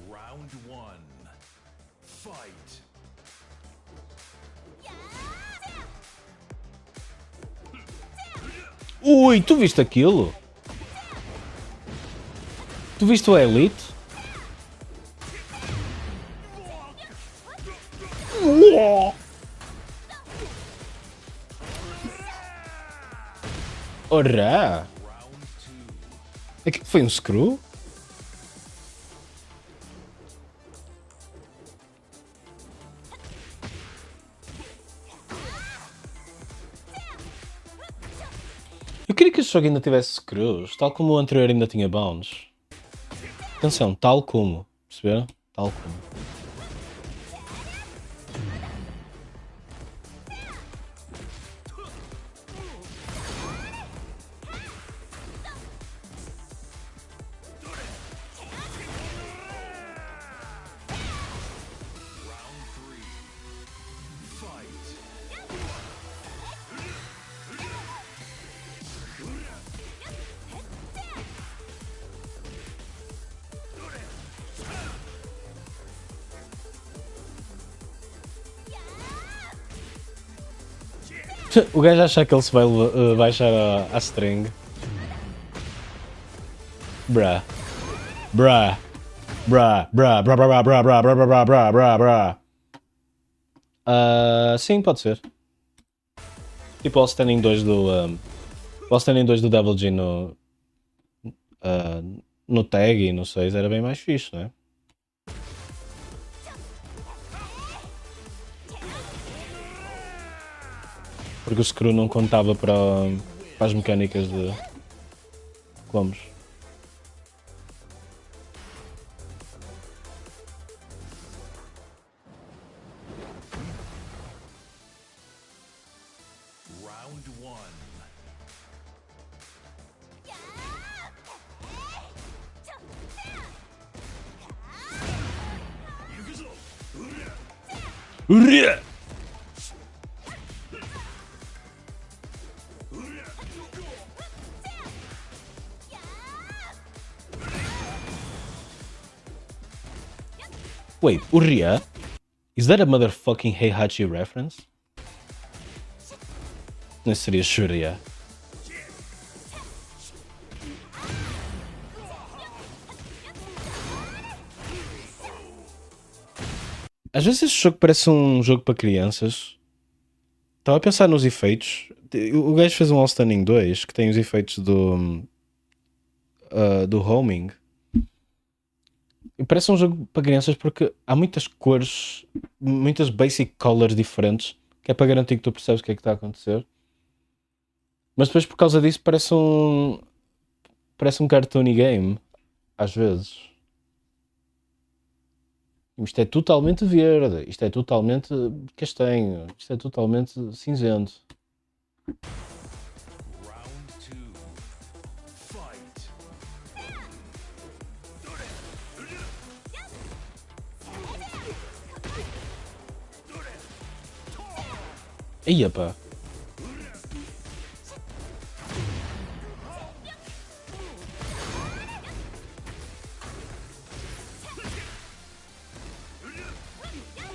S20: Round 1. Fight.
S2: Ui, tu viste aquilo? Tu viste o Elite? Ora! Aquilo foi um screw? Eu queria que este jogo ainda tivesse screws, tal como o anterior ainda tinha bounds. Atenção, tal como, perceberam? Tal como. O gajo acha que ele se vai baixar a string. Bruh. Bruh. Bruh. Bruh. Bruh. Bruh. Bruh. Bruh. Bruh. Bruh. Bruh. Bruh. Bruh. Sim, pode ser. Tipo o standing 2 do... o standing 2 do Devil G no tag e no 6 era bem mais fixe, não é? Porque o screw não contava para as mecânicas de combos.
S20: Round 1.
S2: Urria! Wait, Urria? Is that a motherfucking Heihachi reference? Não seria Shuriya. Às vezes este jogo parece um jogo para crianças. Estava a pensar nos efeitos. O gajo fez um All Standing 2 que tem os efeitos do homing. E parece um jogo para crianças porque há muitas cores, muitas basic colors diferentes, que é para garantir que tu percebes o que é que está a acontecer. Mas depois por causa disso parece um cartoony game, às vezes. Isto é totalmente verde, isto é totalmente castanho, isto é totalmente cinzento.
S20: Round 2.
S2: Ia pá.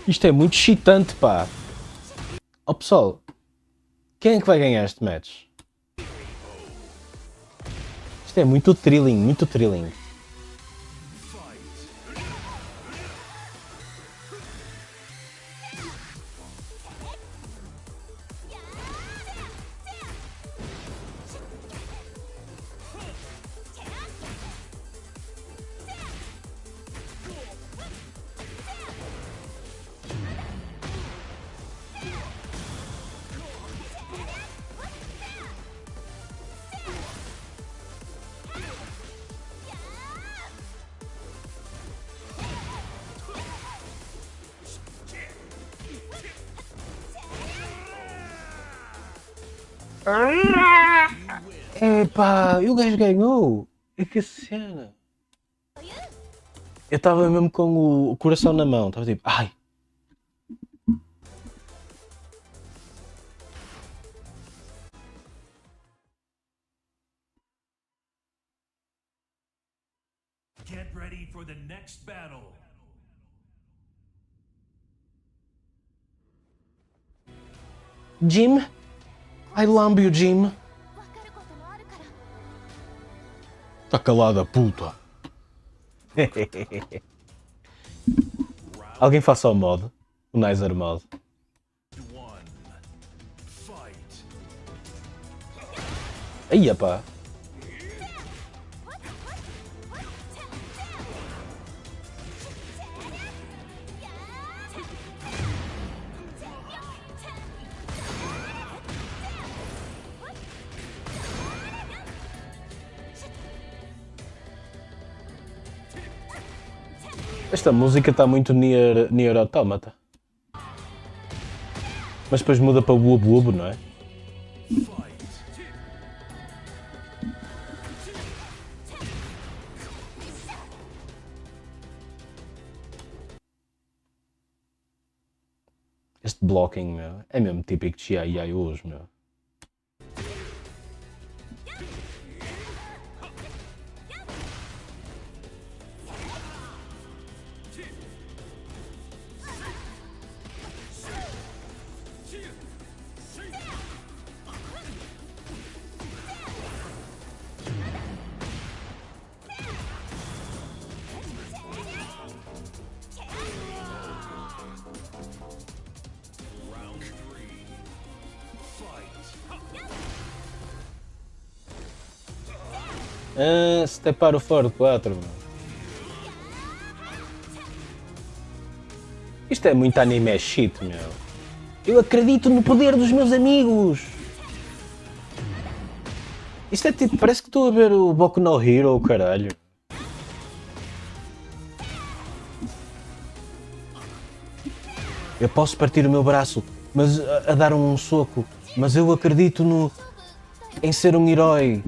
S2: Isto é muito excitante, pá. Oh pessoal, quem é que vai ganhar este match? Isto é muito thrilling, muito thrilling. Epá, e o gajo ganhou. É que cena. Eu estava mesmo com o coração na mão. Estava tipo, ai.
S20: Get ready for the next battle.
S2: Jim? I lambe o Jim. Tá calada, puta. Alguém faça o mod. O Nicer mod. Aí, pá. Esta música está muito Nier Automata. Mas depois muda para Wub Wub, não é? Este blocking, meu, é mesmo típico de Xiai hoje, meu. Ah, stepar o Ford 4, meu. Isto é muito anime shit, meu. Eu acredito no poder dos meus amigos. Isto é tipo, parece que estou a ver o Boku no Hero, caralho. Eu posso partir o meu braço, mas a dar um soco, mas eu acredito em ser um herói.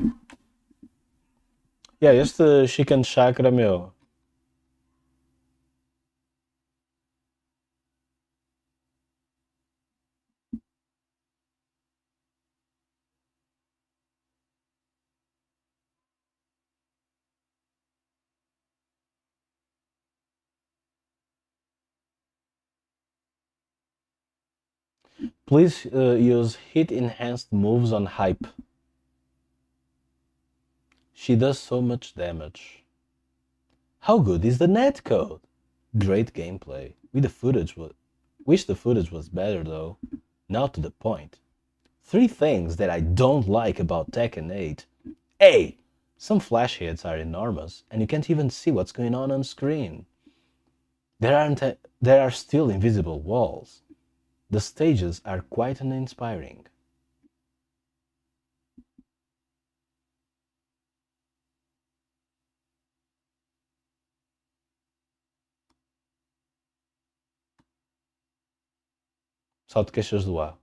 S2: Yeah, este Chicken Chakra, meu. Please use hit enhanced moves on Hype. She does so much damage. How good is the netcode? Great gameplay. Wish the footage was better though. Now to the point. 3 things that I don't like about Tekken 8. A. Some flash hits are enormous and you can't even see what's going on screen. There are still invisible walls. The stages are quite uninspiring. Só te queixas do A.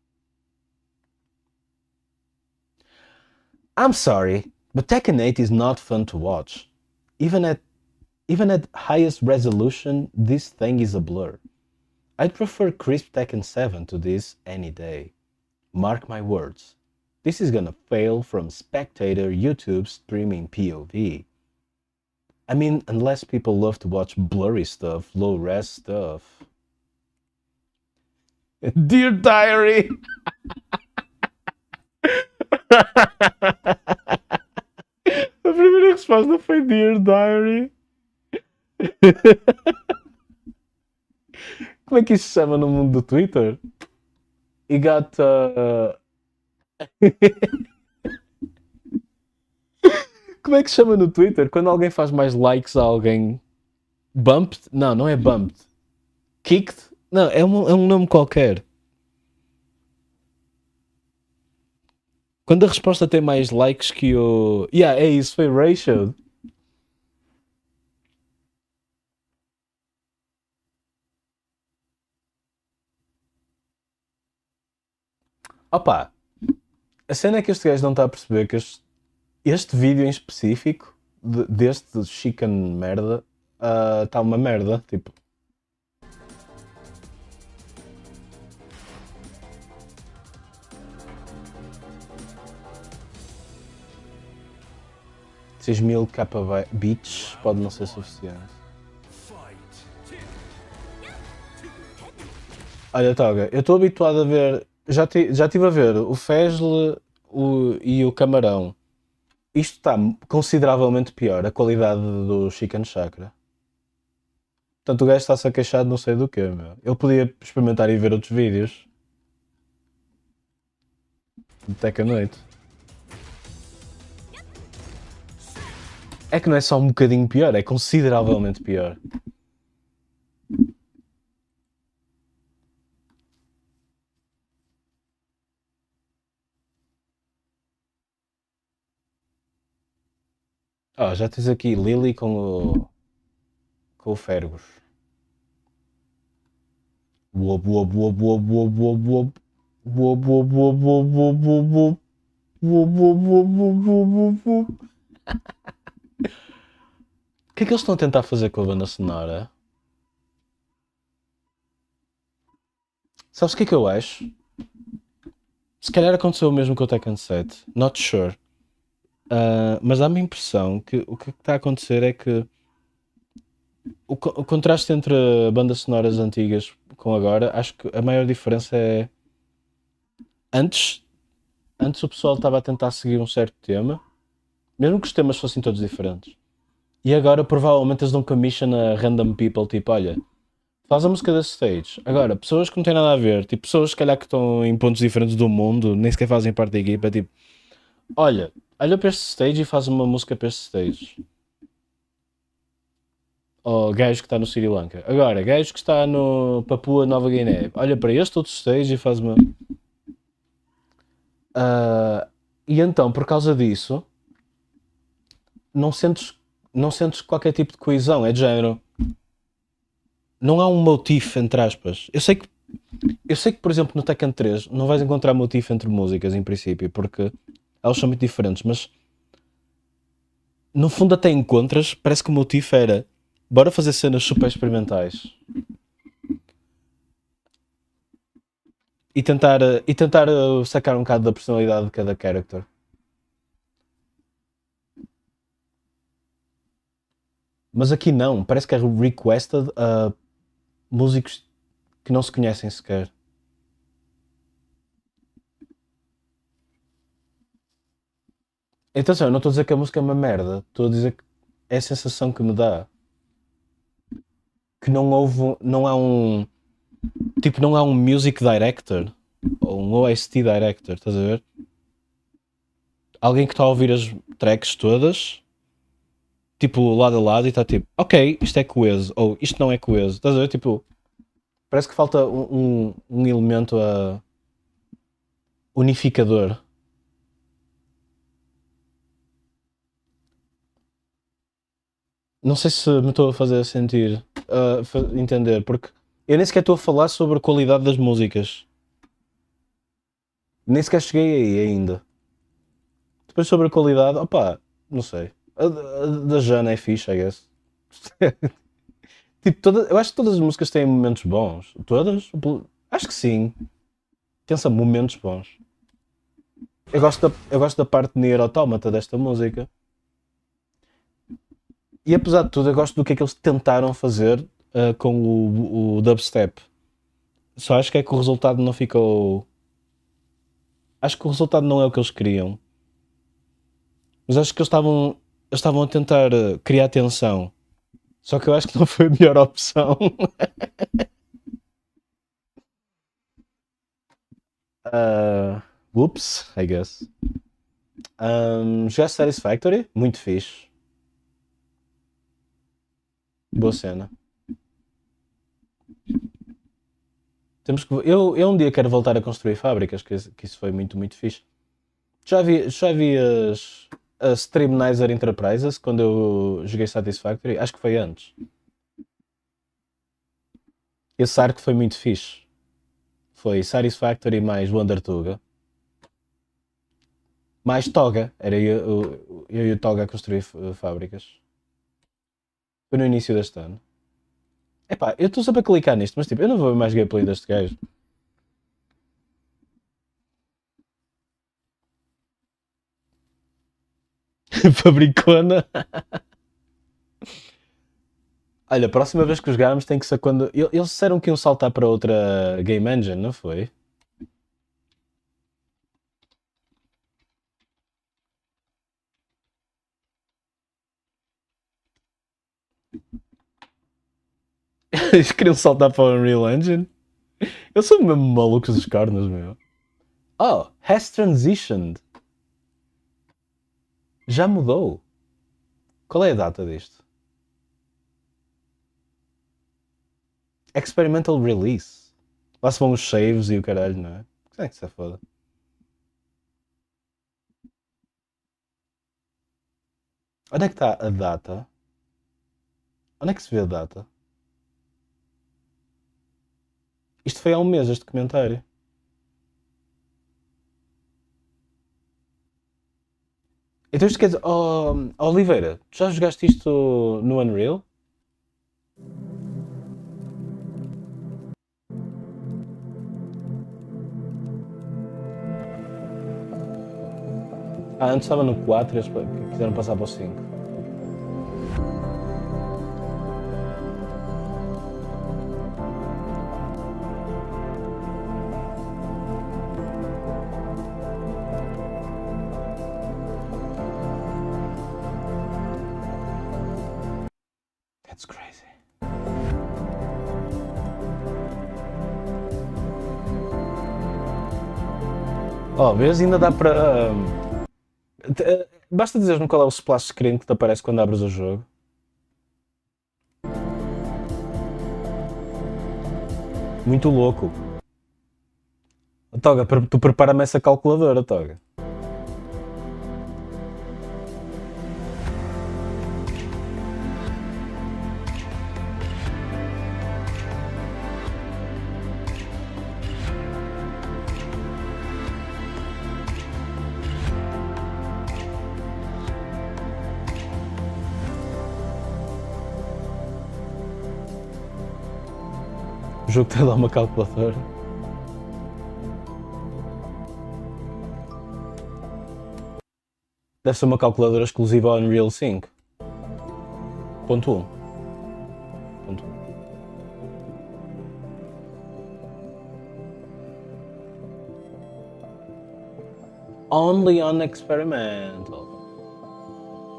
S2: I'm sorry, but Tekken 8 is not fun to watch. Even at highest resolution, this thing is a blur. I'd prefer crisp Tekken 7 to this any day. Mark my words. This is gonna fail from spectator YouTube streaming POV. I mean, unless people love to watch blurry stuff, low-res stuff. Dear Diary! A primeira resposta foi Dear Diary. Como é que isso se chama no mundo do Twitter? You got... Como é que se chama no Twitter? Quando alguém faz mais likes a alguém... Bumped? Não, não é bumped. Kicked? Não, é um nome qualquer. Quando a resposta tem mais likes que o... Yeah, é isso, foi ratio. Opa, a cena é que este gajo não está a perceber que este vídeo em específico, deste chicken merda, está uma merda, tipo... $6.000 bits pode não ser suficiente. Olha, Toga, eu estou habituado a ver... Já estive a ver o Fesle e o Camarão. Isto está consideravelmente pior, a qualidade do Chicken Chakra. Portanto, o gajo está-se a queixar de não sei do quê, meu. Ele podia experimentar e ver outros vídeos. Até que a noite. É que não é só um bocadinho pior, é consideravelmente pior. Oh, já tens aqui Lily com o Fergus. Wob, wob, wob, wob, wob, wob, wob. Wob, wob, wob, wob, wob, wob, wob. Wob, wob, wob, wob, wob, wob, wob. O que é que eles estão a tentar fazer com a banda sonora? Sabes o que é que eu acho? Se calhar aconteceu o mesmo com o Tekken 7. Not sure. Mas dá-me a impressão que o que está a acontecer é que o contraste entre bandas sonoras antigas com agora, acho que a maior diferença é antes o pessoal estava a tentar seguir um certo tema, mesmo que os temas fossem todos diferentes, e agora provavelmente eles dão commission a random people, tipo, olha, faz a música desse stage. Agora, pessoas que não têm nada a ver, tipo, pessoas se calhar que estão em pontos diferentes do mundo, nem sequer fazem parte da equipa, tipo, olha para este stage e faz uma música para este stage. Ou gajo que está no Sri Lanka. Agora, gajo que está no Papua Nova Guiné. Olha para este outro stage e faz uma... E então, por causa disso, não sentes qualquer tipo de coesão. É de género. Não há um motif, entre aspas. Eu sei que, por exemplo, no Tekken 3 não vais encontrar motif entre músicas, em princípio, porque elas são muito diferentes, mas no fundo até encontras, parece que o motivo era bora fazer cenas super experimentais e tentar sacar um bocado da personalidade de cada character. Mas aqui não, parece que é requested a músicos que não se conhecem sequer. Atenção, eu não estou a dizer que a música é uma merda, estou a dizer que é a sensação que me dá. Que não há um music director, ou um OST director, estás a ver? Alguém que está a ouvir as tracks todas, tipo, lado a lado, e está tipo, ok, isto é coeso, ou isto não é coeso, estás a ver? Tipo, parece que falta um elemento unificador. Não sei se me estou a fazer sentir, entender, porque eu nem sequer estou a falar sobre a qualidade das músicas. Nem sequer cheguei aí ainda. Depois sobre a qualidade, opá, não sei. A da Jana é fixe, I guess. Tipo, eu acho que todas as músicas têm momentos bons. Todas? Acho que sim. Atenção, momentos bons. Eu gosto da parte de Nier Automata desta música. E apesar de tudo, eu gosto do que é que eles tentaram fazer com o dubstep. Só acho que é que o resultado não ficou... Acho que o resultado não é o que eles queriam. Mas acho que eles estavam a tentar criar tensão. Só que eu acho que não foi a melhor opção. Whoops, I guess. Jogar Satisfactory, muito fixe. Boa cena. Temos que, eu um dia quero voltar a construir fábricas, que isso foi muito, muito fixe. Já vi as Streamnizer Enterprises quando eu joguei Satisfactory? Acho que foi antes. Esse arco foi muito fixe. Foi Satisfactory mais Wondertuga. Mais Toga. Era eu e o Toga a construir fábricas. Foi no início deste ano. Epá, eu estou sempre a clicar nisto, mas tipo, eu não vou ver mais gameplay deste gajo. Fabricona. Olha, a próxima vez que jogarmos tem que ser quando... Eles disseram que iam saltar para outra Game Engine, não foi? Eles queriam saltar para o Unreal Engine? Eu sou mesmo malucos dos cornos, meu. Oh, has transitioned. Já mudou. Qual é a data disto? Experimental Release. Lá se vão os saves e o caralho, não é? Como é que se é foda? Onde é que está a data? Onde é que se vê a data? Isto foi há um mês, este comentário. Então isto quer dizer... Oh, Oliveira, tu já jogaste isto no Unreal? Antes estava no 4 e eles quiseram passar para o 5. That's crazy. Oh, vês? Ainda dá para... basta dizer-me qual é o splash screen que te aparece quando abres o jogo. Muito louco. Toga, tu prepara-me essa calculadora, Toga. O jogo tem lá uma calculadora. Deve ser uma calculadora exclusiva ao Unreal 5. Ponto 1. Ponto 1. Only on experimental.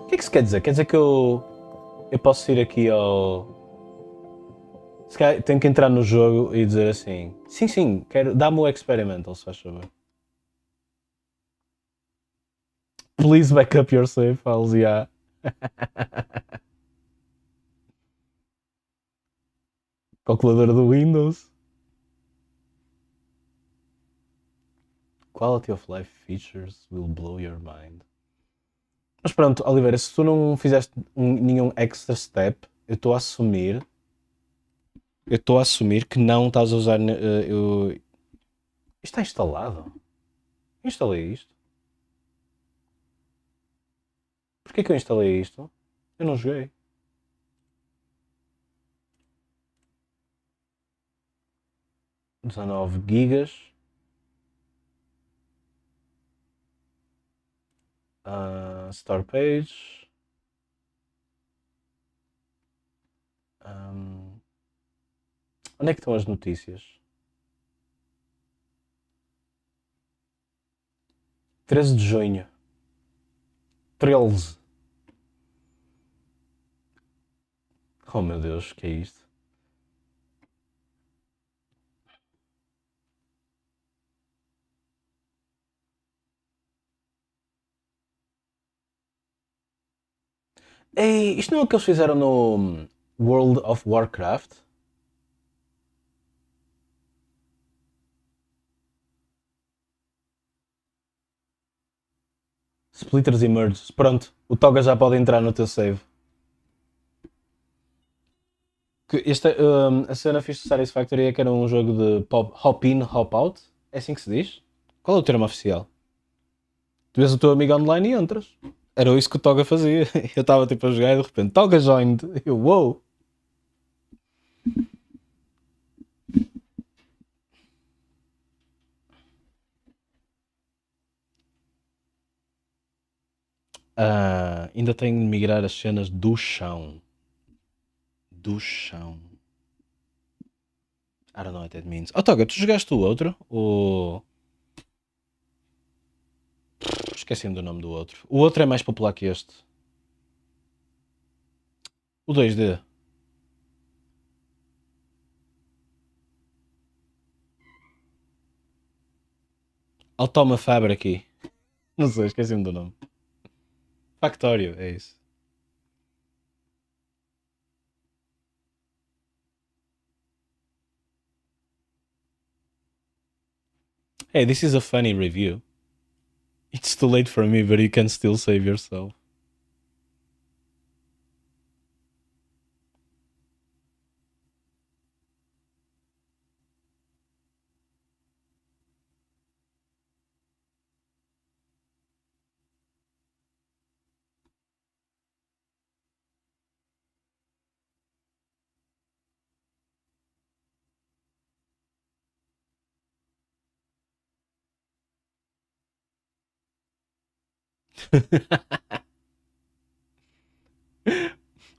S2: O que é que isso quer dizer? Quer dizer que eu posso ir aqui ao... Se calhar tenho que entrar no jogo e dizer assim: sim, dá-me o experimental, se faz favor. Please back up your save files, yeah. Calculadora do Windows. Quality of life features will blow your mind. Mas pronto, Oliveira, se tu não fizeste nenhum extra step, eu estou a assumir que não estás a usar... Isto está instalado? Eu instalei isto. Porquê que eu instalei isto? Eu não joguei. $19 GB. Store page. Onde é que estão as notícias? 13 de junho. 13. Oh meu Deus, que é isto? Ei, isto não é o que eles fizeram no World of Warcraft? Splitters e merges. Pronto, o Toga já pode entrar no teu save. A cena fixe de Satisfactory é que era um jogo de hop-in, hop-out. É assim que se diz? Qual é o termo oficial? Tu vês o teu amigo online e entras. Era isso que o Toga fazia. Eu estava tipo a jogar e de repente Toga joined. Eu, wow! Ainda tenho de migrar as cenas do chão. Do chão. I don't know what that means. Oh, Toga, tu jogaste o outro? Esqueci-me do nome do outro. O outro é mais popular que este. O 2D. Automa Fabric. Não sei, esqueci-me do nome. Factório, é isso. Hey, this is a funny review. It's too late for me, but you can still save yourself.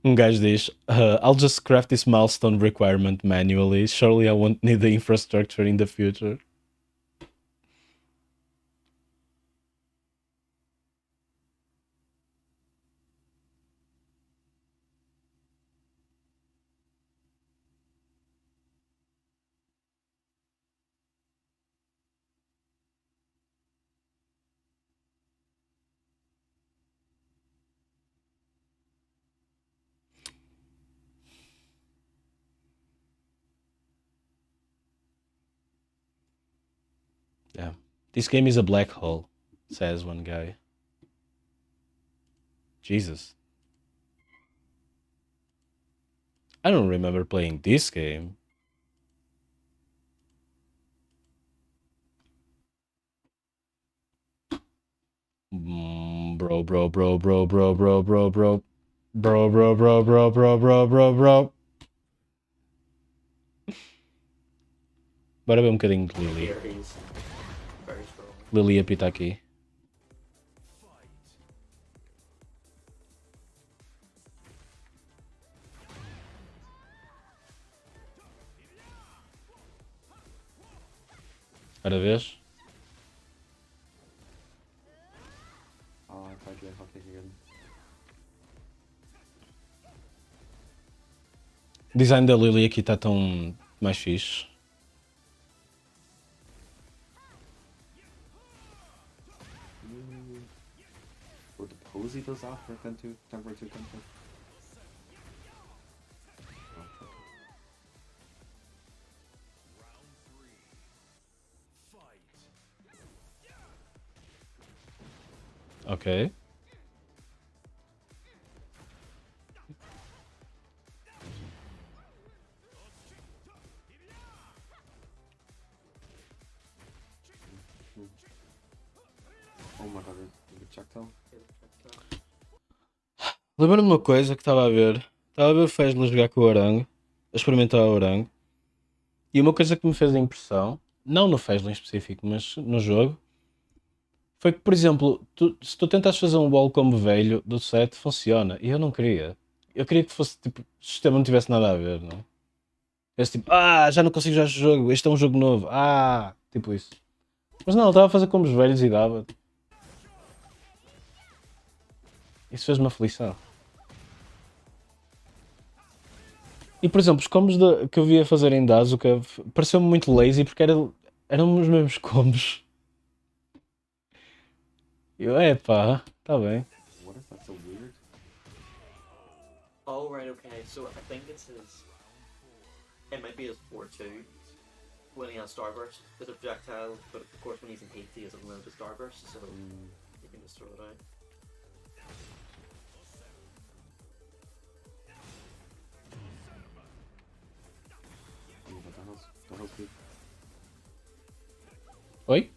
S2: Um gajo diz, I'll just craft this milestone requirement manually. Surely I won't need the infrastructure in the future. Yeah. This game is a black hole, says one guy. Jesus. I don't remember playing this game. Bro. Bro. Bora ver um bocadinho de Lily. Lily apita aqui. Ora vês? O design da Lily aqui está tão mais fixe.
S21: Would the pose he does after temporary 2 temper?
S2: Ok.
S21: Oh my god, the projectile.
S2: Lembro-me de uma coisa que estava a ver. Estava a ver o Fesla jogar com o Orango, a experimentar o Orango. E uma coisa que me fez a impressão, não no Fesla em específico, mas no jogo, foi que, por exemplo, se tu tentas fazer um wall como velho do 7, funciona. E eu não queria. Eu queria que fosse tipo, o sistema não tivesse nada a ver, não é? Eu tipo, já não consigo jogar este jogo, este é um jogo novo. Tipo isso. Mas não, ele estava a fazer como os velhos e dava. Isso fez-me aflição. E por exemplo, os combos que eu via fazer em Dazuka pareceu-me muito lazy porque eram os mesmos combos. Eu, tá bem.
S21: What is that so weird?
S7: Oh, right, okay. So I think it's his. It might be his 4-2 when he has Starburst as a projectile, but of course when he's in heat he has unlimited Starburst, so you can just throw it out.
S2: Oi?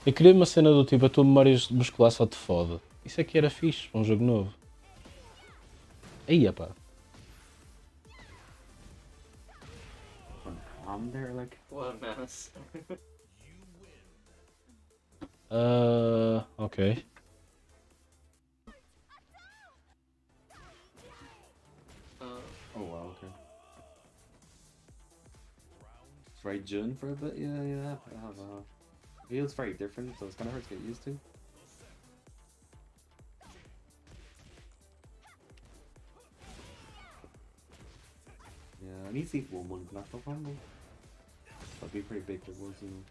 S2: Eu queria uma cena do tipo, a tua memória muscular só te fode. Isso é que era fixe para um jogo novo. Aí, pá.
S21: I'm there, like.
S7: What a menace.
S2: Ok.
S21: Oh wow, okay. It's right June for a bit, yeah. It feels very different, so it's kind of hard to get used to. Yeah, I need to see if one black up on them. That'd be pretty big if it was, you know.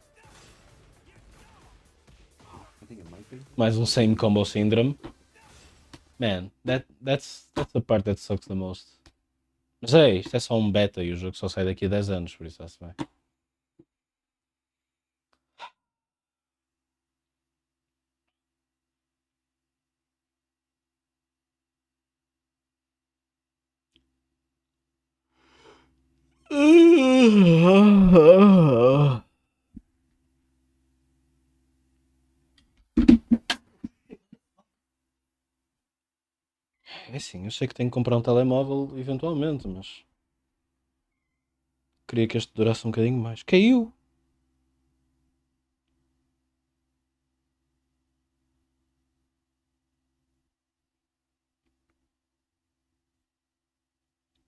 S21: I think it might be.
S2: Mais same combo syndrome. Man, that's the part that sucks the most. Mas isto é só um beta e o jogo só sai daqui a 10 anos, por isso está-se bem. É assim, eu sei que tenho que comprar um telemóvel eventualmente, mas queria que este durasse um bocadinho mais. Caiu!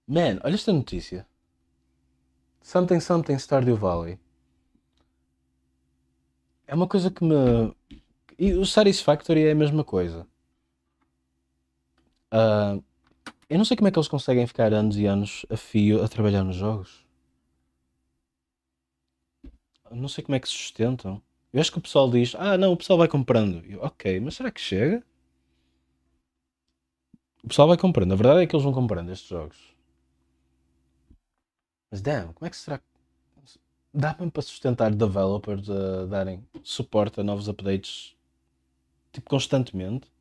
S2: Man, olha esta notícia. Something Stardew Valley. É uma coisa que me... E o Satisfactory é a mesma coisa. Eu não sei como é que eles conseguem ficar anos e anos a fio a trabalhar nos jogos. Não sei como é que se sustentam. Eu acho que o pessoal diz, não, o pessoal vai comprando. Eu, ok, mas será que chega? O pessoal vai comprando. A verdade é que eles vão comprando estes jogos. Mas damn, como é que será que... Dá mesmo para sustentar developers a darem suporte a novos updates tipo constantemente?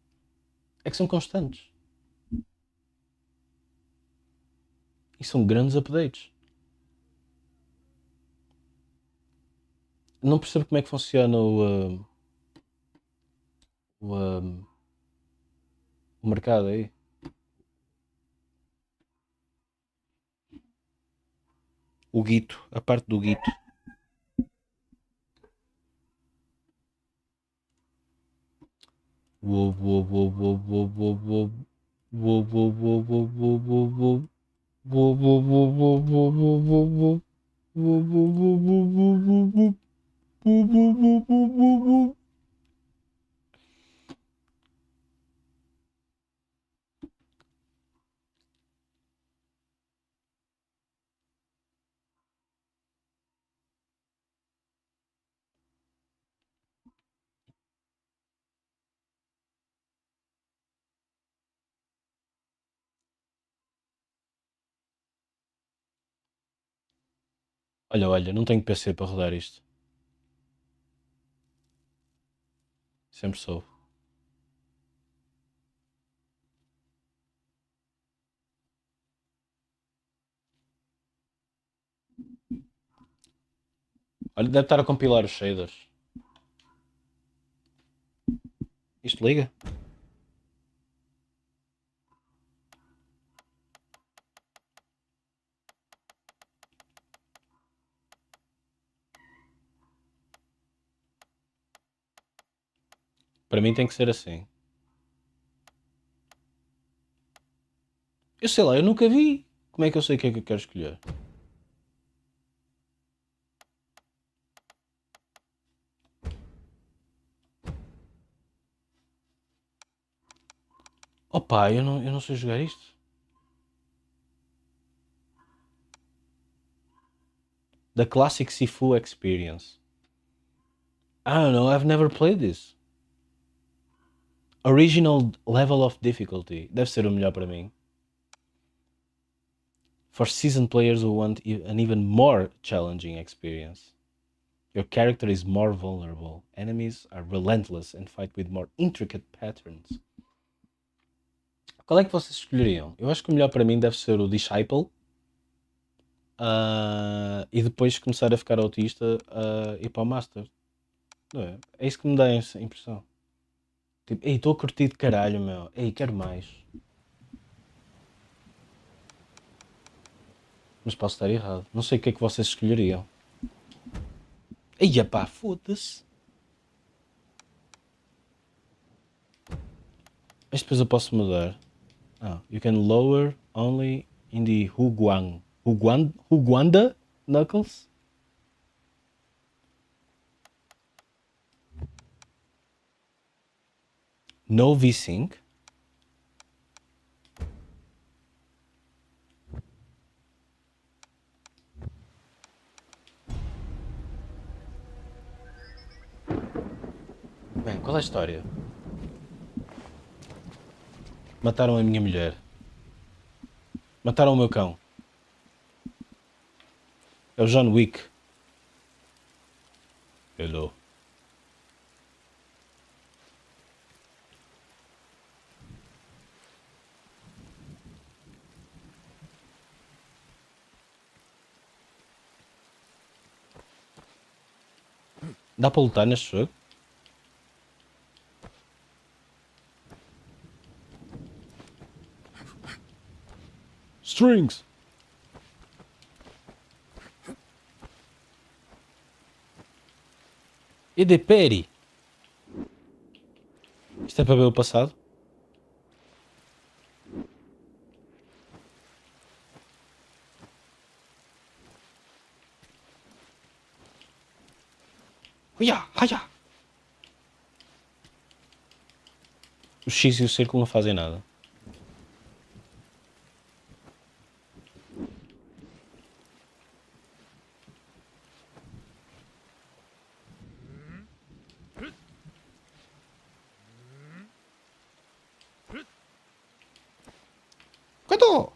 S2: É que são constantes. E são grandes updates. Não percebo como é que funciona o mercado aí. O guito, a parte do guito. Olha, não tenho PC para rodar isto. Sempre soube. Olha, deve estar a compilar os shaders. Isto liga? Para mim tem que ser assim. Eu sei lá, eu nunca vi. Como é que eu sei o que é que eu quero escolher? Opa, eu não sei jogar isto. The Classic Sifu Experience. I don't know, I've never played this. Original Level of Difficulty. Deve ser o melhor para mim. For seasoned players who want an even more challenging experience. Your character is more vulnerable. Enemies are relentless and fight with more intricate patterns. Qual é que vocês escolheriam? Eu acho que o melhor para mim deve ser o Disciple. E depois começar a ficar autista e ir para o Master. Não é? É isso que me dá essa impressão. Tipo, ei, estou a curtir de caralho, meu. Ei, quero mais. Mas posso estar errado. Não sei o que é que vocês escolheriam. Ei, pá, foda-se. Este depois eu posso mudar. You can lower only in the Huguanda Knuckles? No V-Sync? Bem, qual é a história? Mataram a minha mulher. Mataram o meu cão. É o John Wick. Hello. Dá para lutar neste jogo? Strings! E de Peri? Isto é para ver o passado? Uia, haia. O X e o círculo não fazem nada. Quanto?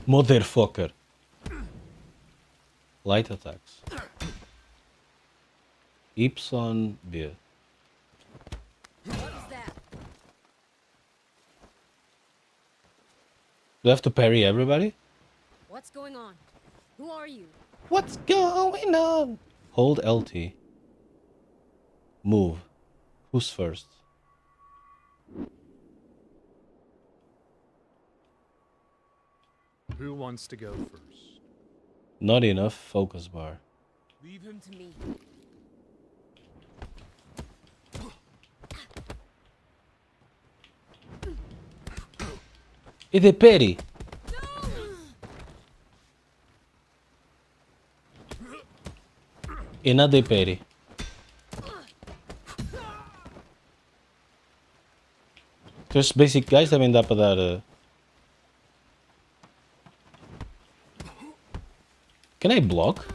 S2: Motherfucker. Light attacks. Y B. Do I have to parry everybody?
S5: What's going on? Who are you?
S2: What's going on? Hold LT. Move. Who's first?
S9: Who wants to go first?
S2: Not enough focus bar.
S5: Leave him to me.
S2: E de Peri? E na de Peri? Estes basic guys também dá para dar... Can I block?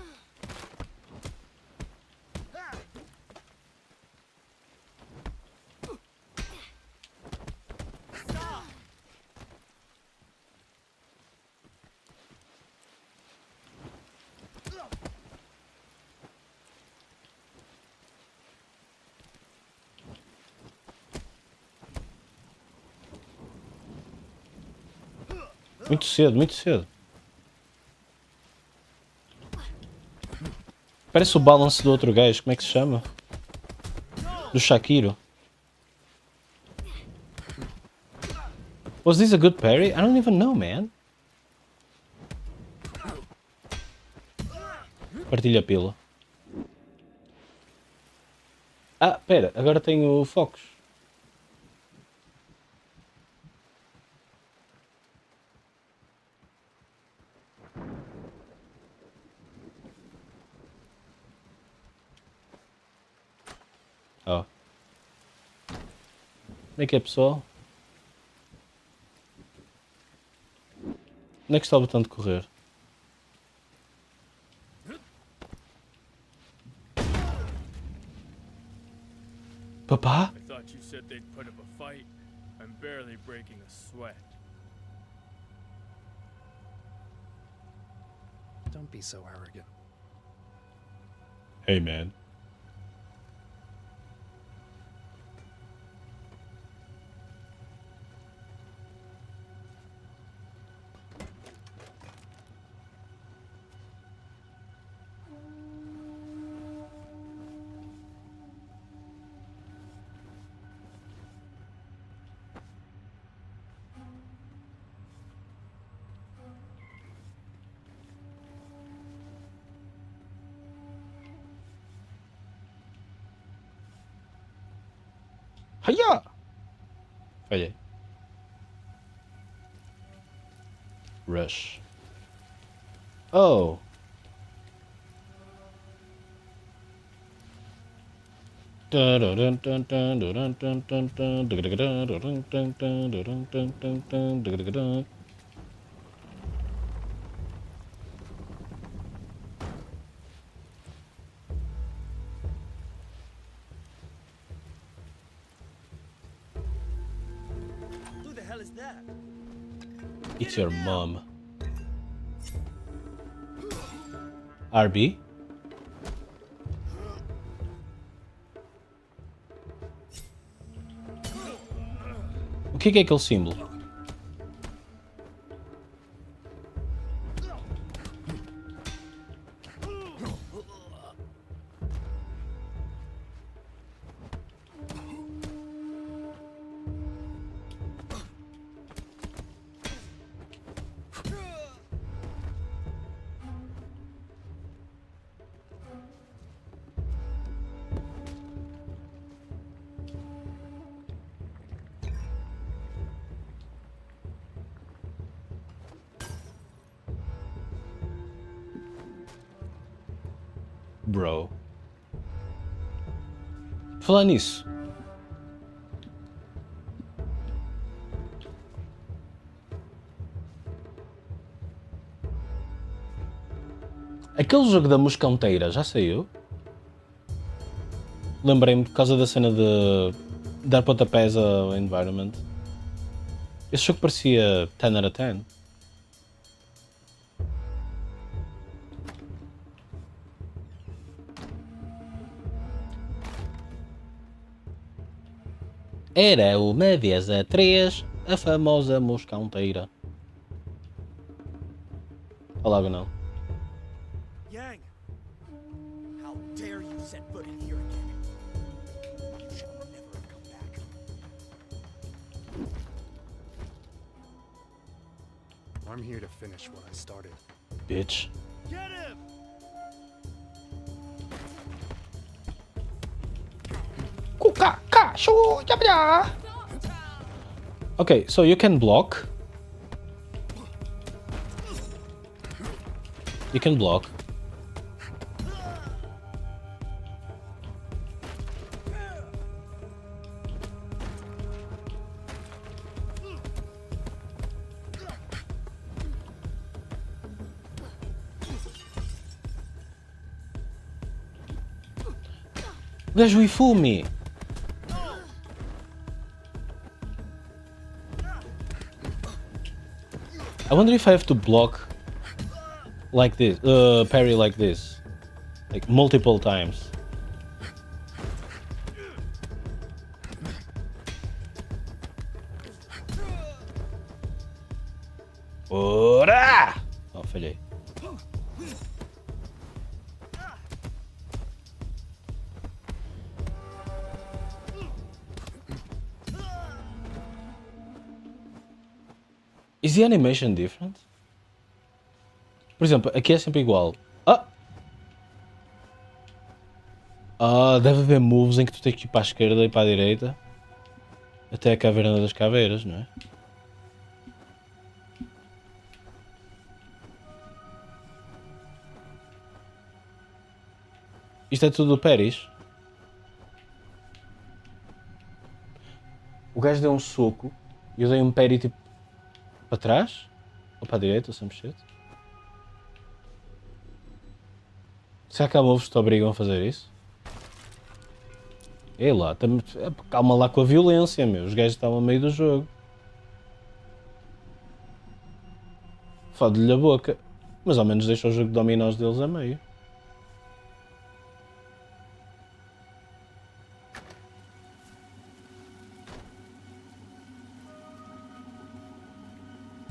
S2: Muito cedo, muito cedo. Parece o balance do outro gajo, como é que se chama? Do Shakiro. Was this a good parry? I don't even know, man. Partilha a pila. Ah, pera, agora tenho focos. Oh. Onde é que é, pessoal? Onde é que está o botão de correr? Papá?
S3: I thought you said they'd put up a fight. I'm barely breaking a sweat.
S9: Don't be so arrogant.
S2: Hey, man. Hiya! Falhei. Rush. Oh!
S3: Who the hell is that?
S2: It's your mom. RB? O que é aquele símbolo? Bro. Falar nisso. Aquele jogo da moscanteira já saiu? Lembrei-me por causa da cena de dar pontapés ao environment. Esse jogo parecia 10 out of 10. Era uma vez a 3, a famosa moscanteira. Olá, não.
S3: Yang! How dare you set foot in here again? You shall never come back.
S9: I'm here to finish what I started.
S2: Bitch.
S3: Get him!
S2: Okay, so you can block. You can block. O gajo Ifumi. I wonder if I have to block like this, parry like this, like multiple times. Ora! Oh, falhei. Is the animation different? Por exemplo, aqui é sempre igual. Deve haver moves em que tu tens que ir para a esquerda e para a direita. Até a caverna das caveiras, não é? Isto é tudo do Paris. O gajo deu um soco e eu dei um parry tipo para trás ou para a direita, sempre shit. Será que há moves que te obrigam a fazer isso? Ei lá, calma lá com a violência, meu. Os gajos estavam a meio do jogo. Fode-lhe a boca. Mas ao menos deixa o jogo de dominós deles a meio.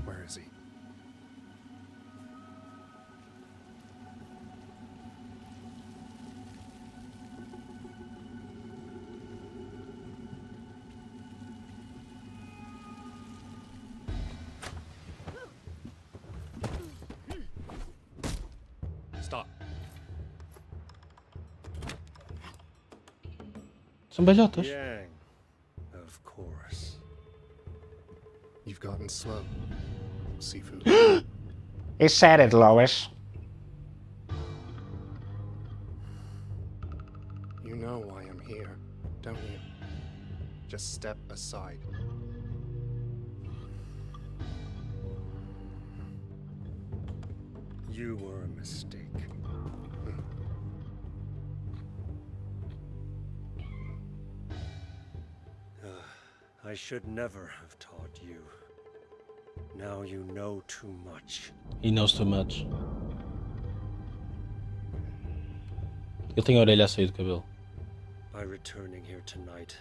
S9: Where is he? Stop.
S2: São belhotas.
S9: Yang, of course. You've gotten slow. Seafood.
S10: He said it, Lois.
S9: You know why I'm here, don't you? Just step aside. You were a mistake.
S10: I should never have taught you. Now you know too much.
S2: He knows too much. Ele tem a orelha a sair do cabelo.
S10: By returning here tonight,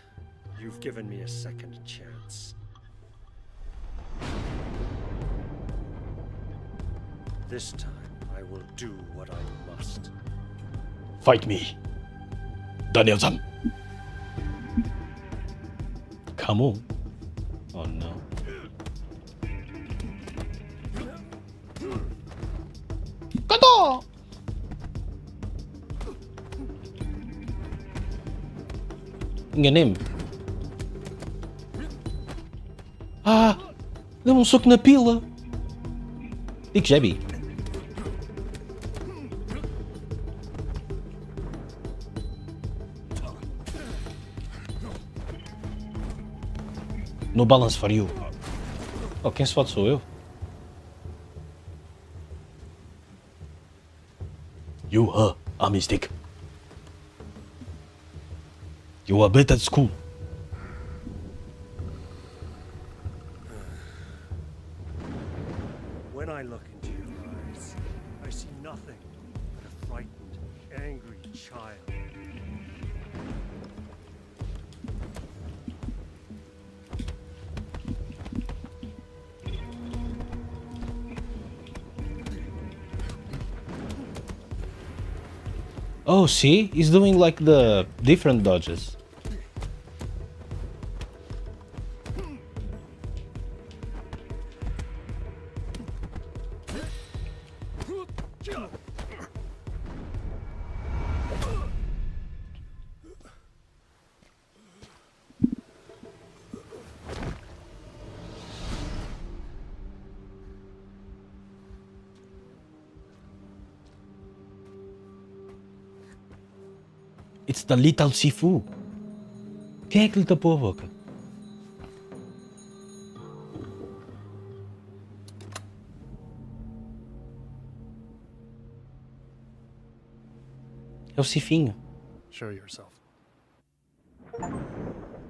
S10: you've given me a second chance. This time, I will do what I must.
S2: Fight me, Daniel-san. Come on. Oh no. Kato! Enganei-me. Deu um soco na pila. Digo já vi. No balance for you. Oh, quem se fode sou eu. You are a mistake. You are better at school.
S10: When I look into your eyes, I see nothing but a frightened, angry child.
S2: Oh, see? He's doing like the different dodges. It's the little Sifu. Quem é que lhe tapou a boca? É o Sifinho.
S9: Show yourself.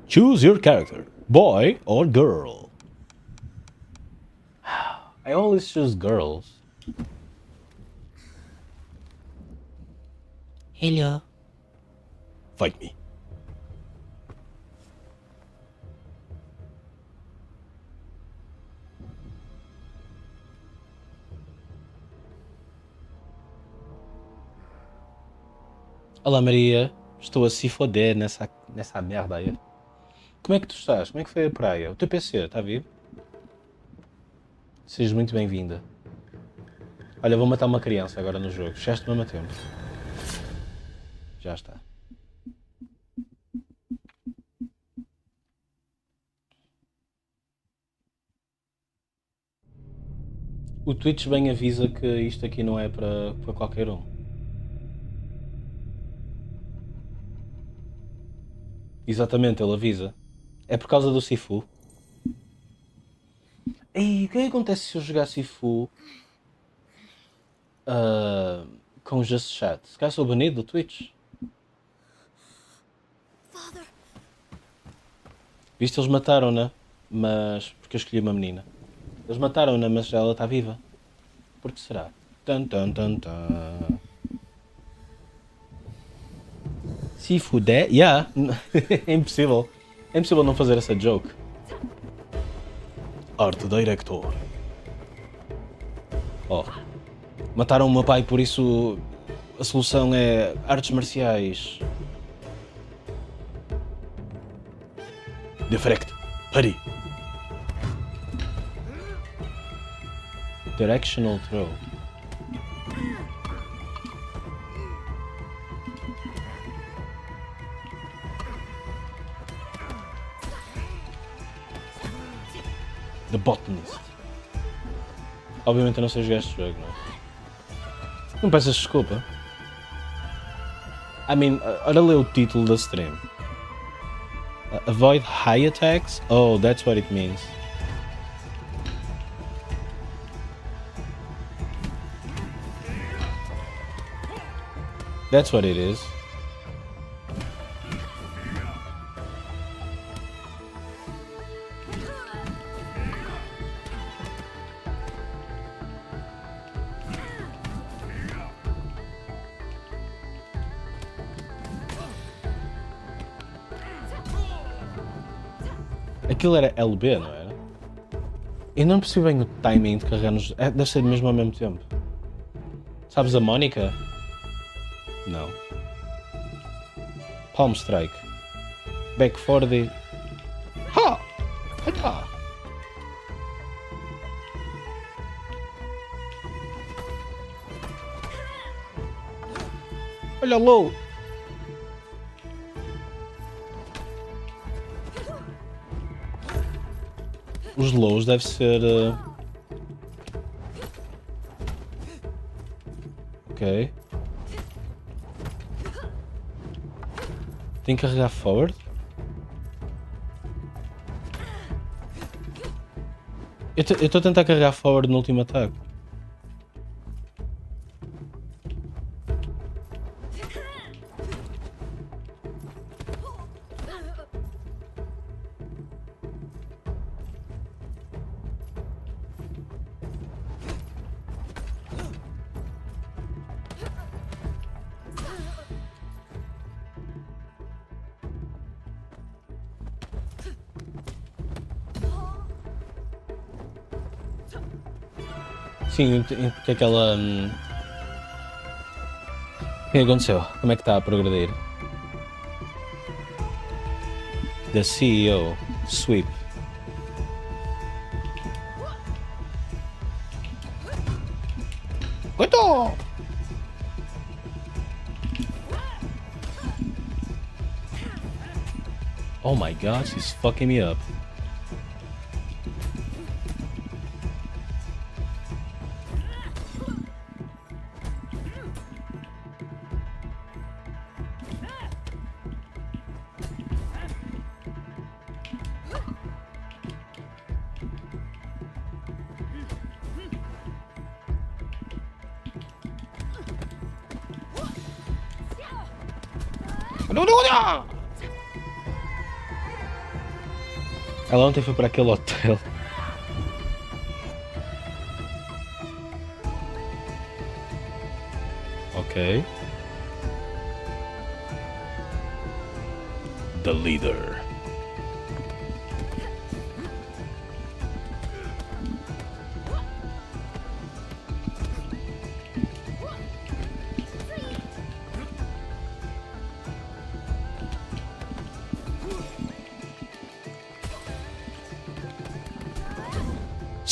S2: Choose your character, boy or girl. I always choose girls. Hello. Fight me. Olá Maria, estou a se foder nessa merda aí. Como é que tu estás? Como é que foi a praia? O teu PC está vivo? Sejas muito bem-vinda. Olha, vou matar uma criança agora no jogo. Chegaste mesmo a tempo. Já está. O Twitch bem avisa que isto aqui não é para qualquer um. Exatamente, ele avisa. É por causa do Sifu. Ei, o que é que acontece se eu jogar Sifu com Just Chat? Se calhar sou banido do Twitch. Viste, eles mataram-na, mas... porque eu escolhi uma menina. Eles mataram-na, mas ela está viva. Por que será? Tan, tan, tan, tan. Sifu de... Yeah. É impossível. É impossível não fazer essa joke. Art Director. Oh. Mataram o meu pai, por isso a solução é artes marciais. Defrect. Hurry. Directional throw. The Botanist. Obviamente eu não sei jogar este jogo, não é? Não peças desculpa. I mean, olha lá o título da stream. Avoid high attacks? Oh, that's what it means. That's what it is. Aquilo era LB, não era? Eu não percebi bem o timing de carregar-nos. Deve ser mesmo ao mesmo tempo. Sabes a Mónica? Não. Palm Strike. Back 40. Ha! Ha! Olha low! Os lows deve ser... Ok. Tem que carregar forward? Eu estou a tentar carregar forward no último ataque. Sim, porque aquela... O que aconteceu? Como é que está a progredir? The CEO Sweep. Cuidado! Oh my god, she's fucking me up. Ela ontem foi para aquele hotel. Ok. The leader.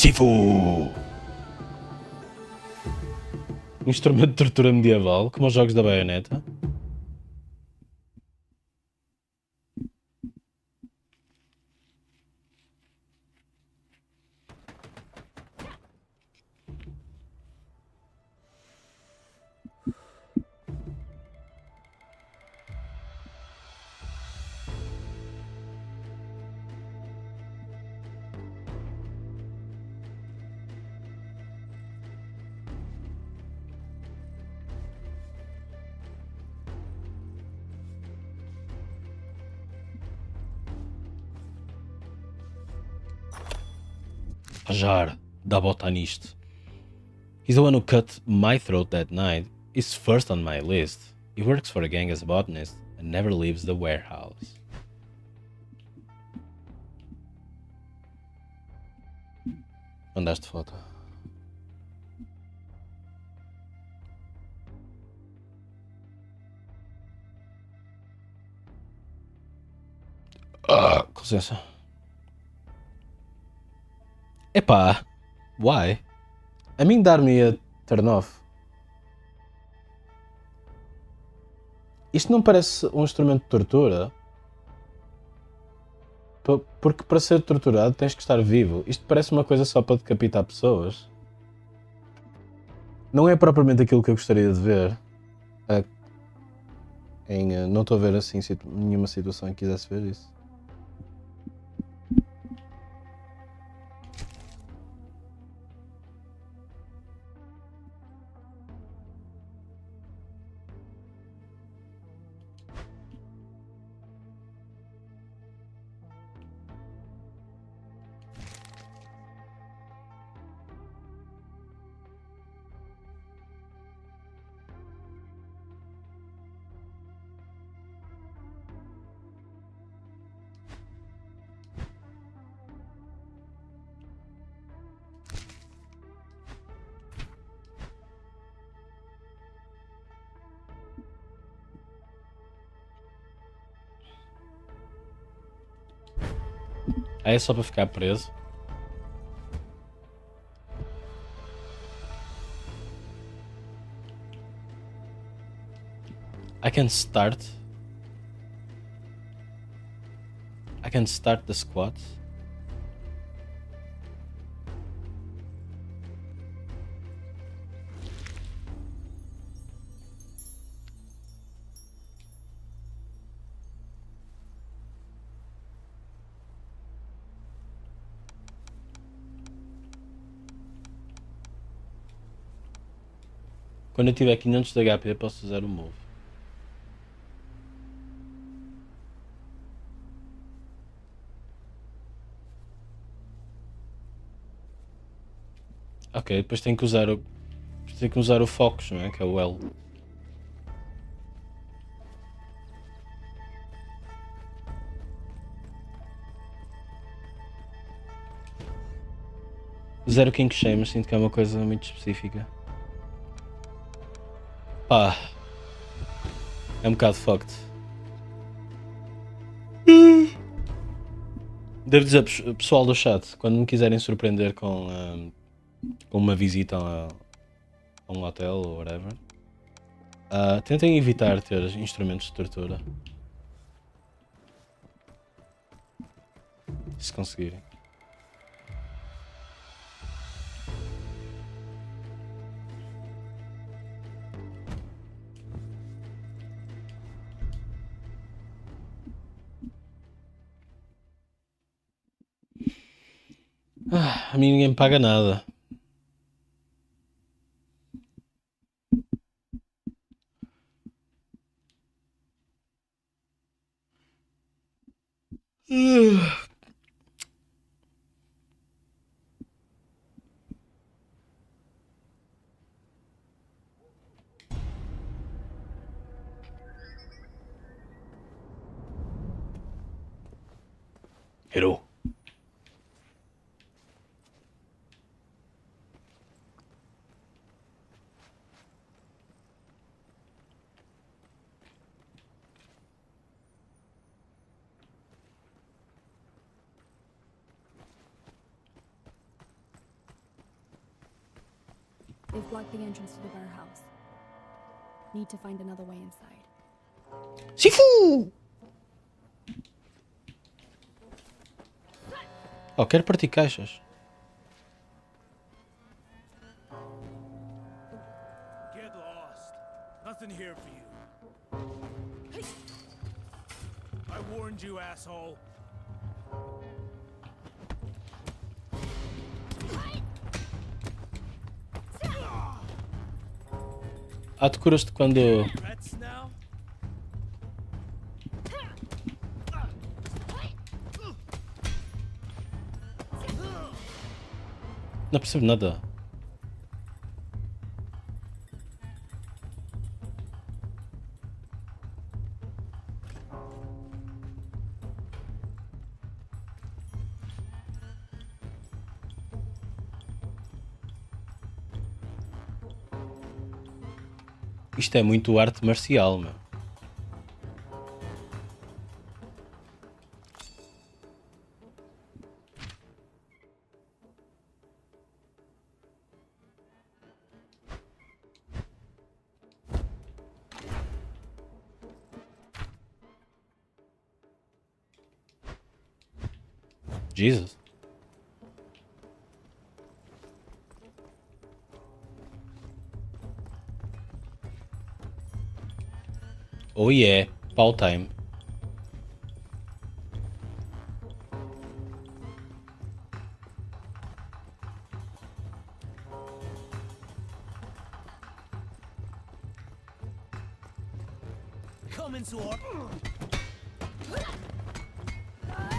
S2: Sifu! Instrumento de tortura medieval, como os jogos da baioneta. Hajar, da botanist. He's the one who cut my throat that night. He's first on my list. He works for a gang as a botanist and never leaves the warehouse. Mandaste foto. Com licença. Epá, why? A mim dar-me a turn off. Isto não parece um instrumento de tortura? Porque para ser torturado tens que estar vivo. Isto parece uma coisa só para decapitar pessoas. Não é propriamente aquilo que eu gostaria de ver. Não estou a ver assim nenhuma situação em que quisesse ver isso. É só para ficar preso. I can start the squat. Quando eu tiver 500 de HP posso usar o move. Ok, depois tenho que usar o Focus, não é? Que é o L. Zero King Shame, mas sinto que é uma coisa muito específica. Pá, é um bocado fucked. Devo dizer, pessoal do chat, quando me quiserem surpreender com uma visita a um hotel ou whatever, tentem evitar ter instrumentos de tortura. Se conseguirem. A mim ninguém me paga nada. Hero.
S5: They've blocked the entrance to the warehouse. Need to find another way inside.
S2: Sifu! Oh, quero partir caixas.
S20: Get lost. Nothing here for you. I warned you, asshole.
S2: Há te curas de quando...
S20: Threats now?
S2: Não percebo nada. Isto é muito arte marcial, meu. Jesus. Oh yeah, pau time.
S20: Come into our...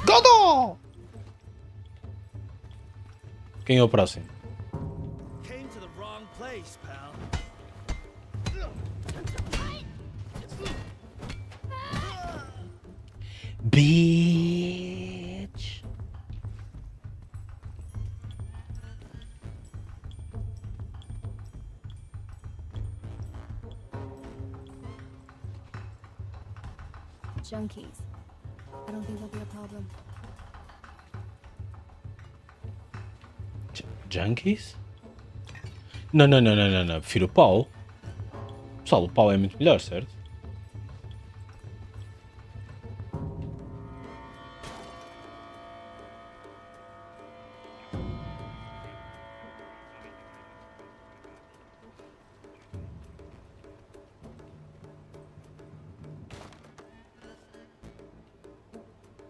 S2: Godo! Quem é o próximo?
S20: Came to the wrong place, pal.
S2: Bitch.
S5: Junkies. I don't think there'll be a problem.
S2: Junkies? Não. Prefiro o pau. Pessoal, o pau é muito melhor, certo?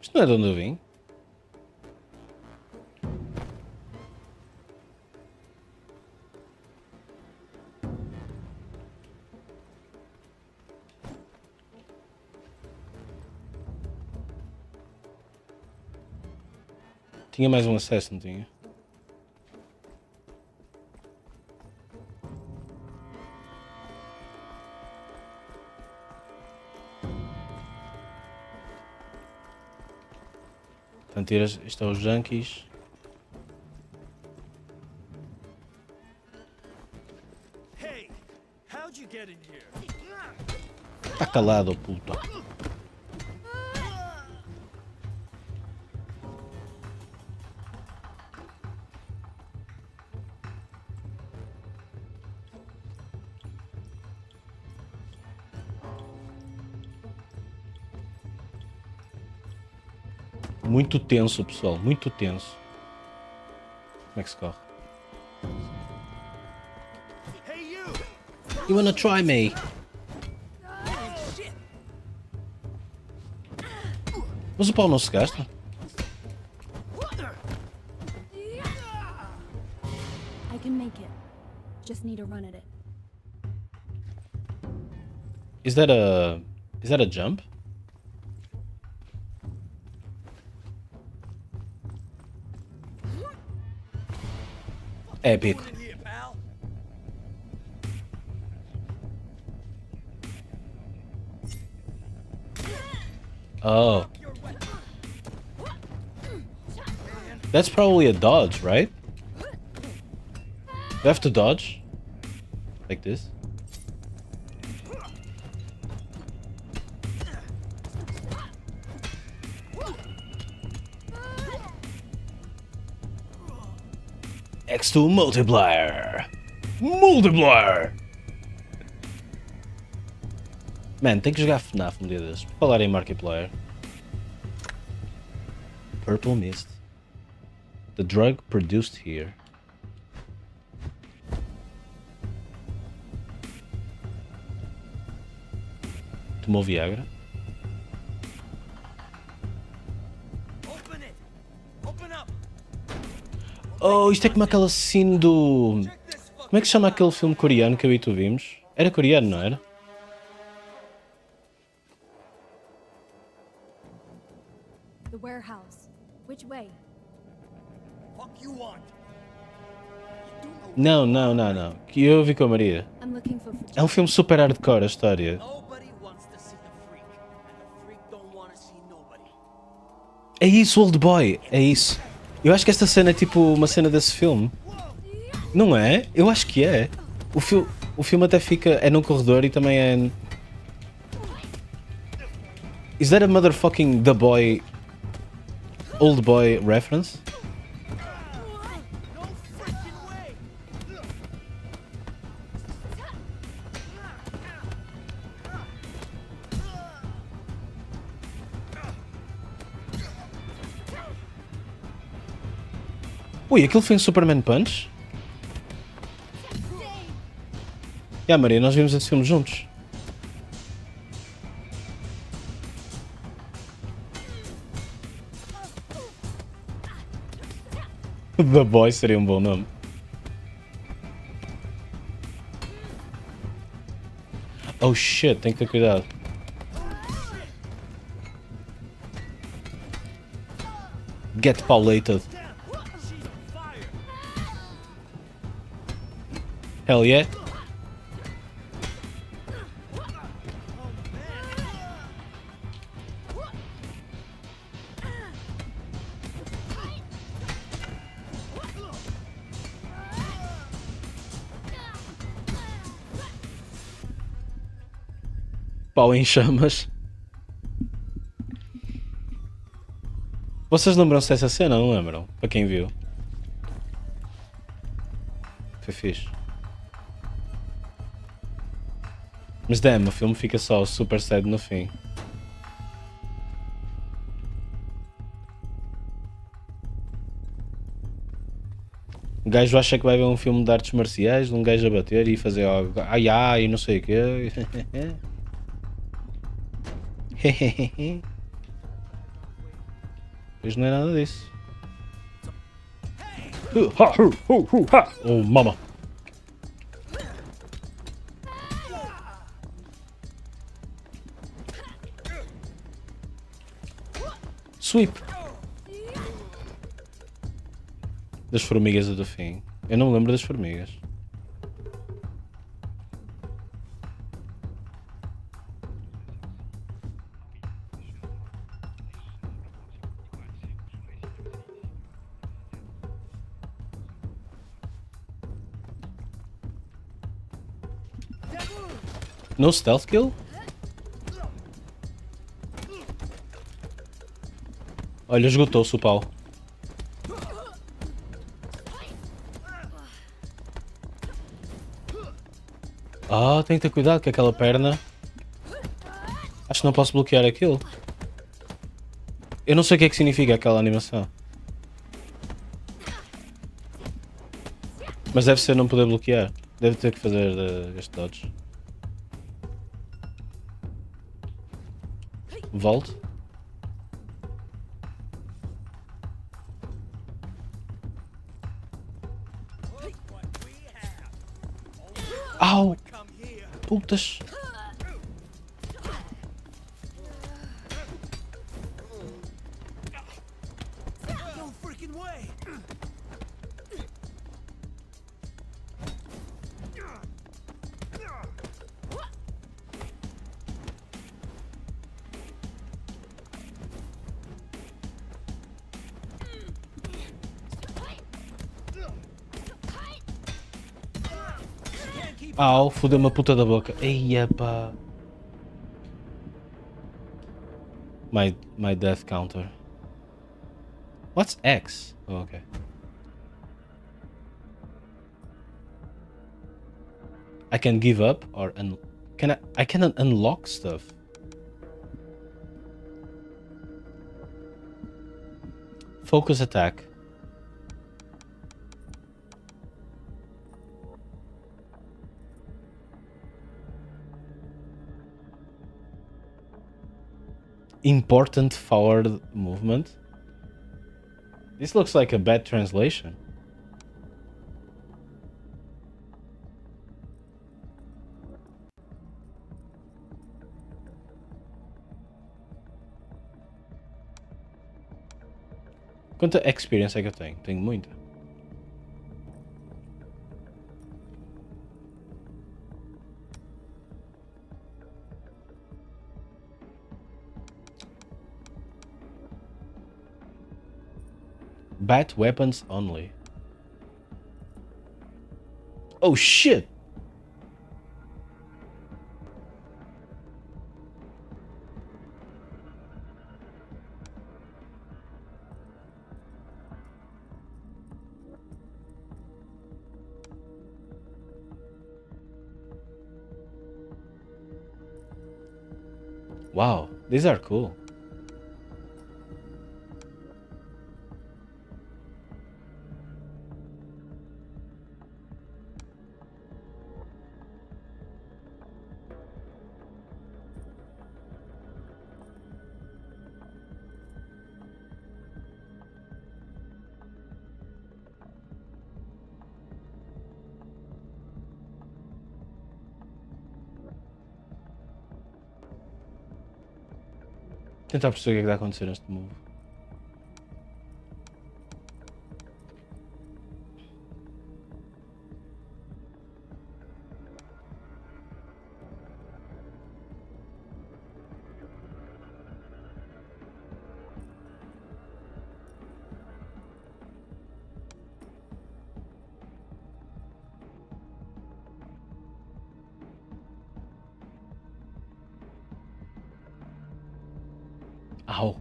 S2: Isto não é de onde eu vim. Tinha mais um acesso, não tinha? Portanto, estão os junkies.
S20: Hey, how'd you get in here?
S2: Tá calado, puta. Muito tenso, pessoal. Muito tenso. Como é que se corre? You wanna try me? Mas o pau não se gasta?
S5: I can make it. Just need to run at it.
S2: Is that a jump? Épico. Oh. That's probably a dodge, right? You have to dodge? Like this? X2 multiplier. Multiplier! Man, tem que jogar FNAF um dia desses. Por falar em Markiplier. Purple Mist. The drug produced here. Tomou Viagra? Oh, isto é como aquela scene do... Como é que se chama aquele filme coreano que eu e tu vimos? Era coreano, não era?
S5: The warehouse. Which way?
S2: Não, não, não, não. Que eu vi com a Maria.
S5: I'm looking for
S2: É um filme super hardcore a história. É isso, Old Boy. É isso. Eu acho que esta cena é tipo uma cena desse filme. Não é? Eu acho que é. O filme até fica... É num corredor e também é... Is that a motherfucking The Boy... Old Boy reference? Ui, aquilo foi um Superman Punch? Maria, nós vimos esse filme juntos. The Boy seria um bom nome. Oh shit, tem que ter cuidado. Get paulated. Hell yeah. Pau em chamas. Vocês lembram-se dessa cena? Não lembram? Para quem viu. Foi fixe. Mas damn, o filme fica só super sad no fim. O gajo acha que vai ver um filme de artes marciais, de um gajo a bater e fazer algo. Ai ai, não sei o quê. Pois não é nada disso. Oh, mama. Sweep. Das formigas do fim. Eu não me lembro das formigas. No stealth kill? Olha, esgotou-se o pau. Ah, tem que ter cuidado com aquela perna. Acho que não posso bloquear aquilo. Eu não sei o que é que significa aquela animação. Mas deve ser não poder bloquear. Deve ter que fazer este dodge. Volte. Au! Putas! Au, fodeu-me a puta da boca. Eia pá. My death counter. What's X? Oh, okay. I can give up or I can unlock stuff. Focus attack. Important forward movement. This looks like a bad translation. Quanta experience é que eu tenho? Tenho muita. Bat weapons only. Oh shit! Wow, these are cool. Tentar perceber o que é que está a acontecer neste move. Au.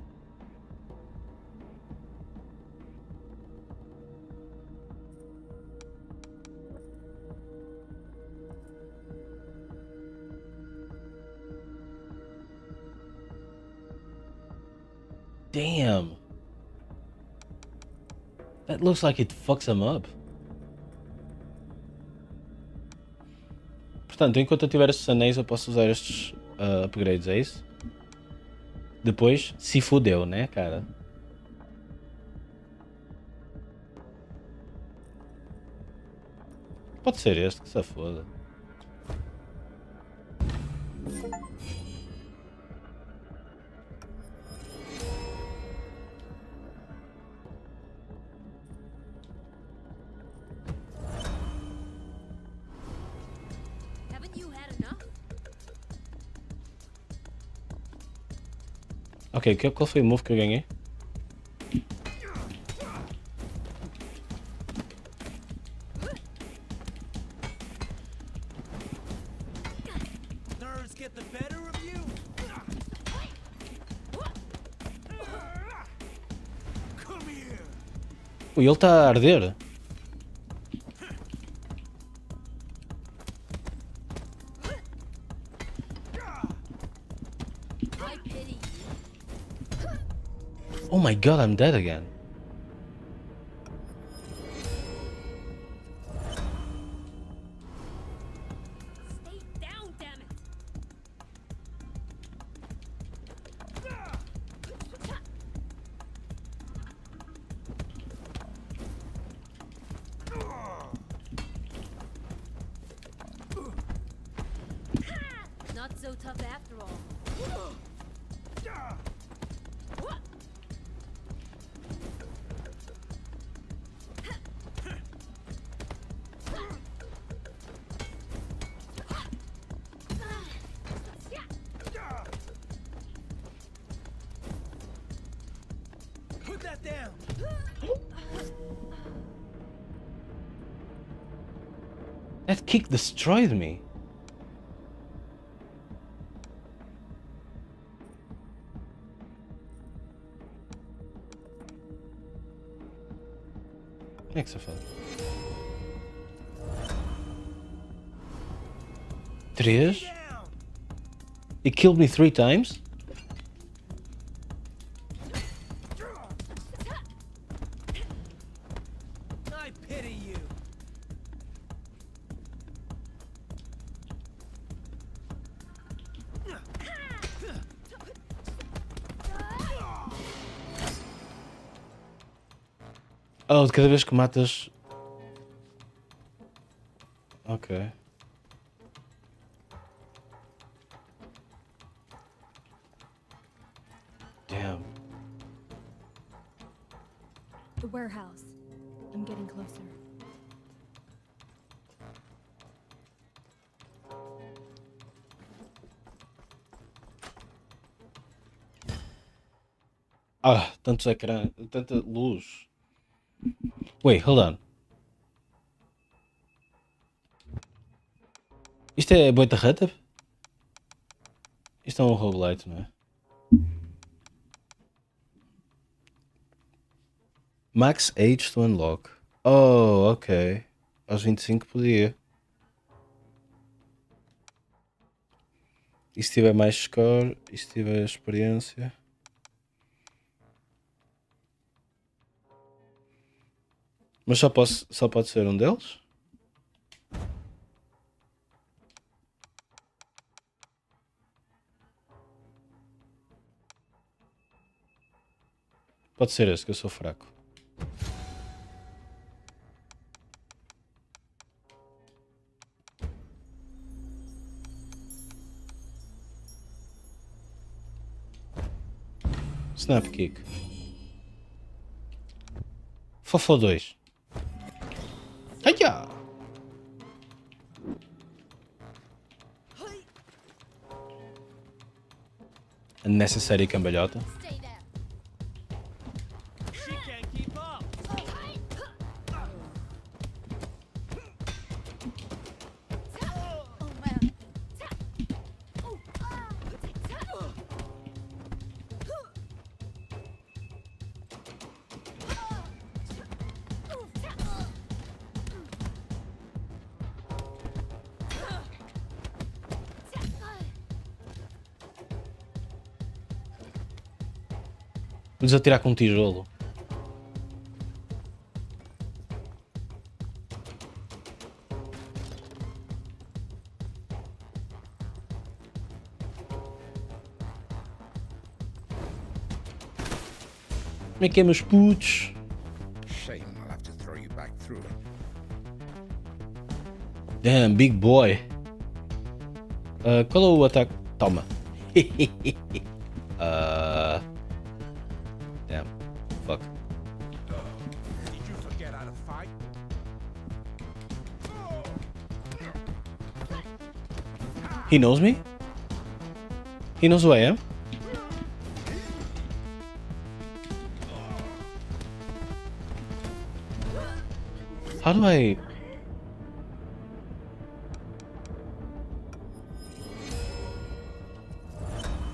S2: Damn. That looks like it fucks him up. Portanto, enquanto eu tiver estes anéis eu posso usar estes upgrades, é isso? Depois se fudeu, né, cara? Pode ser este, que se foda. Ok, qual foi o move que eu ganhei? Ui, ele está a arder. Oh my god, I'm dead again.
S5: Not so tough after all.
S3: Put that down.
S2: That kick destroyed me. Como é que se faz? 3? He killed me 3 times?
S3: I pity you.
S2: Oh, de cada vez que matas... Ok. Damn.
S5: The warehouse. I'm getting closer.
S2: Ah, tantos ecrã, tanta luz. Wait, hold on. Isto é Boita Rata? Isto é um roguelite, não é? Max age to unlock. Oh, ok. Aos 25 podia. E se tiver mais score? E se tiver experiência? Mas só pode ser um deles? Pode ser esse, que eu sou fraco. Snap kick. Fofo 2. Aiá! Unnecessary cambalhota.
S3: She can't keep up.
S2: Vou-lhes atirar com um tijolo. Como é que é, meus putos?
S4: Shame I'll have to throw you back through it.
S2: Damn, big boy. Qual é o ataque? Toma. Damn. Fuck.
S4: Did you forget how to fight?
S2: He knows me? He knows who I am? How do I...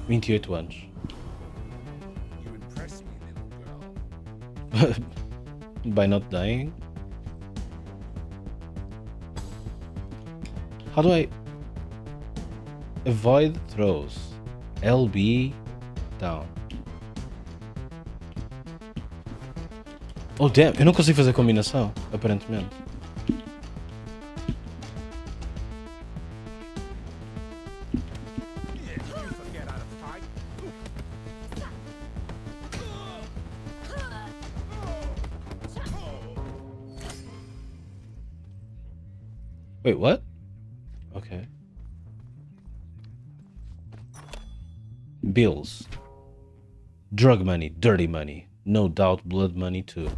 S2: ...28 anos.
S4: You impress me, little girl.
S2: By not dying? How do I... Avoid throws. LB down. Oh damn, eu não consigo fazer combinação, aparentemente. Wait, what? Okay. Bills. Drug money, dirty money. No doubt blood money too.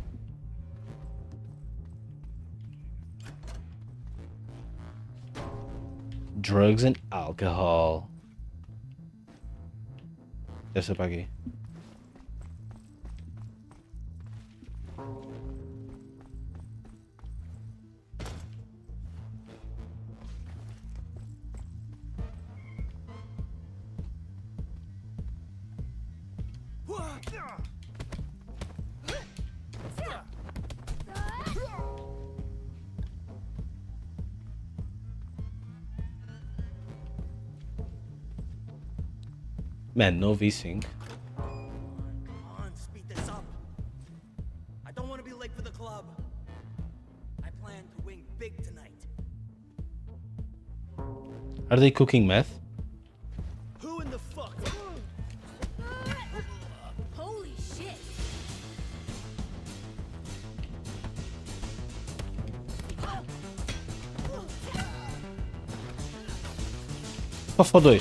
S2: Drugs and alcohol. Deve ser para aqui. Man, no V-Sync.
S12: Come on, speed this up. I don't want to be late for the club. I plan to win big tonight.
S2: Are they cooking meth?
S12: Who in the fuck?
S5: Holy shit!
S2: Fofo 2.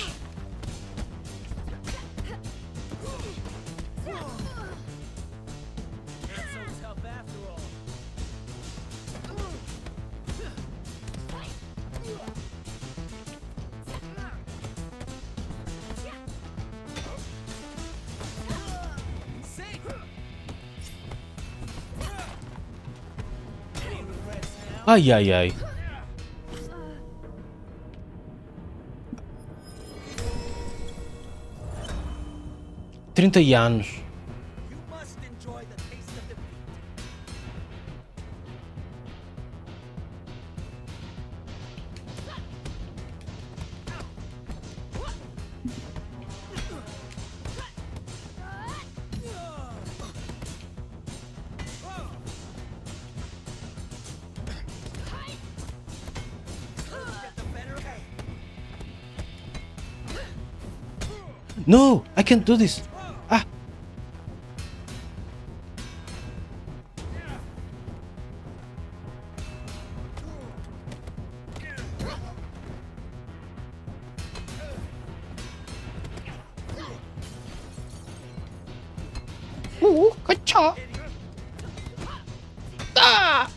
S2: Ai, ai, ai. Trinta anos. No, I can't do this. Ah. Cacha. Ah.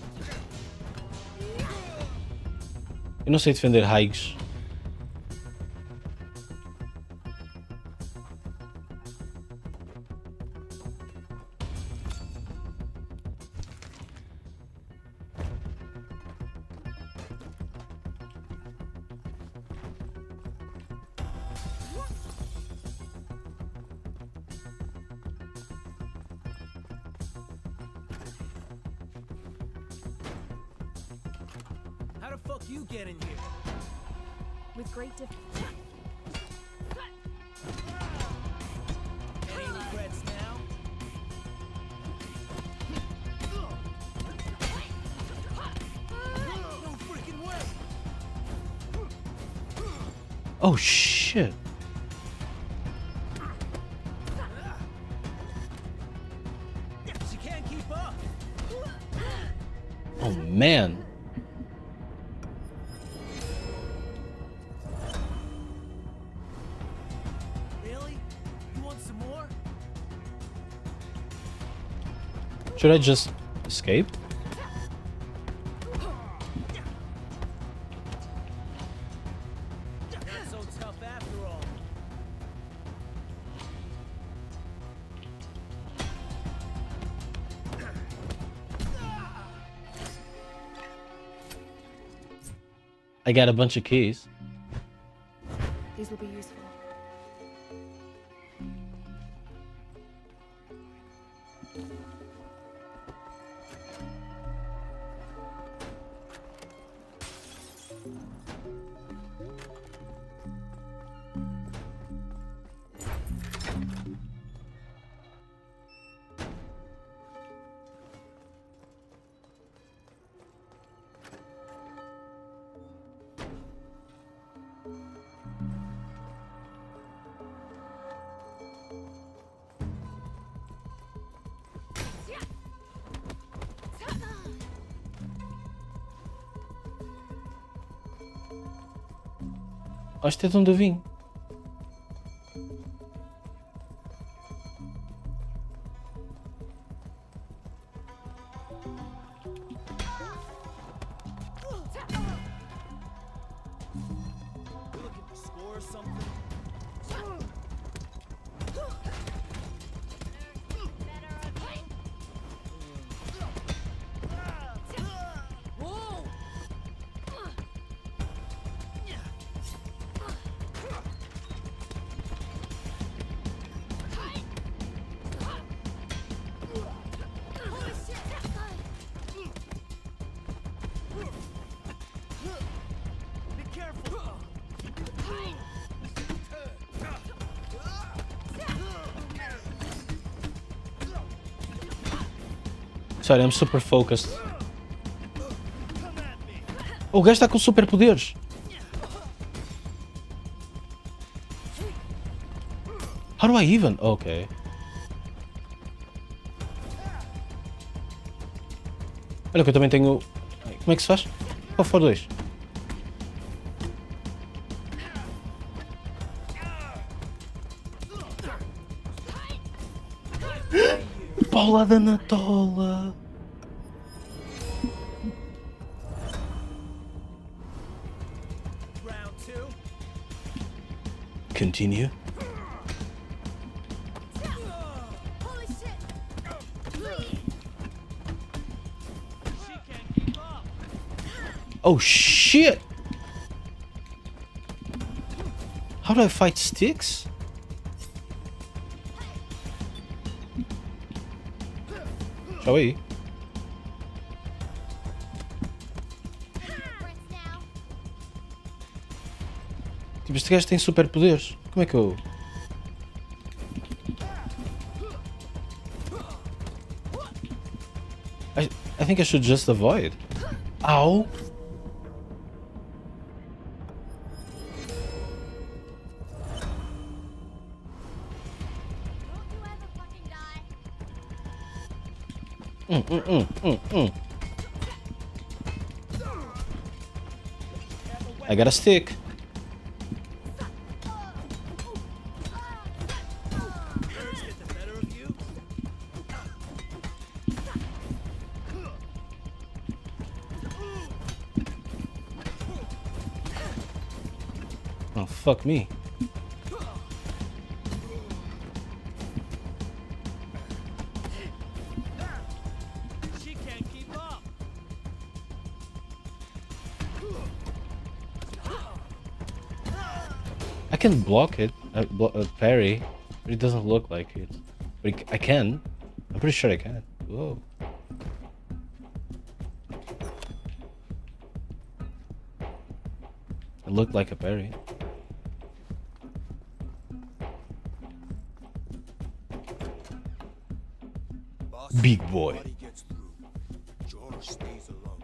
S2: Eu não sei defender hikes.
S12: How the fuck you get in here?
S5: With great difficulty.
S12: Any regrets now? No freaking way!
S2: Oh shit.
S12: She can't keep up.
S2: Oh man.
S12: Really? You want some more?
S2: Should I just escape?
S12: Not so tough after all.
S2: I got a bunch of keys.
S5: These will be useful.
S2: Acho que é de onde eu vim.
S12: You looking to score or something? Be careful.
S2: Sorry, I'm super focused. Oh, o gajo está com superpoderes. How do I even? Ok. Olha que eu também tenho... Como é que se faz? Oh, for 2. Paulada na tola. Continue. Oh shit! How do I fight sticks? Shall we? Tipo, este gajo tem superpoderes. Como é que eu... I think I should just avoid. Ow! I got a stick. Oh, fuck me. I can block it, parry, but it doesn't look like it. But I can. I'm pretty sure I can. Whoa. It looked like a parry. Big boy.
S4: George stays alone.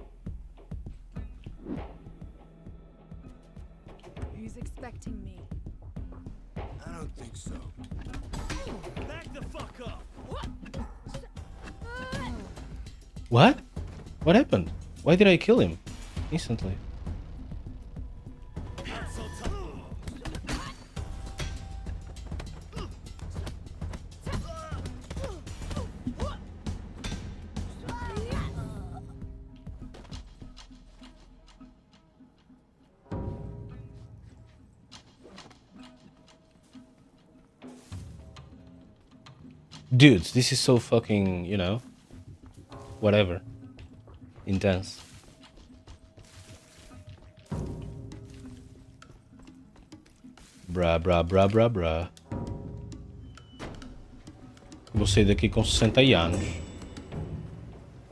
S5: He's expecting me.
S4: I don't think so.
S3: Back the fuck up!
S2: What? What happened? Why did I kill him instantly? Dudes, this is so fucking, you know, whatever. Intense. Brá. Vou sair daqui com 60 anos.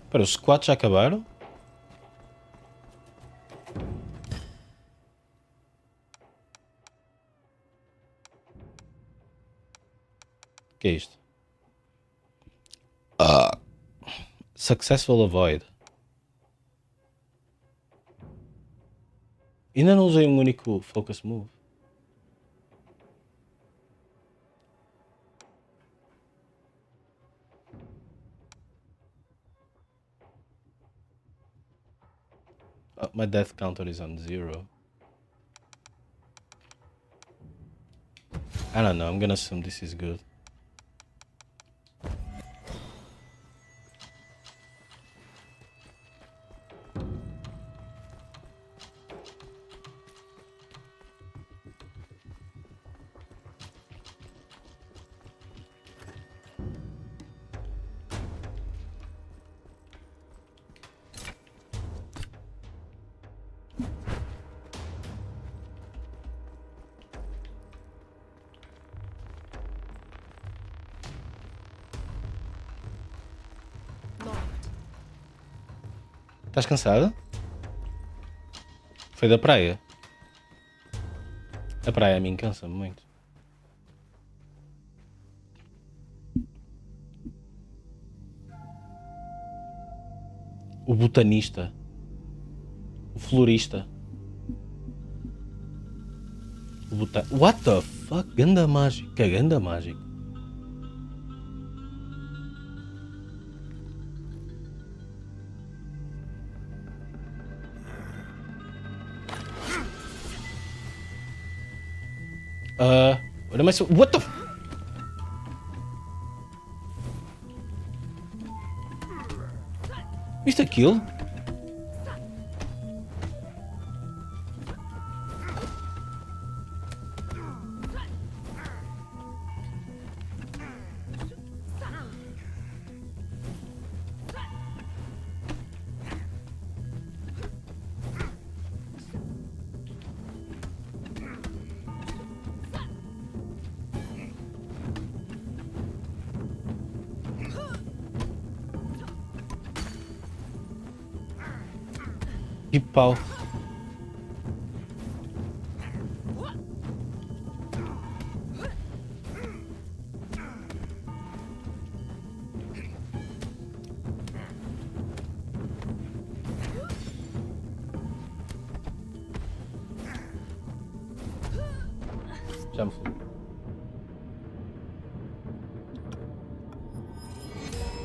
S2: Espera, os squats já acabaram? O que é isto? Successful avoid. Ainda não usei um único focus move. My death counter is on 0. I don't know, I'm gonna assume this is good. Estás cansado? Foi da praia? A praia a mim cansa-me muito. botanista. O florista. What the fuck? Ganda mágica. Ganda mágica. What am I so... What the... Viste aquilo? Que pau. Já me fui.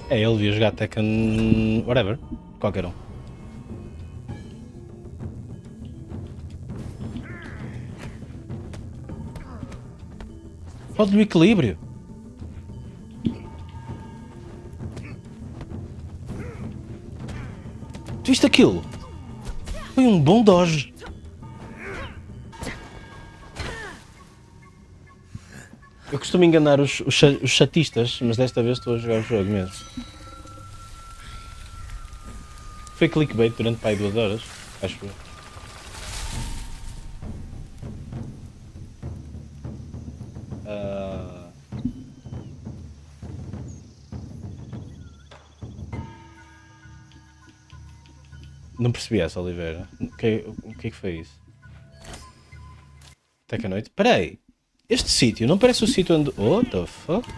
S2: É, ele devia jogar Tekken... whatever. Qualquer um. Falta do equilíbrio. Tu viste aquilo? Foi um bom dodge. Eu costumo enganar os chatistas, mas desta vez estou a jogar o jogo mesmo. Foi clickbait durante pai 2 horas, acho eu. Não percebi essa, Oliveira. O que é que foi isso? Até que a noite. Peraí. Este sítio não parece o sítio onde... What the fuck?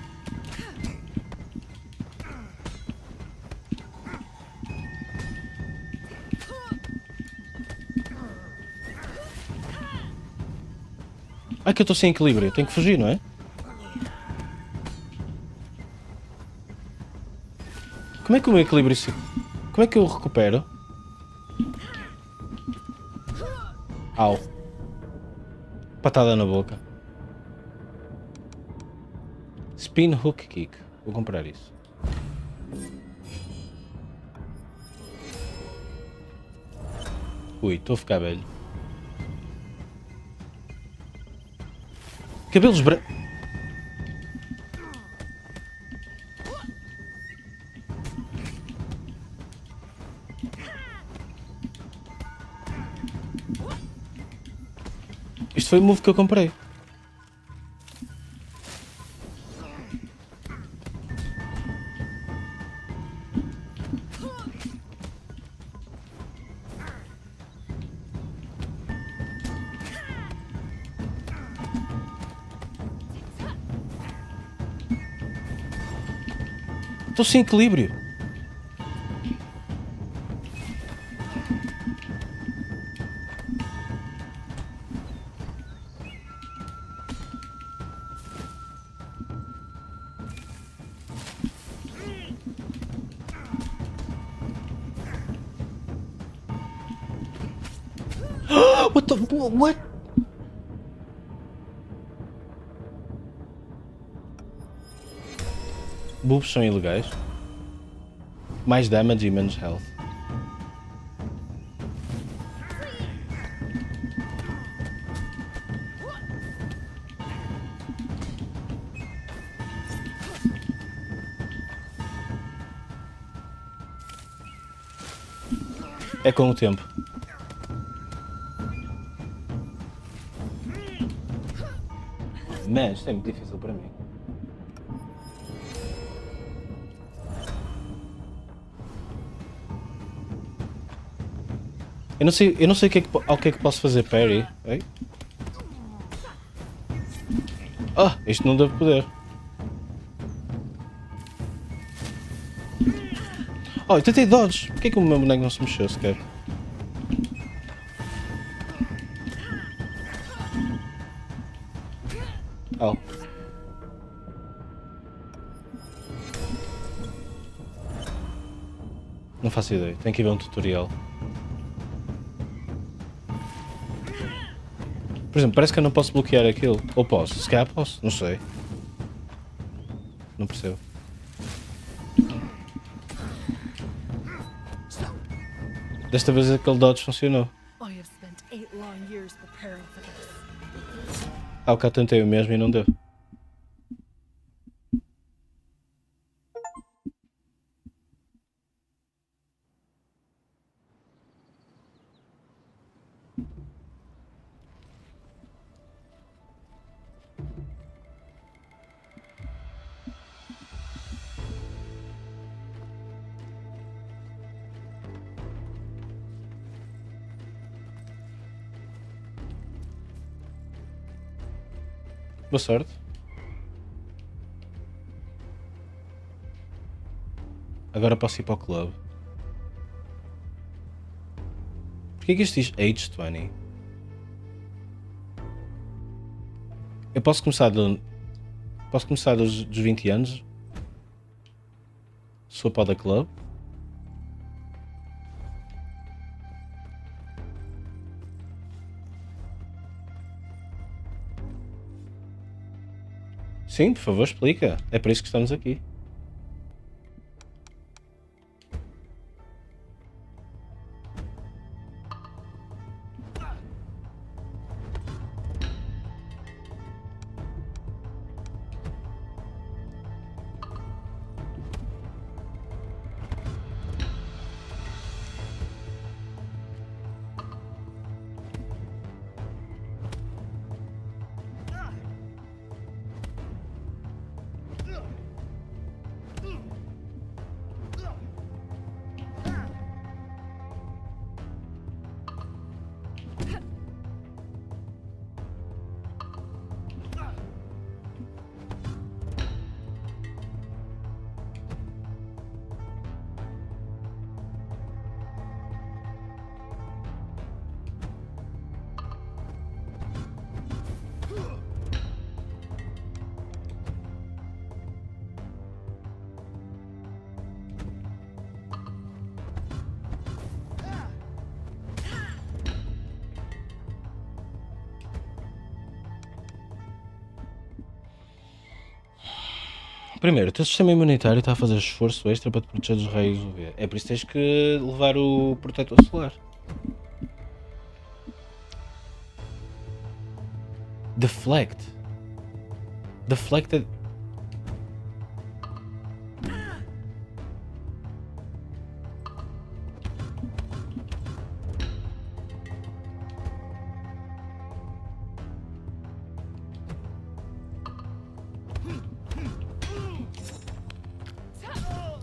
S2: Ai que eu estou sem equilíbrio. Tenho que fugir, não é? Como é que o meu equilíbrio se... Como é que eu recupero? Au. Patada na boca. Spin hook kick. Vou comprar isso. Ui, estou a ficar velho. Cabelos brancos. Isto foi o move que eu comprei. Estou sem equilíbrio. What? Boobs são ilegais. Mais damage e menos health. É com o tempo. Mas isto é muito difícil para mim. Eu não sei ao que é que posso fazer parry. Ei? Ah, isto não deve poder. Oh, eu tentei dodge. Porquê que o meu boneco não se mexeu sequer? Oh. Não faço ideia. Tenho que ir ver um tutorial. Por exemplo, parece que eu não posso bloquear aquilo. Ou posso? Se calhar posso. Não sei. Não percebo. Desta vez aquele dodge funcionou.
S5: I have spent 8 long years preparing for this.
S2: Ah, cá tentei o mesmo e não deu. Boa sorte. Agora posso ir para o clube. Porquê que isto diz age 20? Eu posso começar dos 20 anos? Se for para o da club? Sim, por favor, explica. É por isso que estamos aqui. Primeiro, o teu sistema imunitário está a fazer esforço extra para te proteger dos raios UV. É por isso que tens que levar o protetor solar. Deflect. Deflected.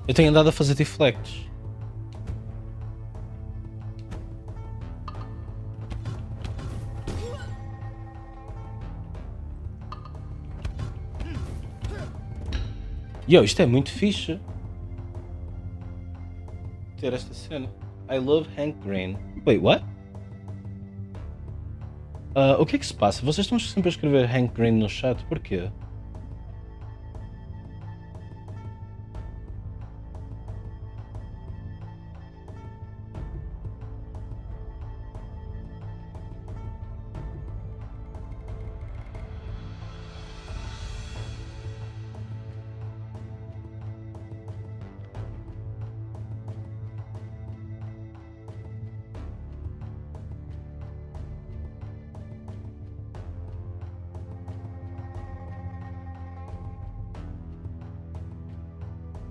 S2: Eu tenho andado a fazer deflects. Yo, isto é muito fixe. Ter esta cena. I love Hank Green. Wait, what? O que é que se passa? Vocês estão sempre a escrever Hank Green no chat, porquê?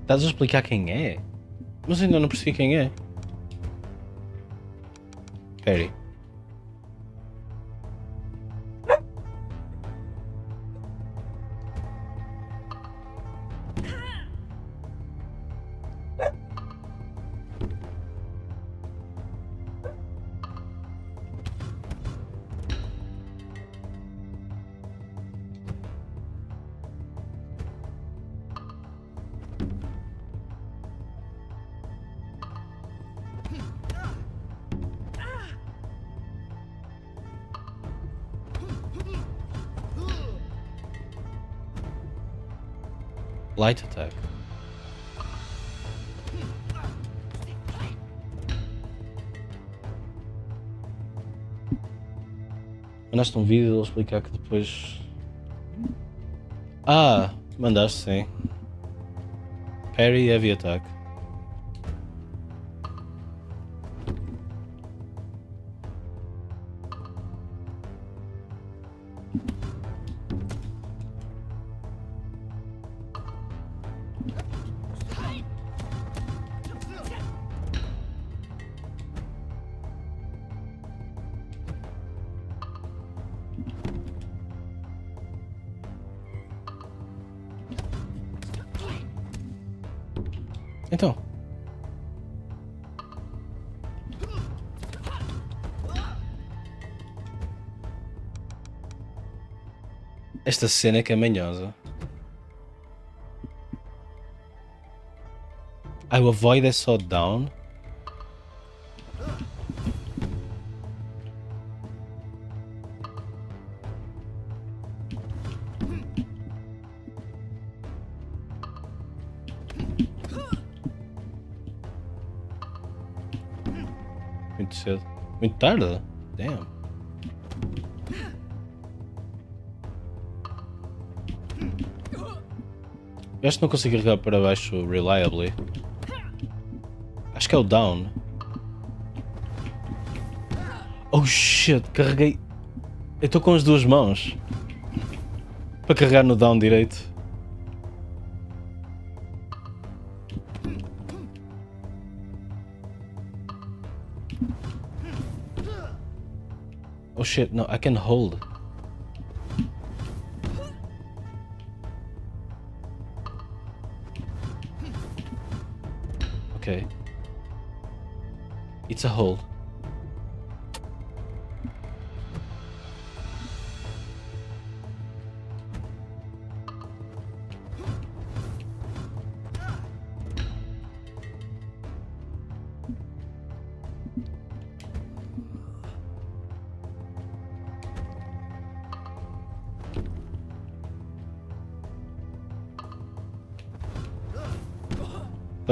S2: Estás a explicar quem é? Mas ainda não percebi quem é. Perry. Light attack. Mandaste um vídeo a explicar que depois... Ah, mandaste sim. Parry heavy attack. Então. Esta cena é que é manhosa. O avoid é só down? Muito cedo. Muito tarde? Damn. Eu acho que não consigo carregar para baixo reliably. Acho que é o down. Oh shit, carreguei. Eu estou com as duas mãos para carregar no down direito. Oh shit, no, I can hold. Okay. It's a hold.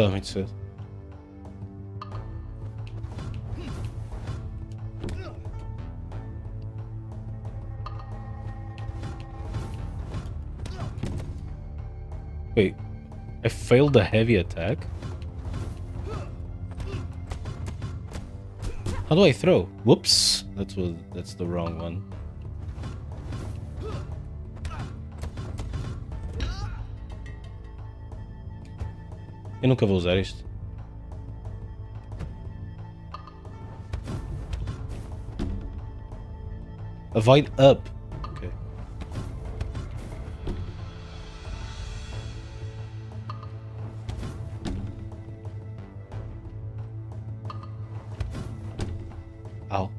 S2: Oh, muito cedo. Wait, I failed the heavy attack? How do I throw? Whoops, that's the wrong one. Eu nunca vou usar isto. Avoid up. Okay. Au.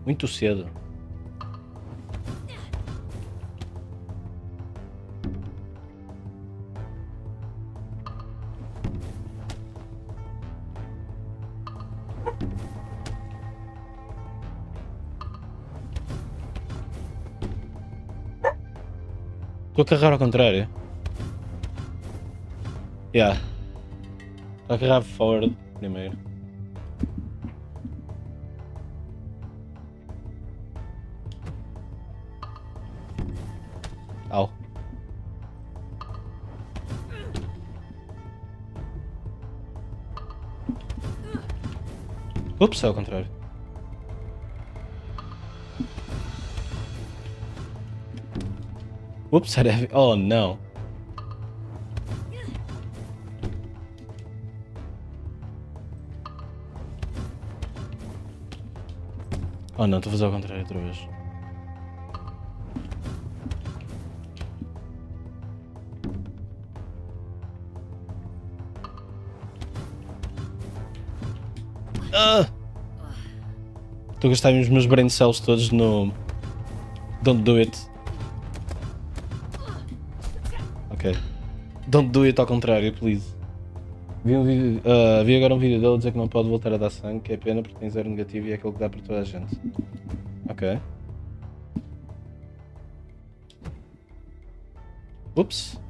S2: Muito cedo. Estou a carregar ao contrário. Yeah. Estou a carregar forward primeiro. Au. Ups, é ao contrário. Ups, era heavy. Oh, não. Oh, não, estou a fazer ao contrário outra vez. Estou a gastar os meus brain cells todos no Don't do it. Ok. Don't do it ao contrário, please. Vi agora um vídeo dele dizer que não pode voltar a dar sangue, que é pena porque tem zero negativo e é aquilo que dá para toda a gente. Ok. Ups.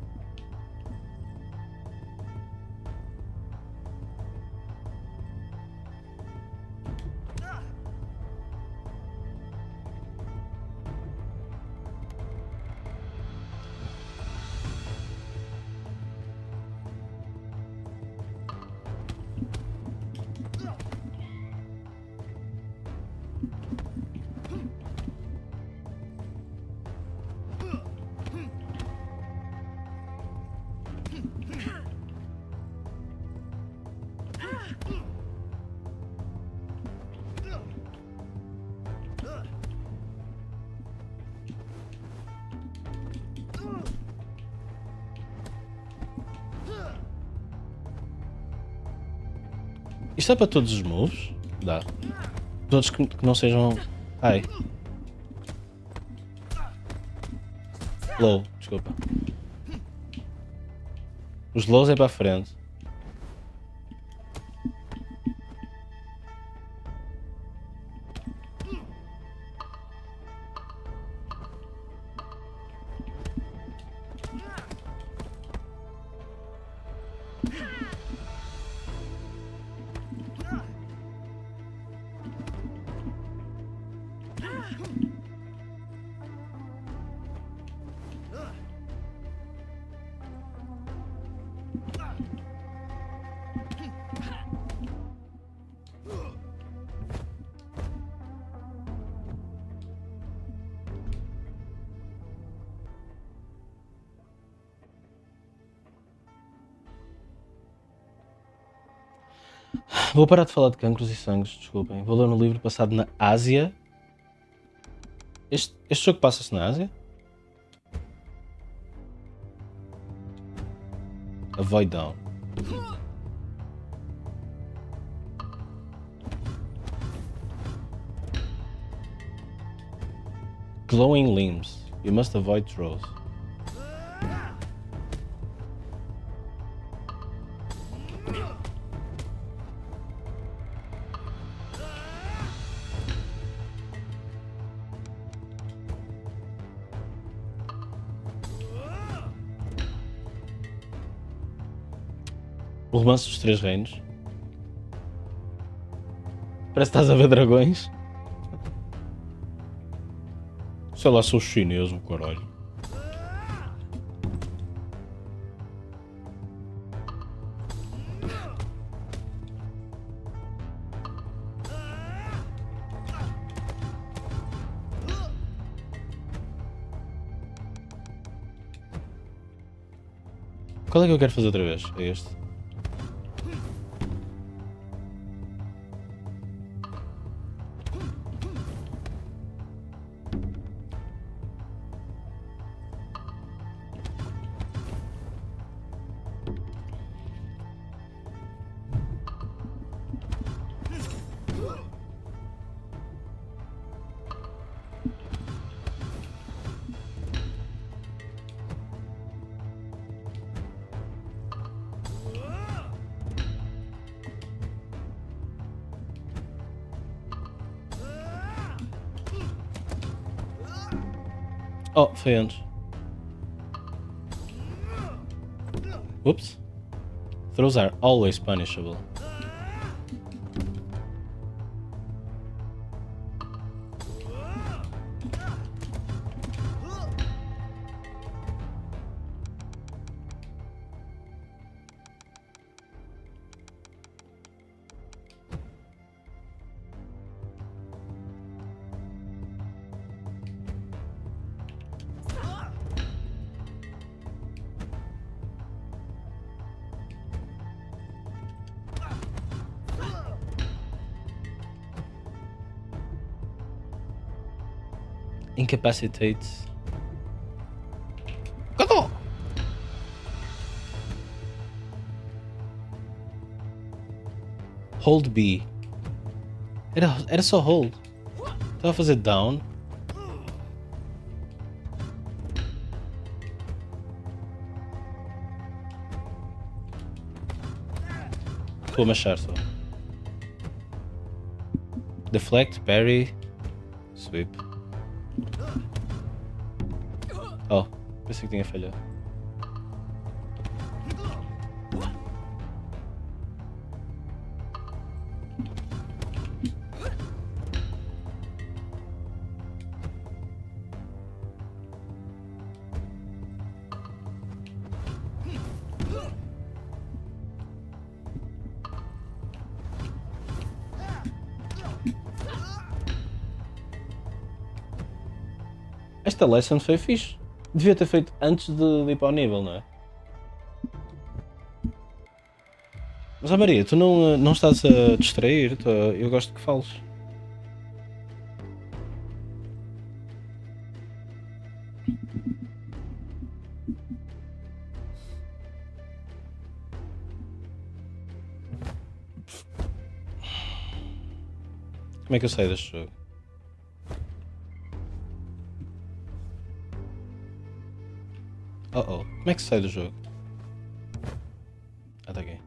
S2: Isto é para todos os moves? Dá. Todos que não sejam... Ai. Low, desculpa. Os lows é para a frente. Vou parar de falar de cancros e sangues, desculpem. Vou ler um livro passado na Ásia. Este jogo passa-se na Ásia? Avoid Down. Glowing limbs. You must avoid throws. O romance dos Três Reinos. Parece que estás a ver dragões. Sei lá, sou chinês, o caralho. Qual é que eu quero fazer outra vez? É este. Oh, foi antes. Oops. Throws are always punishable. Incapacitates. Go! Hold B. Era só hold. Estava a fazer down. Estou a machar só. Deflect, parry, sweep. Oh, pensei que tinha falhado. Esta lesson foi fixe. Devia ter feito antes de ir para o nível, não é? Mas Maria, tu não estás a distrair? Eu gosto que fales. Como é que eu saio deste jogo? Oh, como é que se sai do jogo? Ah, tá aqui.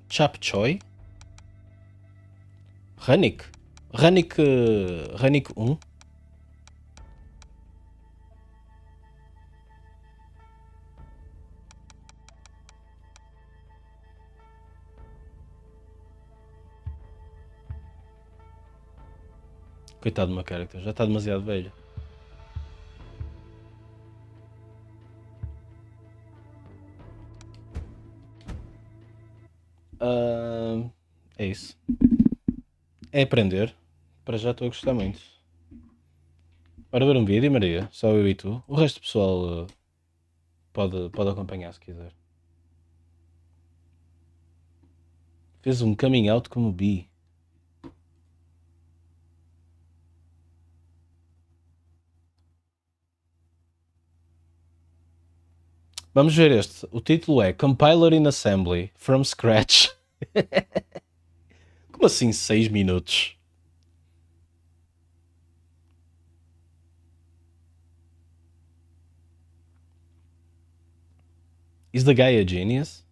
S2: Chap Choi? Rannick 1? Coitado do meu character, já está demasiado velho. É isso. É aprender. Para já estou a gostar muito. Bora ver um vídeo, Maria. Só eu e tu. O resto do pessoal pode acompanhar se quiser. Fez um coming out como bi. Vamos ver este. O título é Compiler in Assembly from Scratch. Como assim 6 minutos? Is the guy a genius?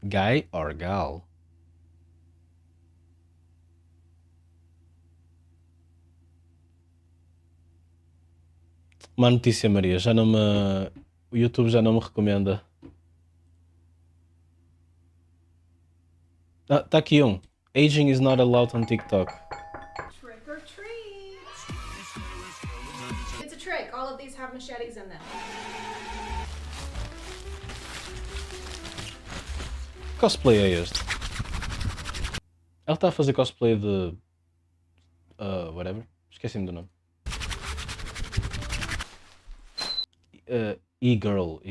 S2: Guy or gal? Uma notícia, Maria, o YouTube já não me recomenda. Ah, tá aqui um. Aging is not allowed on TikTok.
S11: Trick or treat. It's a trick. All of these have machetes in them.
S2: Cosplay é este? Ela está a fazer cosplay de... whatever. Esqueci-me do nome. E-Girl.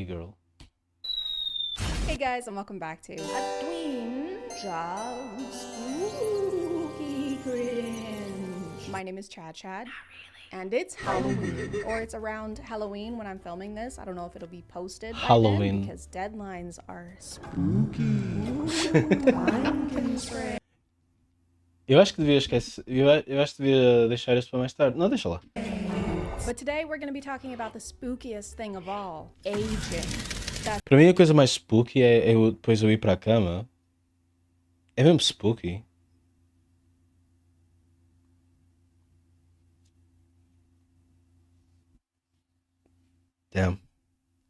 S11: Hey guys, and welcome back to Halloween Jobs Spooky Cringe. My name is Chad, and it's Halloween, or it's around Halloween when I'm filming this. I don't know if it'll be posted by then, because deadlines are spooky. Time constraints.
S2: Eu acho que devia esquecer. Eu acho que devia deixar isso para mais tarde. Não, deixa lá.
S11: But today we're going to be talking about the spookiest thing of all, aging.
S2: Para mim a coisa mais spooky é depois eu ir para a cama. É mesmo spooky. Damn.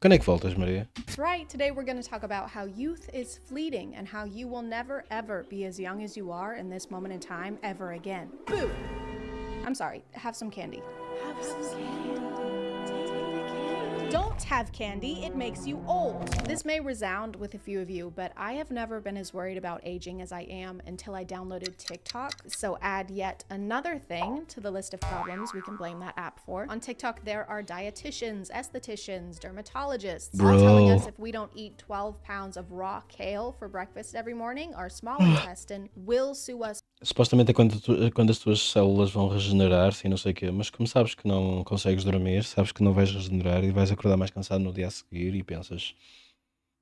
S2: Quando é que voltas, Maria?
S11: That's right. Today we're going to talk about how youth is fleeting and how you will never ever be as young as you are in this moment in time ever again. Boo! I'm sorry. Have some candy. Have some candy. Don't have candy, it makes you old. This may resound with a few of you, but I have never been as worried about aging as I am until I downloaded TikTok. So add yet another thing to the list of problems we can blame that app for. On TikTok, there are dietitians, estheticians, dermatologists, all telling us if we don't eat 12 pounds of raw kale for breakfast every morning, our small intestine will sue us.
S2: Supostamente é quando as tuas células vão regenerar-se e não sei o quê, mas como sabes que não consegues dormir, sabes que não vais regenerar e vais acordar mais cansado no dia a seguir e pensas,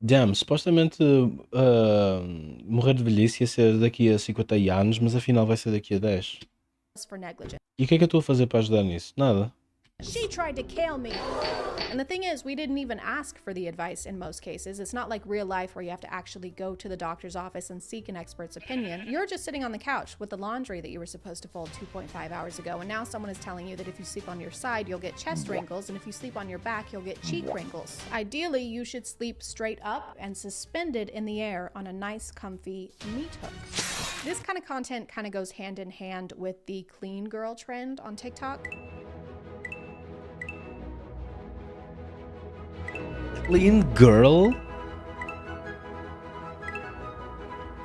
S2: Damn, supostamente morrer de velhice ia ser daqui a 50 anos, mas afinal vai ser daqui a 10.
S11: For negligence.
S2: E o que é que eu estou a fazer para ajudar nisso? Nada.
S11: She tried to kill me. And the thing is, we didn't even ask for the advice in most cases. It's not like real life where you have to actually go to the doctor's office and seek an expert's opinion. You're just sitting on the couch with the laundry that you were supposed to fold 2.5 hours ago, and now someone is telling you that if you sleep on your side, you'll get chest wrinkles, and if you sleep on your back, you'll get cheek wrinkles. Ideally, you should sleep straight up and suspended in the air on a nice, comfy meat hook. This kind of content kind of goes hand in hand with the clean girl trend on TikTok.
S2: Clean girl?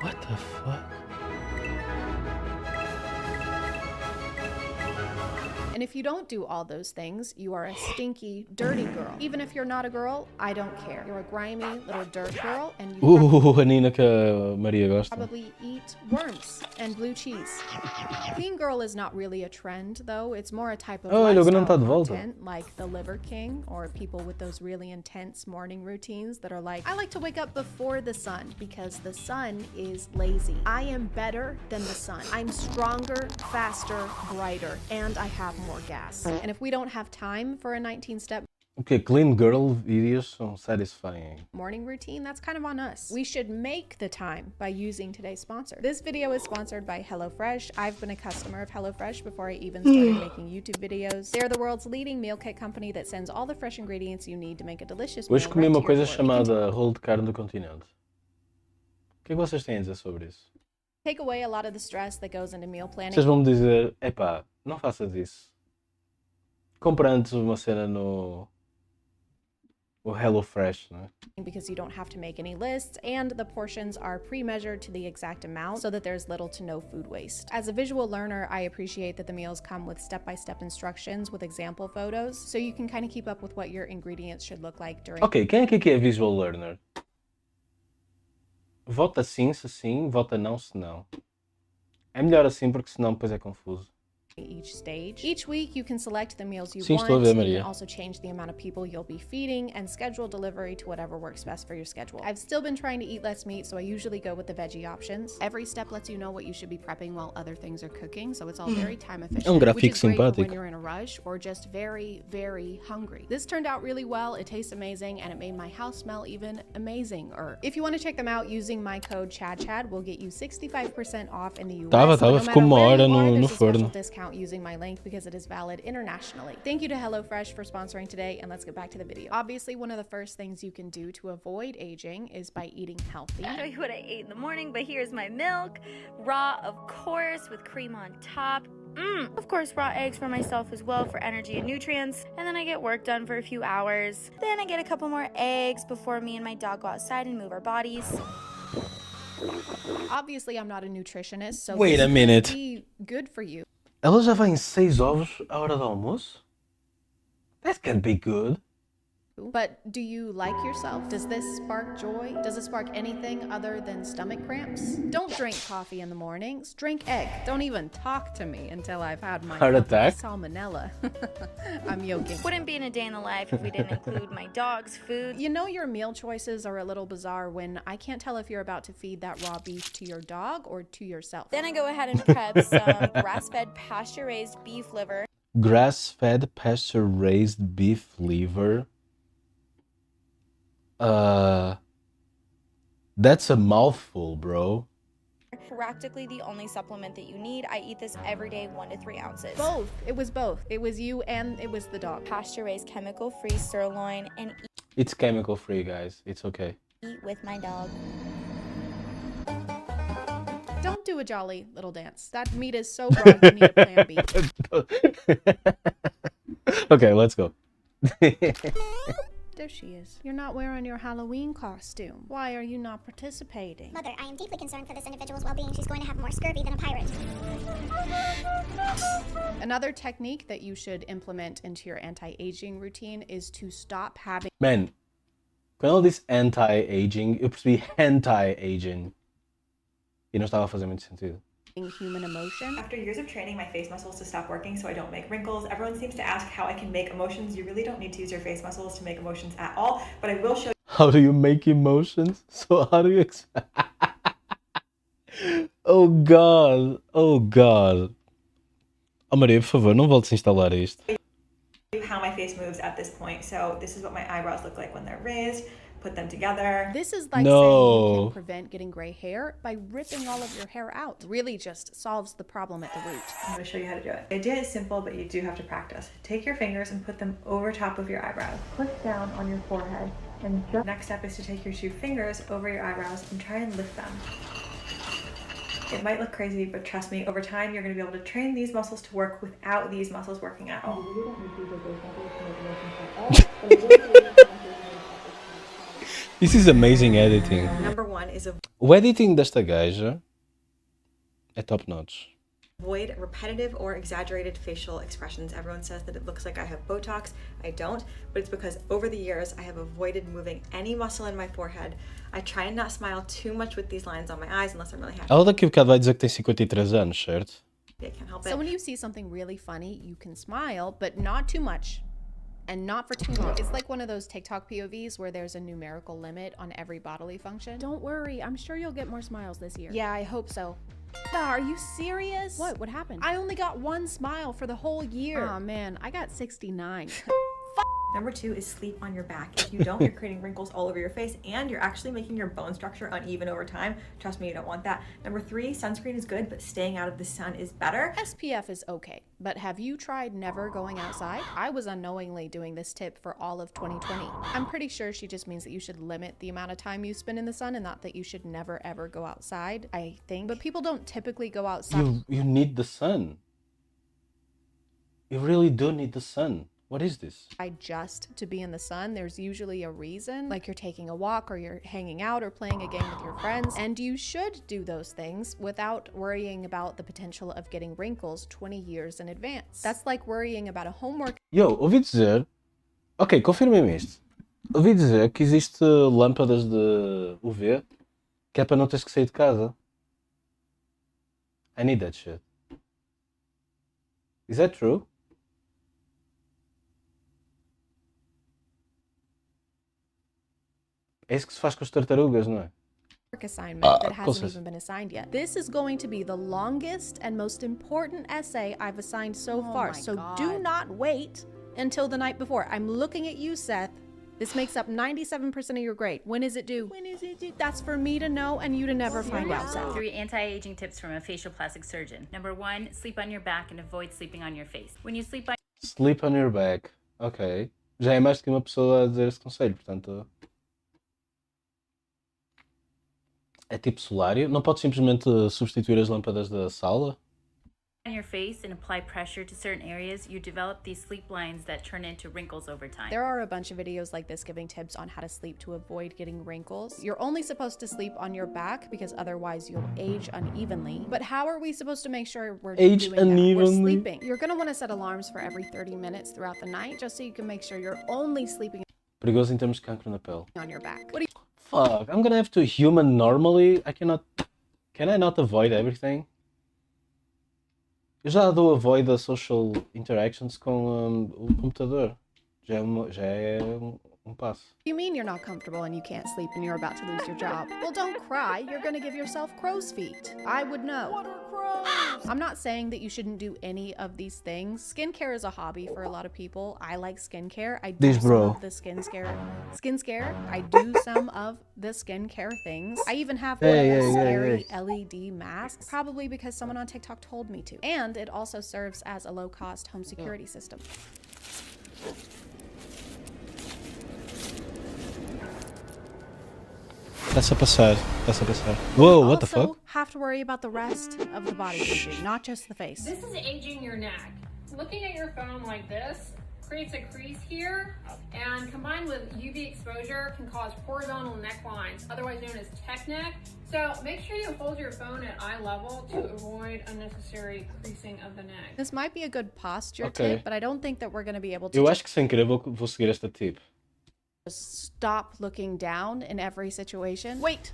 S2: What the fuck?
S11: And if you don't do all those things, you are a stinky, dirty girl. Even if you're not a girl, I don't care. You're a grimy little dirt girl, and you
S2: A Nina que a Maria gosta.
S11: probably eat worms and blue cheese. Clean girl is not really a trend, though. It's more a type of
S2: Olha, agora não tá de
S11: lifestyle
S2: volta.
S11: content, like the Liver King, or people with those really intense morning routines that are like, I like to wake up before the sun because the sun is lazy. I am better than the sun. I'm stronger, faster, brighter, and I have more gas. And if we don't have time for a 19-step
S2: Ok, clean girl vídeos são satisfying.
S11: morning routine, that's kind of on us. We should make the time by using today's sponsor. This video is sponsored by HelloFresh. I've been a customer of HelloFresh before I even started making YouTube videos. They're the world's leading meal kit company that sends all the fresh ingredients you need to make a delicious meal
S2: Hoje comi
S11: right
S2: uma
S11: to your
S2: coisa
S11: door.
S2: chamada rolo de carne do continente. O que é que vocês têm a dizer sobre isso?
S11: Take away a lot of the stress that goes into meal planning.
S2: Vocês vão me dizer, epá, não faças isso. Compra antes uma cena no HelloFresh, né?
S11: Because you don't have to make any lists, and the portions are pre-measured to the exact amount so that there's little to no food waste. As a visual learner, I appreciate that the meals come with step-by-step instructions with example photos, so you can kind of keep up with what your ingredients should look like during
S2: Ok, quem é que aqui é visual learner? Vota sim se sim, vota não se não. É melhor assim porque senão depois é confuso.
S11: each stage. Each week, you can select the meals you
S2: Sim,
S11: want.
S2: estou a ver,
S11: You
S2: Maria.
S11: can also change the amount of people you'll be feeding and schedule delivery to whatever works best for your schedule. I've still been trying to eat less meat, so I usually go with the veggie options. Every step lets you know what you should be prepping while other things are cooking, so it's all very time efficient.
S2: É um gráfico
S11: which is great for
S2: simpático.
S11: when you're in a rush or just very, very hungry. This turned out really well. It tastes amazing, and it made my house smell even amazinger. If you want to check them out, using my code CHADCHAD will get you 65% off in the US.
S2: Tava,
S11: No
S2: ficou
S11: matter
S2: uma
S11: where
S2: hora
S11: you are,
S2: no
S11: there's a special
S2: forno.
S11: discount using my link because it is valid internationally. Thank you to HelloFresh for sponsoring today, and let's get back to the video. Obviously, one of the first things you can do to avoid aging is by eating healthy.
S6: I'll show you what I ate in the morning, but here's my milk. Raw, of course, with cream on top. Of course, raw eggs for myself as well for energy and nutrients. And then I get work done for a few hours. Then I get a couple more eggs before me and my dog go outside and move our bodies.
S11: Obviously, I'm not a nutritionist, so
S2: Wait
S11: this
S2: a minute.
S11: could be good for you.
S2: Ela já vai em 6 ovos à hora do almoço? That can't be good.
S11: But do you like yourself? Does this spark joy? Does it spark anything other than stomach cramps? Don't drink coffee in the mornings. Drink egg. Don't even talk to me until I've had my
S2: Heart
S11: cup of
S2: attack?
S11: salmonella. I'm joking.
S6: Wouldn't be in a day in the life if we didn't include my dog's food.
S11: You know your meal choices are a little bizarre when I can't tell if you're about to feed that raw beef to your dog or to yourself.
S6: Then I go ahead and prep some grass-fed pasture-raised beef liver.
S2: Grass-fed pasture-raised beef liver. That's a mouthful, bro.
S6: Practically the only supplement that you need. I eat this every day, 1 to 3 ounces.
S11: Both. It was both. It was you and it was the dog.
S6: Pasture-raised, chemical-free sirloin, and
S2: It's chemical-free, guys. It's okay.
S6: eat with my dog.
S11: Don't do a jolly little dance. That meat is so raw you need a plan B.
S2: Okay, let's go.
S11: There she is. You're not wearing your Halloween costume. Why are you not participating?
S8: Mother, I am deeply concerned for this individual's well-being. She's going to have more scurvy than a pirate.
S11: Another technique that you should implement into your anti-aging routine is to stop having
S2: Man, quando ela disse anti-aging, eu percebi hentai-aging. E não estava a fazer muito sentido.
S11: human emotion.
S22: After years of training my face muscles to stop working so I don't make wrinkles, everyone seems to ask how I can make emotions. You really don't need to use your face muscles to make emotions at all, but I will show you
S2: How do you make emotions? So how do you... Oh God. Oh God. Oh Maria, por favor, não voltes a instalar isto.
S22: How my face moves at this point. So this is what my eyebrows look like when they're raised. Put them together.
S11: This is like saying you can prevent getting gray hair by ripping all of your hair out. Really just solves the problem at the root.
S22: I'm going to show you how to do it. The idea is simple, but you do have to practice. Take your fingers and put them over top of your eyebrows. Push down on your forehead. And next step is to take your 2 fingers over your eyebrows and try and lift them. It might look crazy, but trust me, over time you're going to be able to train these muscles to work without these muscles working at all.
S2: This is amazing editing.
S22: Number 1 is
S2: O editing desta gaja é top notch.
S22: avoid repetitive or exaggerated facial expressions. Everyone says that it looks like I have Botox. I don't, but it's because over the years I have avoided moving any muscle in my forehead. I try and not smile too much with these lines on my eyes unless I'm really happy.
S2: Ela daqui a bocado vai dizer que tem 53 anos, certo?
S22: I can't help it.
S11: So when you see something really funny, you can smile, but not too much. And not for too long. It's like one of those TikTok POVs where there's a numerical limit on every bodily function. Don't worry, I'm sure you'll get more smiles this year. Yeah, I hope so. Are you serious? What happened? I only got 1 smile for the whole year. Oh man, I got 69.
S22: Number 2 is sleep on your back. If you don't, you're creating wrinkles all over your face and you're actually making your bone structure uneven over time. Trust me, you don't want that. Number 3, sunscreen is good, but staying out of the sun is better.
S11: SPF is okay, but have you tried never going outside? I was unknowingly doing this tip for all of 2020. I'm pretty sure she just means that you should limit the amount of time you spend in the sun and not that you should never ever go outside, I think. But people don't typically go outside.
S2: You need the sun. You really do need the sun. What is this?
S11: Just to be in the sun. There's usually a reason, like you're taking a walk or you're hanging out or playing a game with your friends, and you should do those things without worrying about the potential of getting wrinkles 20 years in advance. That's like worrying about a homework.
S2: Yo, ouvi dizer... Ok, confirmem-me isto. Ouvi dizer que existe lâmpadas de UV que é para não teres que sair de casa. I need that shit. Is that true? É isso que se faz com as tartarugas, não é?
S11: Assignment that hasn't even been assigned yet. This is going to be the longest and most important essay I've assigned so far, so do not wait until the night before. I'm looking at you, Seth. This makes up 97% of your grade. When is it due? When is it due? That's for me to know and you to never find out, Seth.
S14: 3 anti-aging tips from a facial plastic surgeon. Number 1, sleep on your back and avoid sleeping on your face. When you sleep on...
S2: Sleep on your back. Ok. Já é mais do que uma pessoa a dizer esse conselho, portanto... É tipo solário? Não pode simplesmente substituir as lâmpadas da sala?
S14: On your face and apply pressure to certain areas, you develop these sleep lines that turn into wrinkles over time.
S11: There are a bunch of videos like this giving tips on how to sleep to avoid getting wrinkles. You're only supposed to sleep on your back because otherwise you'll age unevenly. But how are we supposed to make sure we're doing that? We're sleeping. You're gonna want to set alarms for every 30 minutes throughout the night just so you can make sure you're only sleeping
S2: Perigoso em termos de cancro na pele.
S11: on your back. What do you...
S2: Fuck, I'm gonna have to human normally? Can I not avoid everything? Eu já dou avoid a social interactions com o computador. Já é um passo.
S11: You mean you're not comfortable and you can't sleep and you're about to lose your job? Well, don't cry. You're gonna give yourself crow's feet. I would know. What are crows? I'm not saying that you shouldn't do any of these things. Skincare is a hobby for a lot of people. I like skincare. I do some of the skincare. I do some of the skincare things. I even have one of the scary LED masks, probably because someone on TikTok told me to. And it also serves as a low-cost home security system.
S2: Está-se a passar. Whoa, what the fuck?
S11: Also have to worry about the rest of the body aging, not just the face.
S15: This is aging your neck. Looking at your phone like this creates a crease here, and combined with UV exposure can cause horizontal necklines, otherwise known as tech neck. So make sure you hold your phone at eye level to avoid unnecessary creasing of the neck.
S11: This might be a good posture tip, but I don't think that we're going to be able to.
S2: Eu acho que sem querer vou seguir esta tip.
S11: Just stop looking down in every situation. Wait,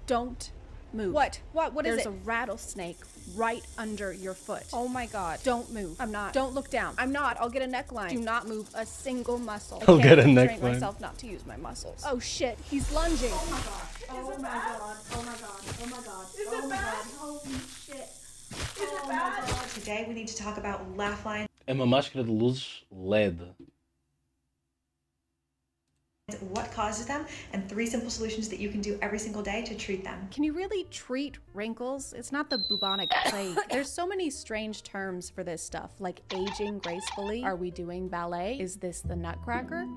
S11: don't move. What? What is it? There's a rattlesnake right under your foot. Oh my god. Don't move. I'm not. Don't look down. I'm not. I'll get a neckline. Do not move a single muscle.
S2: I'll get a
S11: train
S2: neckline.
S11: myself not to use my muscles. Oh shit, he's lunging. Oh my god. Oh my god. Oh my god. Oh my god.
S22: Is it bad?
S11: Holy shit.
S22: Is it bad? Today we need to talk about laugh lines.
S2: É uma máscara de luzes LED.
S22: What causes them, and 3 simple solutions that you can do every single day to treat them.
S11: Can you really treat wrinkles? It's not the bubonic plague. There's so many strange terms for this stuff, like aging gracefully. Are we doing ballet? Is this the Nutcracker?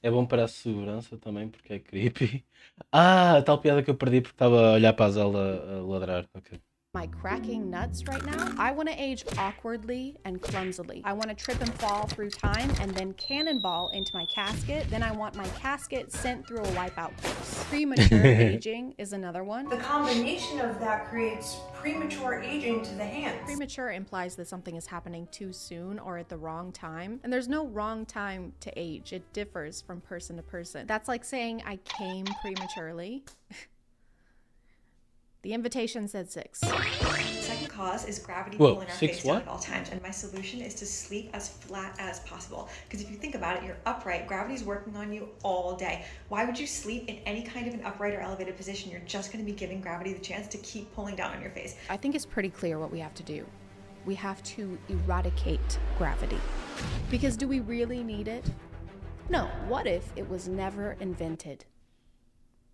S2: É bom para a segurança também, porque é creepy. Ah, a tal piada que eu perdi porque estava a olhar para a Zelda a ladrar. Ok.
S11: Am I cracking nuts right now? I want to age awkwardly and clumsily. I want to trip and fall through time and then cannonball into my casket. Then I want my casket sent through a wipeout course. Premature aging is another one.
S13: The combination of that creates premature aging to the hands.
S11: Premature implies that something is happening too soon or at the wrong time. And there's no wrong time to age. It differs from person to person. That's like saying I came prematurely. The invitation said 6.
S22: Second cause is gravity
S2: Whoa,
S22: pulling our
S2: 6
S22: face down
S2: what?
S22: at all times, and my solution is to sleep as flat as possible. Because if you think about it, you're upright, gravity's working on you all day. Why would you sleep in any kind of an upright or elevated position? You're just going to be giving gravity the chance to keep pulling down on your face.
S11: I think it's pretty clear what we have to do. We have to eradicate gravity. Because do we really need it? No, what if it was never invented?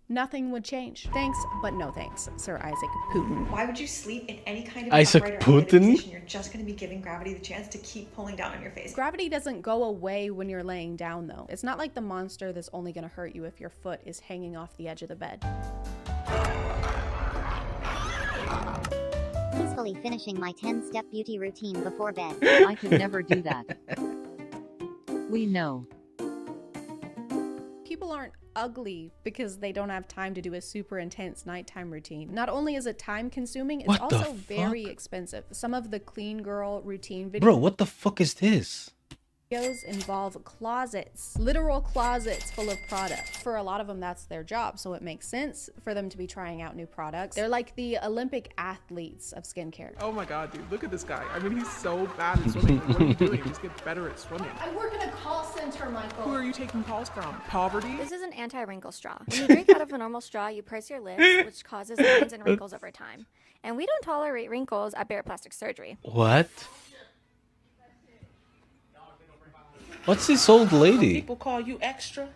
S11: Nothing would change. Thanks, but no thanks, Sir Isaac Putin.
S22: Why would you sleep in any kind of
S2: Isaac
S22: upright or elevated
S2: Putin?
S22: position? You're just going to be giving gravity the chance to keep pulling down on your face.
S11: Gravity doesn't go away when you're laying down, though. It's not like the monster that's only going to hurt you if your foot is hanging off the edge of the bed.
S16: Peacefully finishing my 10-step beauty routine before bed.
S23: I could never do that. We know.
S11: People aren't ugly because they don't have time to do a super intense nighttime routine. Not only is it time consuming, it's
S2: What the
S11: also very
S2: fuck?
S11: expensive. Some of the clean girl routine videos
S2: Bro, what the fuck is this?
S11: involve closets, literal closets full of products. For a lot of them, that's their job, so it makes sense for them to be trying out new products. They're like the Olympic athletes of skincare.
S24: Oh my god, dude, look at this guy. I mean, he's so bad at swimming. What are you doing? Just get better at swimming.
S11: I work in a call center, Michael.
S24: Who are you taking calls from? Poverty?
S25: This is an anti-wrinkle straw. When you drink out of a normal straw, you purse your lips, which causes lines and wrinkles over time. And we don't tolerate wrinkles at Bear Plastic Surgery.
S2: What? What's this old lady?
S26: People call you extra,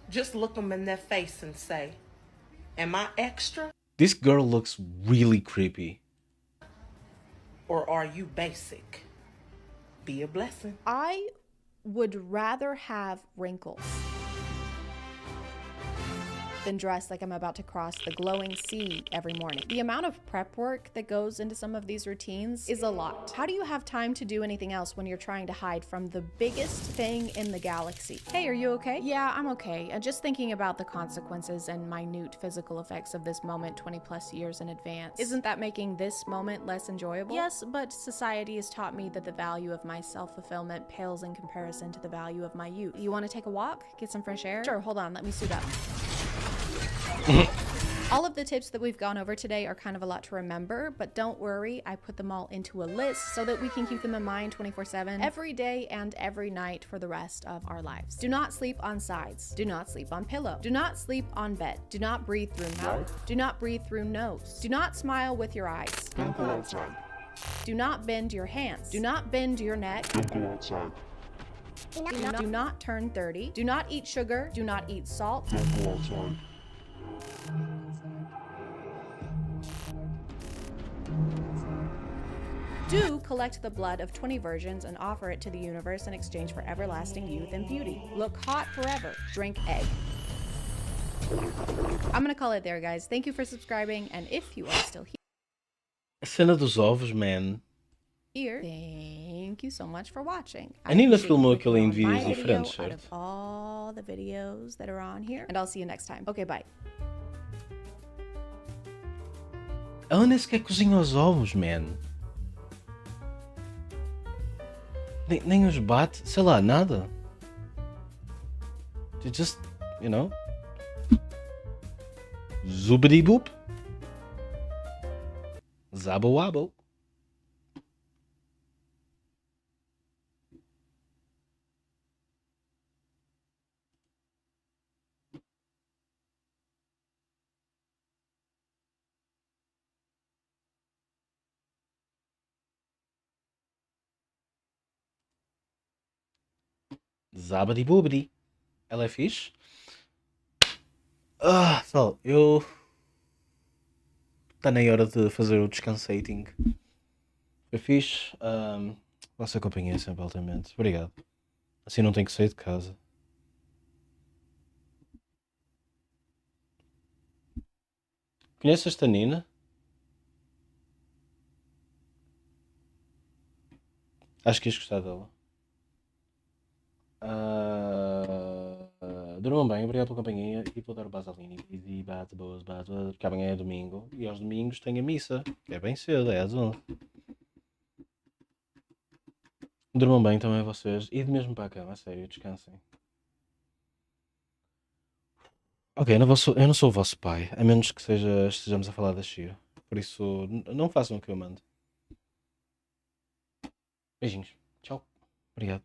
S26: just look them in their face and say, am I extra
S2: This girl looks really creepy.
S26: or are you basic? Be a blessing.
S11: I would rather have wrinkles than dress like I'm about to cross the glowing sea every morning. The amount of prep work that goes into some of these routines is a lot. How do you have time to do anything else when you're trying to hide from the biggest thing in the galaxy? Hey, are you okay? Yeah, I'm okay. Just thinking about the consequences and minute physical effects of this moment 20 plus years in advance. Isn't that making this moment less enjoyable? Yes, but society has taught me that the value of my self-fulfillment pales in comparison to the value of my youth. You want to take a walk? Get some fresh air? Sure, hold on, let me suit up. All of the tips that we've gone over today are kind of a lot to remember, but don't worry, I put them all into a list so that we can keep them in mind 24/7, every day and every night for the rest of our lives. Do not sleep on sides. Do not sleep on pillow. Do not sleep on bed. Do not breathe through mouth. Do not breathe through nose. Do not smile with your eyes.
S27: Don't go outside.
S11: Do not bend your hands. Do not bend your neck.
S27: Don't go outside.
S11: Do not turn 30. Do not eat sugar. Do not eat salt.
S27: Don't go outside.
S11: Do collect the blood of 20 virgins and offer it to the universe in exchange for everlasting youth and beauty. Look hot forever. Drink egg. I'm gonna call it there, guys. Thank you for subscribing, and if you are still
S2: A cena dos ovos, man.
S11: here, thank you so much for watching.
S2: A Nina
S11: appreciate
S2: filmou
S11: you clicking
S2: aquilo em
S11: on
S2: vídeos
S11: my video
S2: diferentes,
S11: out
S2: certo?
S11: of all the videos that are on here, and I'll see you next time. Okay, bye.
S2: Ela nem sequer cozinha os ovos, man. Nem os bate, sei lá, nada. Just, you know. Zubidi-boop. Zabo-wabo. Zabadi-boobidi. Ela é fixe? Pessoal, está na hora de fazer o descansating. Foi fixe. Vossa companhia é sempre altamente. Obrigado. Assim não tenho que sair de casa. Conheces esta Nina? Acho que ias gostar dela. Durmam bem, obrigado pela companhia e vou dar o Basalini. E bate boas, porque amanhã é domingo e aos domingos tenho a missa, que é bem cedo, é às 11. Durmam bem também vocês e de mesmo para a cama, a sério, descansem. Ok, eu não sou o vosso pai, a menos que estejamos a falar da Shia. Por isso, não façam o que eu mando. Beijinhos. Tchau. Obrigado.